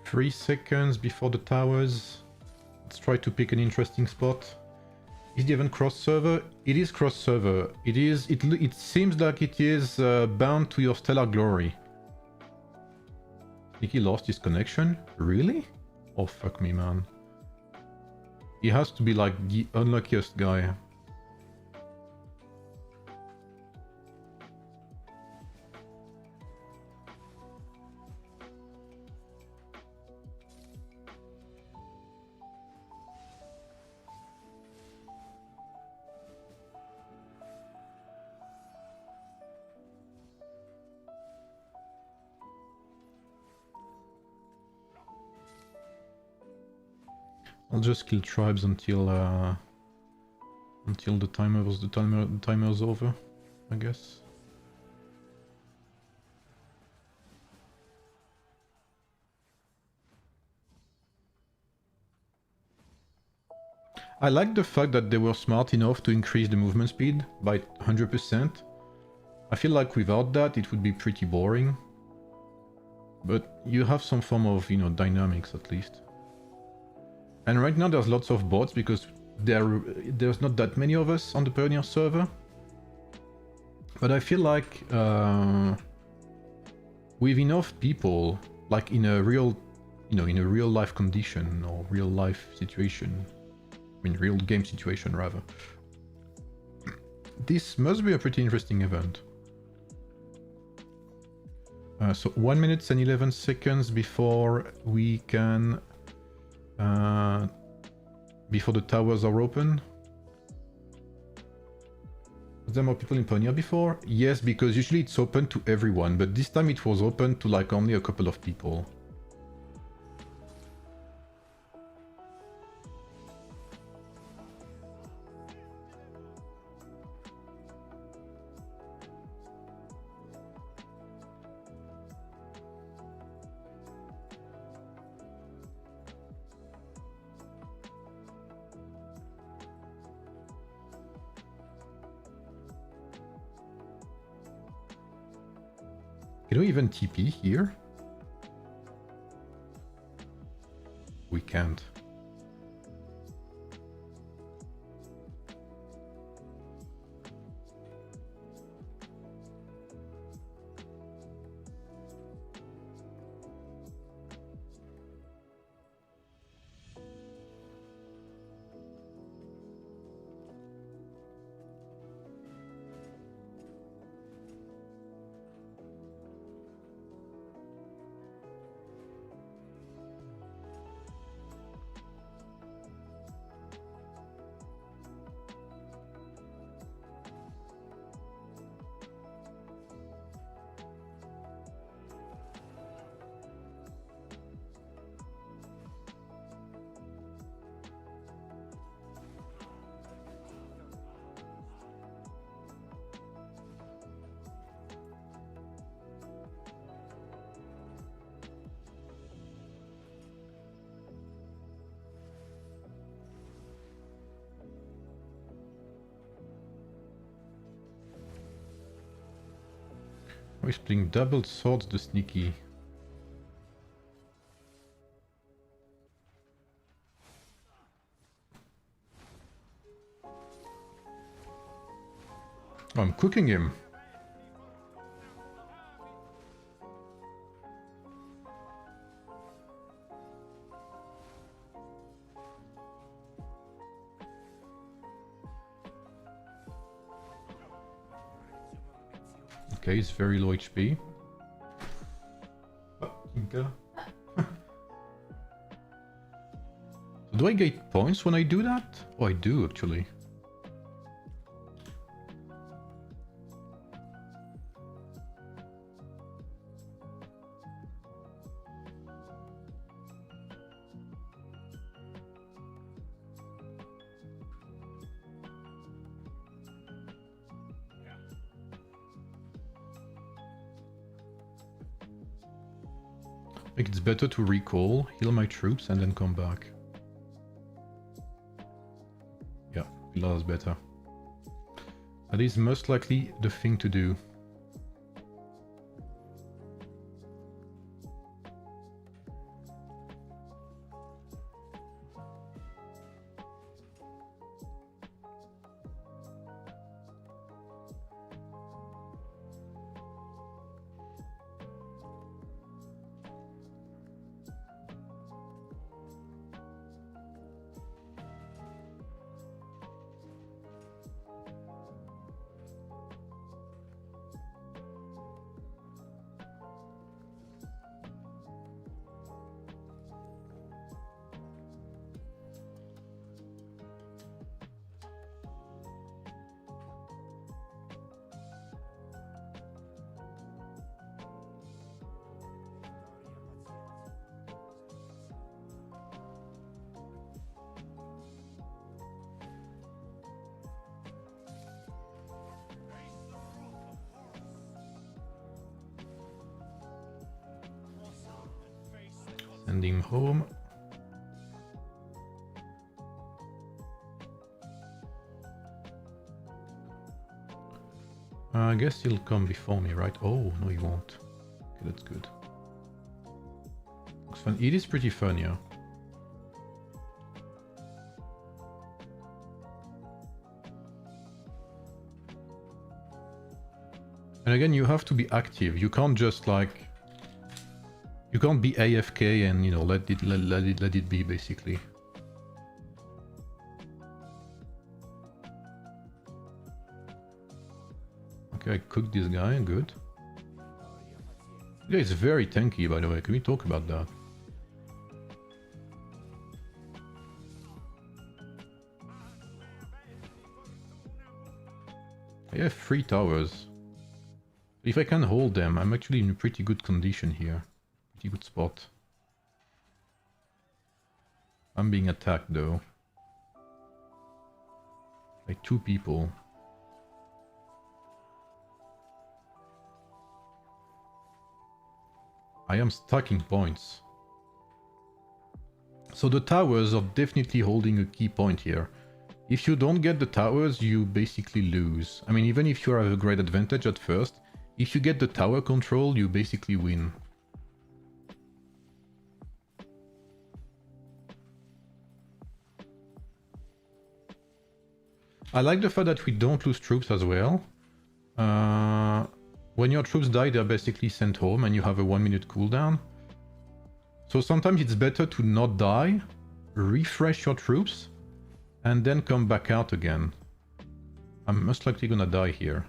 Three seconds before the towers. Let's try to pick an interesting spot. Is it even cross server? It is cross server. It seems like it is bound to your stellar glory. I think he lost his connection. Really? Oh fuck me, man. He has to be like the unluckiest guy. I'll just kill tribes until the timer's over, I guess. I like the fact that they were smart enough to increase the movement speed by 100%. I feel like without that it would be pretty boring. But you have some form of, you know, dynamics at least. And right now there's lots of bots because there's not that many of us on the Pioneer server. But I feel like with enough people, like in a real, you know, in a real life condition or real life situation, I mean real game situation rather, this must be a pretty interesting event. So 1 minute and 11 seconds before we can... before the towers are open. Was there more people in Pioneer before? Yes, because usually it's open to everyone, but this time it was open to like only a couple of people. Can we even TP here? We can't. We're playing double swords, the sneaky. I'm cooking him. Okay, he's very low HP. Okay. Do I get points when I do that? Oh, I do actually. I think it's better to recall, heal my troops, and then come back. Yeah, Pilar's better. That is most likely the thing to do. Send him home. I guess he'll come before me, right? Oh, no he won't. Okay, that's good. Looks fun. It is pretty fun, yeah. And again, you have to be active. You can't just like... You can't be AFK and, you know, let it be, basically. Okay, I cooked this guy, good. Yeah, it's very tanky, by the way. Can we talk about that? I have 3 towers. If I can hold them, I'm actually in a pretty good condition here. Pretty good spot. I'm being attacked though. By 2 people. I am stacking points. So the towers are definitely holding a key point here. If you don't get the towers, you basically lose. I mean, even if you have a great advantage at first, if you get the tower control, you basically win. I like the fact that we don't lose troops as well. When your troops die, they're basically sent home and you have a 1-minute cooldown. So sometimes it's better to not die, refresh your troops, and then come back out again. I'm most likely gonna die here.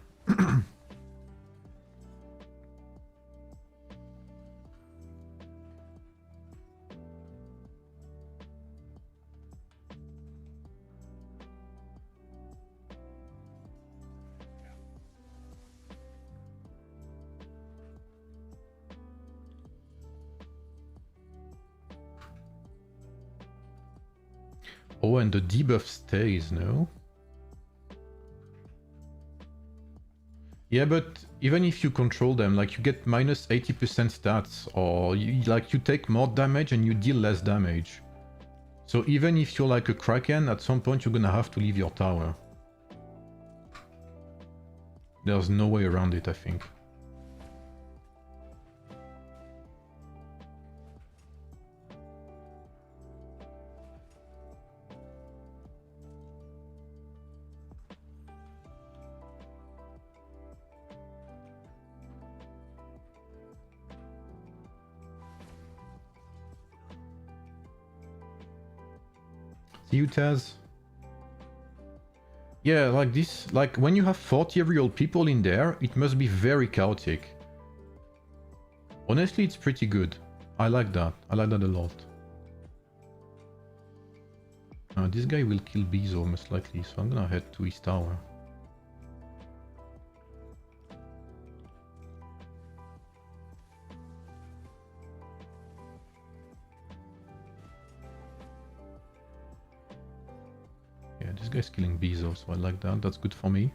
Oh, and the debuff stays, no? Yeah, but even if you control them, like you get minus 80% stats, or you take more damage and you deal less damage. So even if you're like a Kraken, at some point you're gonna have to leave your tower. There's no way around it, I think. See you, Taz. Yeah, like this, like when you have 40 real people in there, it must be very chaotic. Honestly, it's pretty good. I like that. I like that a lot. This guy will kill Bezo most likely, so I'm gonna head to his tower. Yeah, this guy's killing Bezo, so I like that. That's good for me.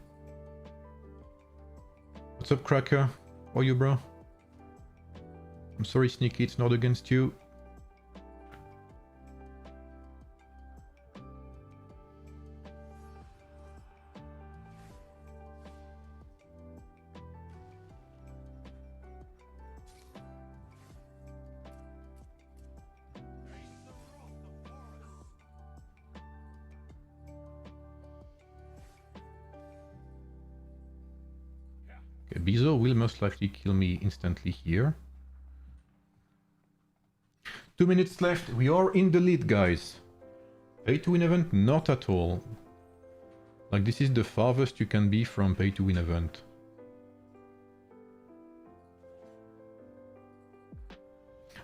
What's up, Cracker? How are you, bro? I'm sorry, Sneaky, it's not against you. Okay, Bezo will most likely kill me instantly here. 2 minutes left. We are in the lead, guys. Pay to win event? Not at all. Like, this is the farthest you can be from pay to win event.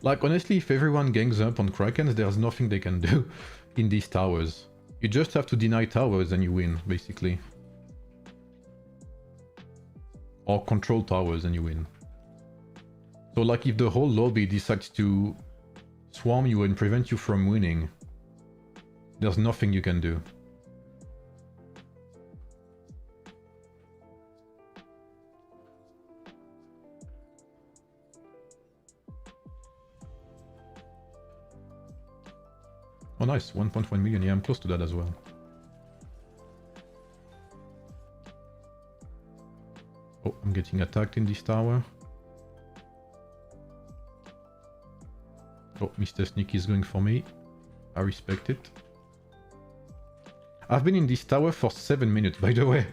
Like, honestly, if everyone gangs up on Krakens, there's nothing they can do in these towers. You just have to deny towers and you win, basically. Or control towers and you win. So, like, if the whole lobby decides to swarm you and prevent you from winning, there's nothing you can do. Oh nice, 1.1 million, yeah, I'm close to that as well. Oh, I'm getting attacked in this tower. Oh, Mr. Sneak is going for me. I respect it. I've been in this tower for 7 minutes, by the way.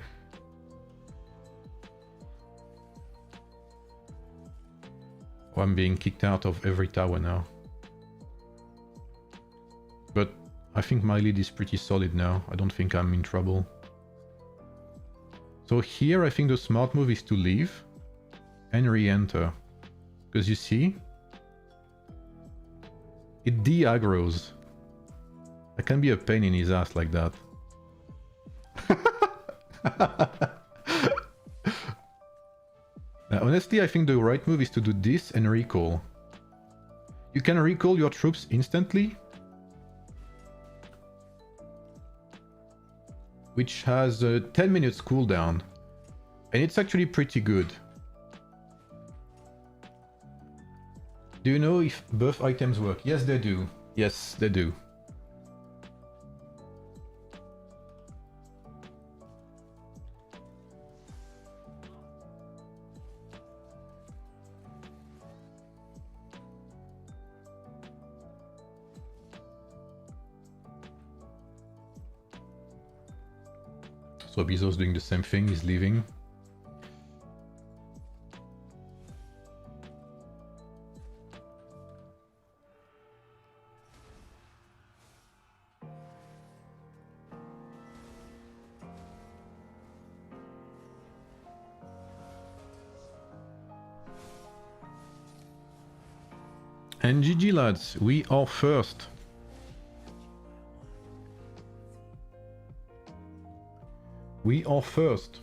Oh, I'm being kicked out of every tower now. But I think my lead is pretty solid now. I don't think I'm in trouble. So here I think the smart move is to leave and re-enter. Because you see, it de-aggroes. I can be a pain in his ass like that. Honestly, I think the right move is to do this and recall. You can recall your troops instantly, which has a 10 minutes cooldown, and it's actually pretty good. Do you know if buff items work? Yes, they do. Yes, they do. So Bezos doing the same thing, he's leaving. And GG lads, we are first. We are first.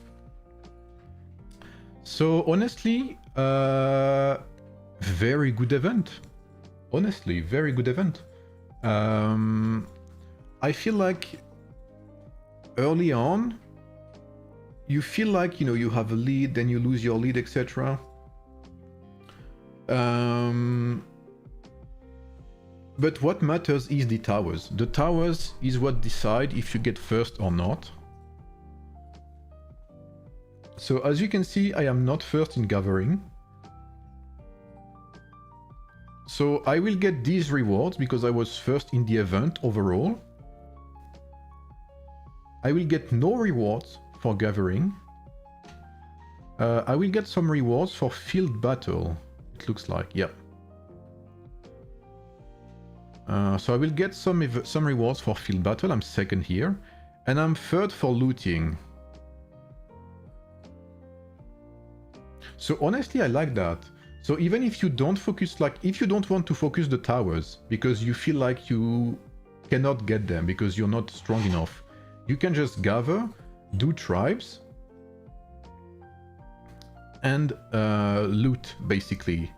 So honestly, very good event. Honestly, very good event. I feel like early on, you feel like, you know, you have a lead, then you lose your lead, etc. But what matters is the towers. The towers is what decide if you get first or not. So as you can see, I am not first in gathering. So I will get these rewards because I was first in the event overall. I will get no rewards for gathering. I will get some rewards for field battle, it looks like, yeah. So I will get some rewards for field battle, I'm second here. And I'm third for looting. So honestly, I like that. So even if you don't focus, like if you don't want to focus the towers because you feel like you cannot get them because you're not strong enough, you can just gather, do tribes, and loot basically.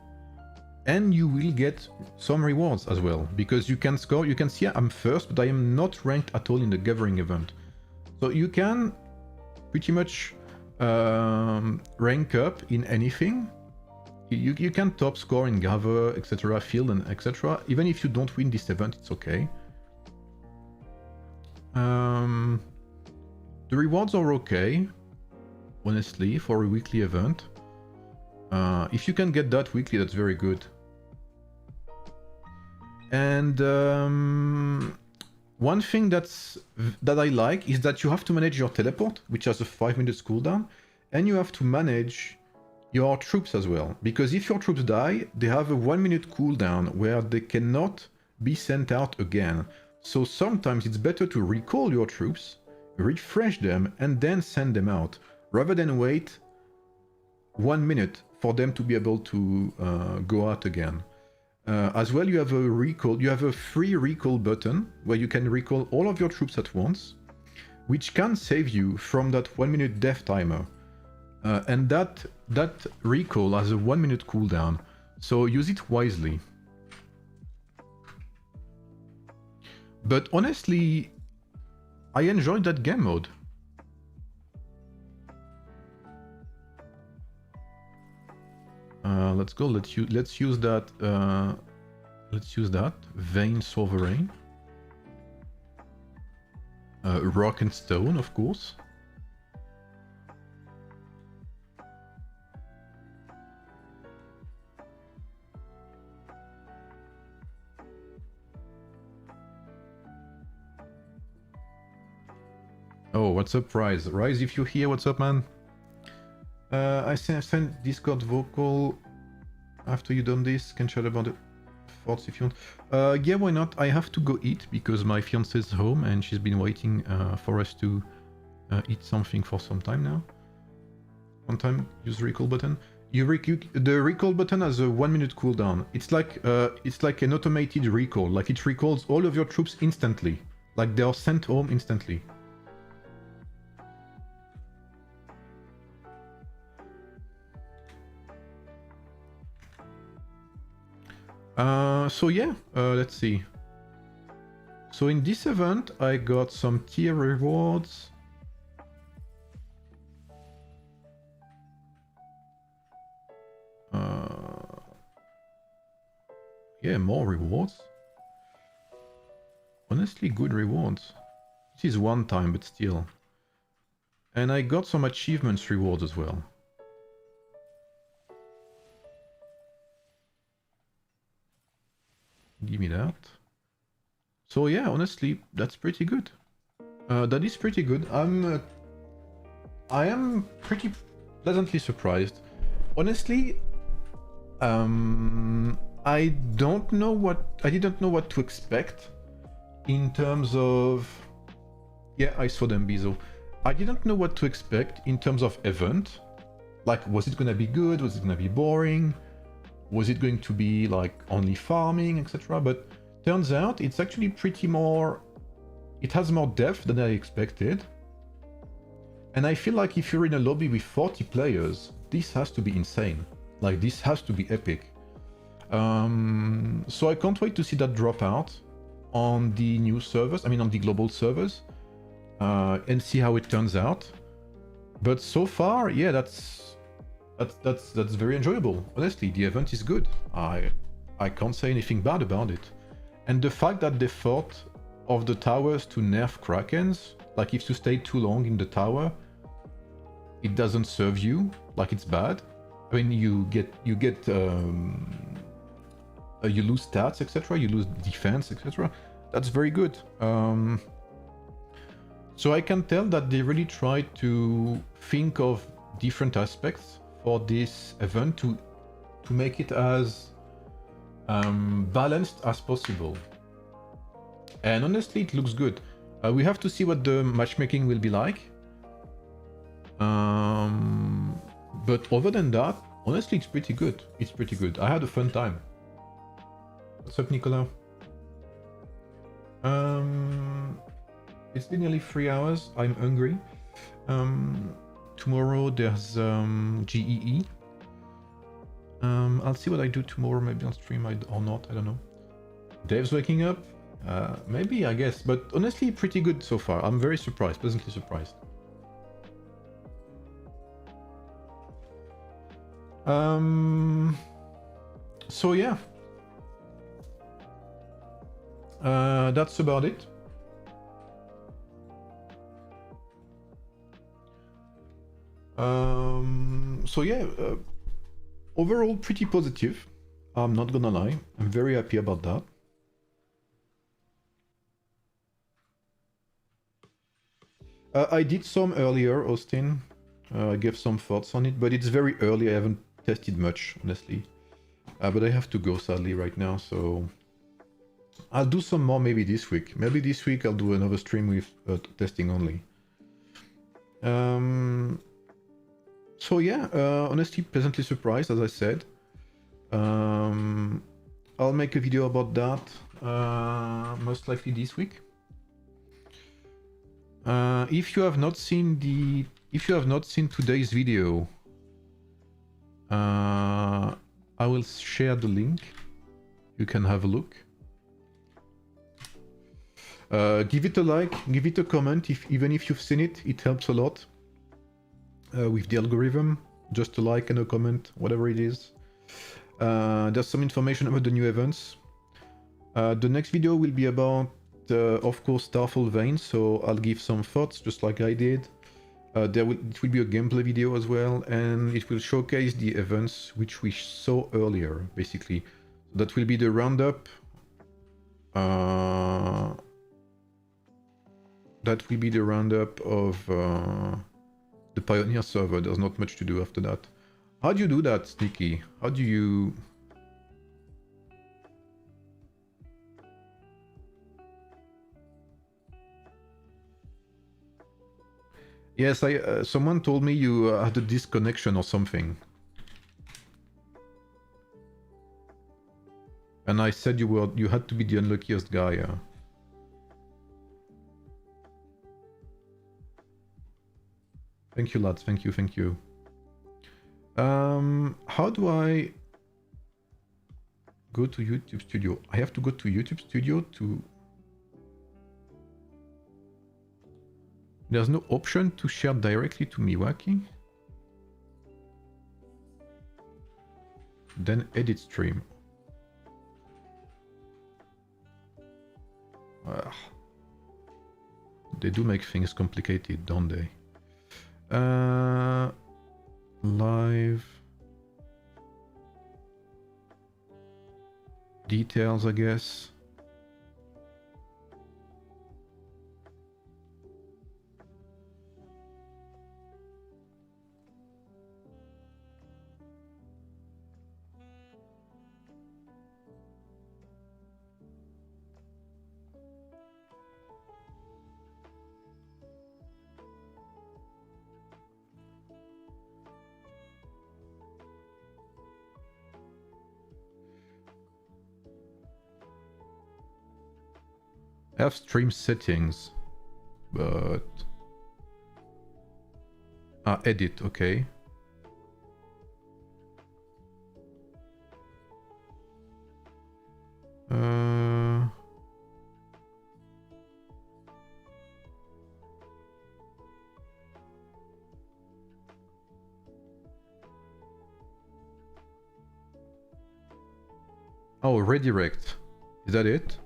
And you will get some rewards as well because you can score. You can see I'm first, but I am not ranked at all in the gathering event. So you can pretty much rank up in anything. You can top score in gather, etc., field, and etc. Even if you don't win this event, it's okay. The rewards are okay, honestly, for a weekly event. If you can get that weekly, that's very good. And one thing that I like is that you have to manage your teleport, which has a 5 minutes cooldown, and you have to manage your troops as well. Because if your troops die, they have a 1 minute cooldown where they cannot be sent out again. So sometimes it's better to recall your troops, refresh them, and then send them out, rather than wait 1 minute for them to be able to go out again. As well, you have a recall. You have a free recall button where you can recall all of your troops at once, which can save you from that 1 minute death timer. And that recall has a 1 minute cooldown, so use it wisely. But honestly, I enjoyed that game mode. Let's go. Let's use that. Let's use that Vein Sovereign. rock and stone, of course. Oh, what's up, Rise? Rise, if you're here, what's up, man? I sent Discord vocal after you done this. Can chat about the thoughts if you want. Yeah, why not? I have to go eat because my fiance's home and she's been waiting for us to eat something for some time now. One time, use recall button. The recall button has a 1 minute cooldown. It's like an automated recall. Like it recalls all of your troops instantly. Like they are sent home instantly. So yeah, let's see. So in this event, I got some tier rewards. Yeah, more rewards. Honestly, good rewards. It is one time, but still. And I got some achievements rewards as well. Give me that. So yeah, honestly, that's pretty good. That is pretty good. I am pretty pleasantly surprised. Honestly, I didn't know what to expect in terms of... Yeah, I saw them, Bizo. I didn't know what to expect in terms of event. Like, was it gonna be good? Was it gonna be boring? Was it going to be like only farming, etc.? But turns out it's actually pretty more... It has more depth than I expected. And I feel like if you're in a lobby with 40 players, this has to be insane. Like, this has to be epic. So I can't wait to see that drop out on the new servers, I mean on the global servers, and see how it turns out. But so far, yeah, that's very enjoyable. Honestly, the event is good. I can't say anything bad about it. And the fact that they thought of the towers to nerf Krakens, like if you stay too long in the tower, it doesn't serve you, like it's bad. I mean, you lose stats, etc. You lose defense, etc. That's very good. So I can tell that they really tried to think of different aspects for this event to make it as balanced as possible. And honestly, it looks good. We have to see what the matchmaking will be like. But other than that, honestly, it's pretty good. It's pretty good. I had a fun time. What's up, Nicola? It's been nearly 3 hours. I'm hungry. Tomorrow there's GEE. I'll see what I do tomorrow. Maybe on stream or not. I don't know. Dave's waking up. Maybe, I guess. But honestly, pretty good so far. I'm very surprised. Pleasantly surprised. So yeah. That's about it. So yeah, overall pretty positive. I'm not gonna lie. I'm very happy about that. I did some earlier, Austin. I gave some thoughts on it, but it's very early. I haven't tested much, honestly. But I have to go, sadly, right now, so... I'll do some more maybe this week. Maybe this week I'll do another stream with testing only. So yeah, honestly, pleasantly surprised, as I said. I'll make a video about that, most likely this week. If you have not seen today's video, I will share the link. You can have a look. Give it a like, give it a comment, even if you've seen it. It helps a lot with the algorithm. Just a like and a comment, whatever it is. There's some information about the new events. The next video will be about of course, STARFALL VEIN, so I'll give some thoughts, just like I did. It will be a gameplay video as well, and it will showcase the events which we saw earlier, basically. That will be the roundup. That will be the roundup of the Pioneer server. There's not much to do after that. How do you do that, Sneaky? How do you... Yes, someone told me you had a disconnection or something. And I said you had to be the unluckiest guy. Thank you, lads. Thank you, thank you. How do I go to YouTube Studio? I have to go to YouTube Studio to... There's no option to share directly to Miwaki? Then edit stream. They do make things complicated, don't they? Live details, I guess. I have stream settings, but... edit, okay. Oh, redirect. Is that it?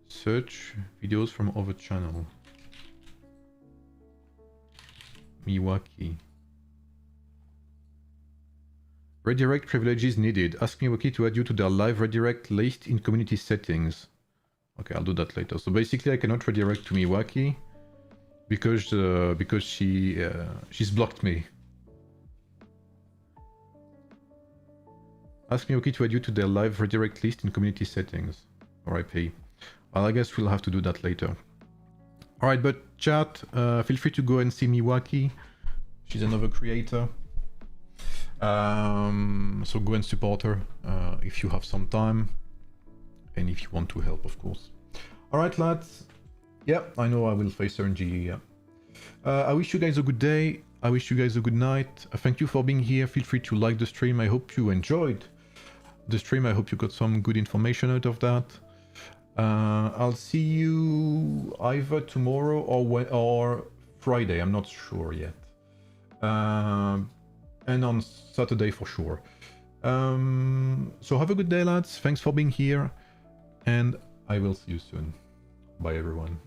Search videos from other channel. Miwaki. Redirect privileges needed. Ask Miwaki to add you to their live redirect list in community settings. Okay, I'll do that later. So basically I cannot redirect to Miwaki because she's blocked me. Ask Miwaki to add you to their live redirect list in community settings. RIP. Well, I guess we'll have to do that later. Alright, but chat, feel free to go and see Miwaki. She's another creator. So go and support her if you have some time. And if you want to help, of course. Alright, lads. Yeah, I know I will face her in GE, yeah. I wish you guys a good day. I wish you guys a good night. Thank you for being here. Feel free to like the stream. I hope you enjoyed the stream. I hope you got some good information out of that. I'll see you either tomorrow or Friday. I'm not sure yet. And on Saturday for sure. So have a good day, lads. Thanks for being here. And I will see you soon. Bye, everyone.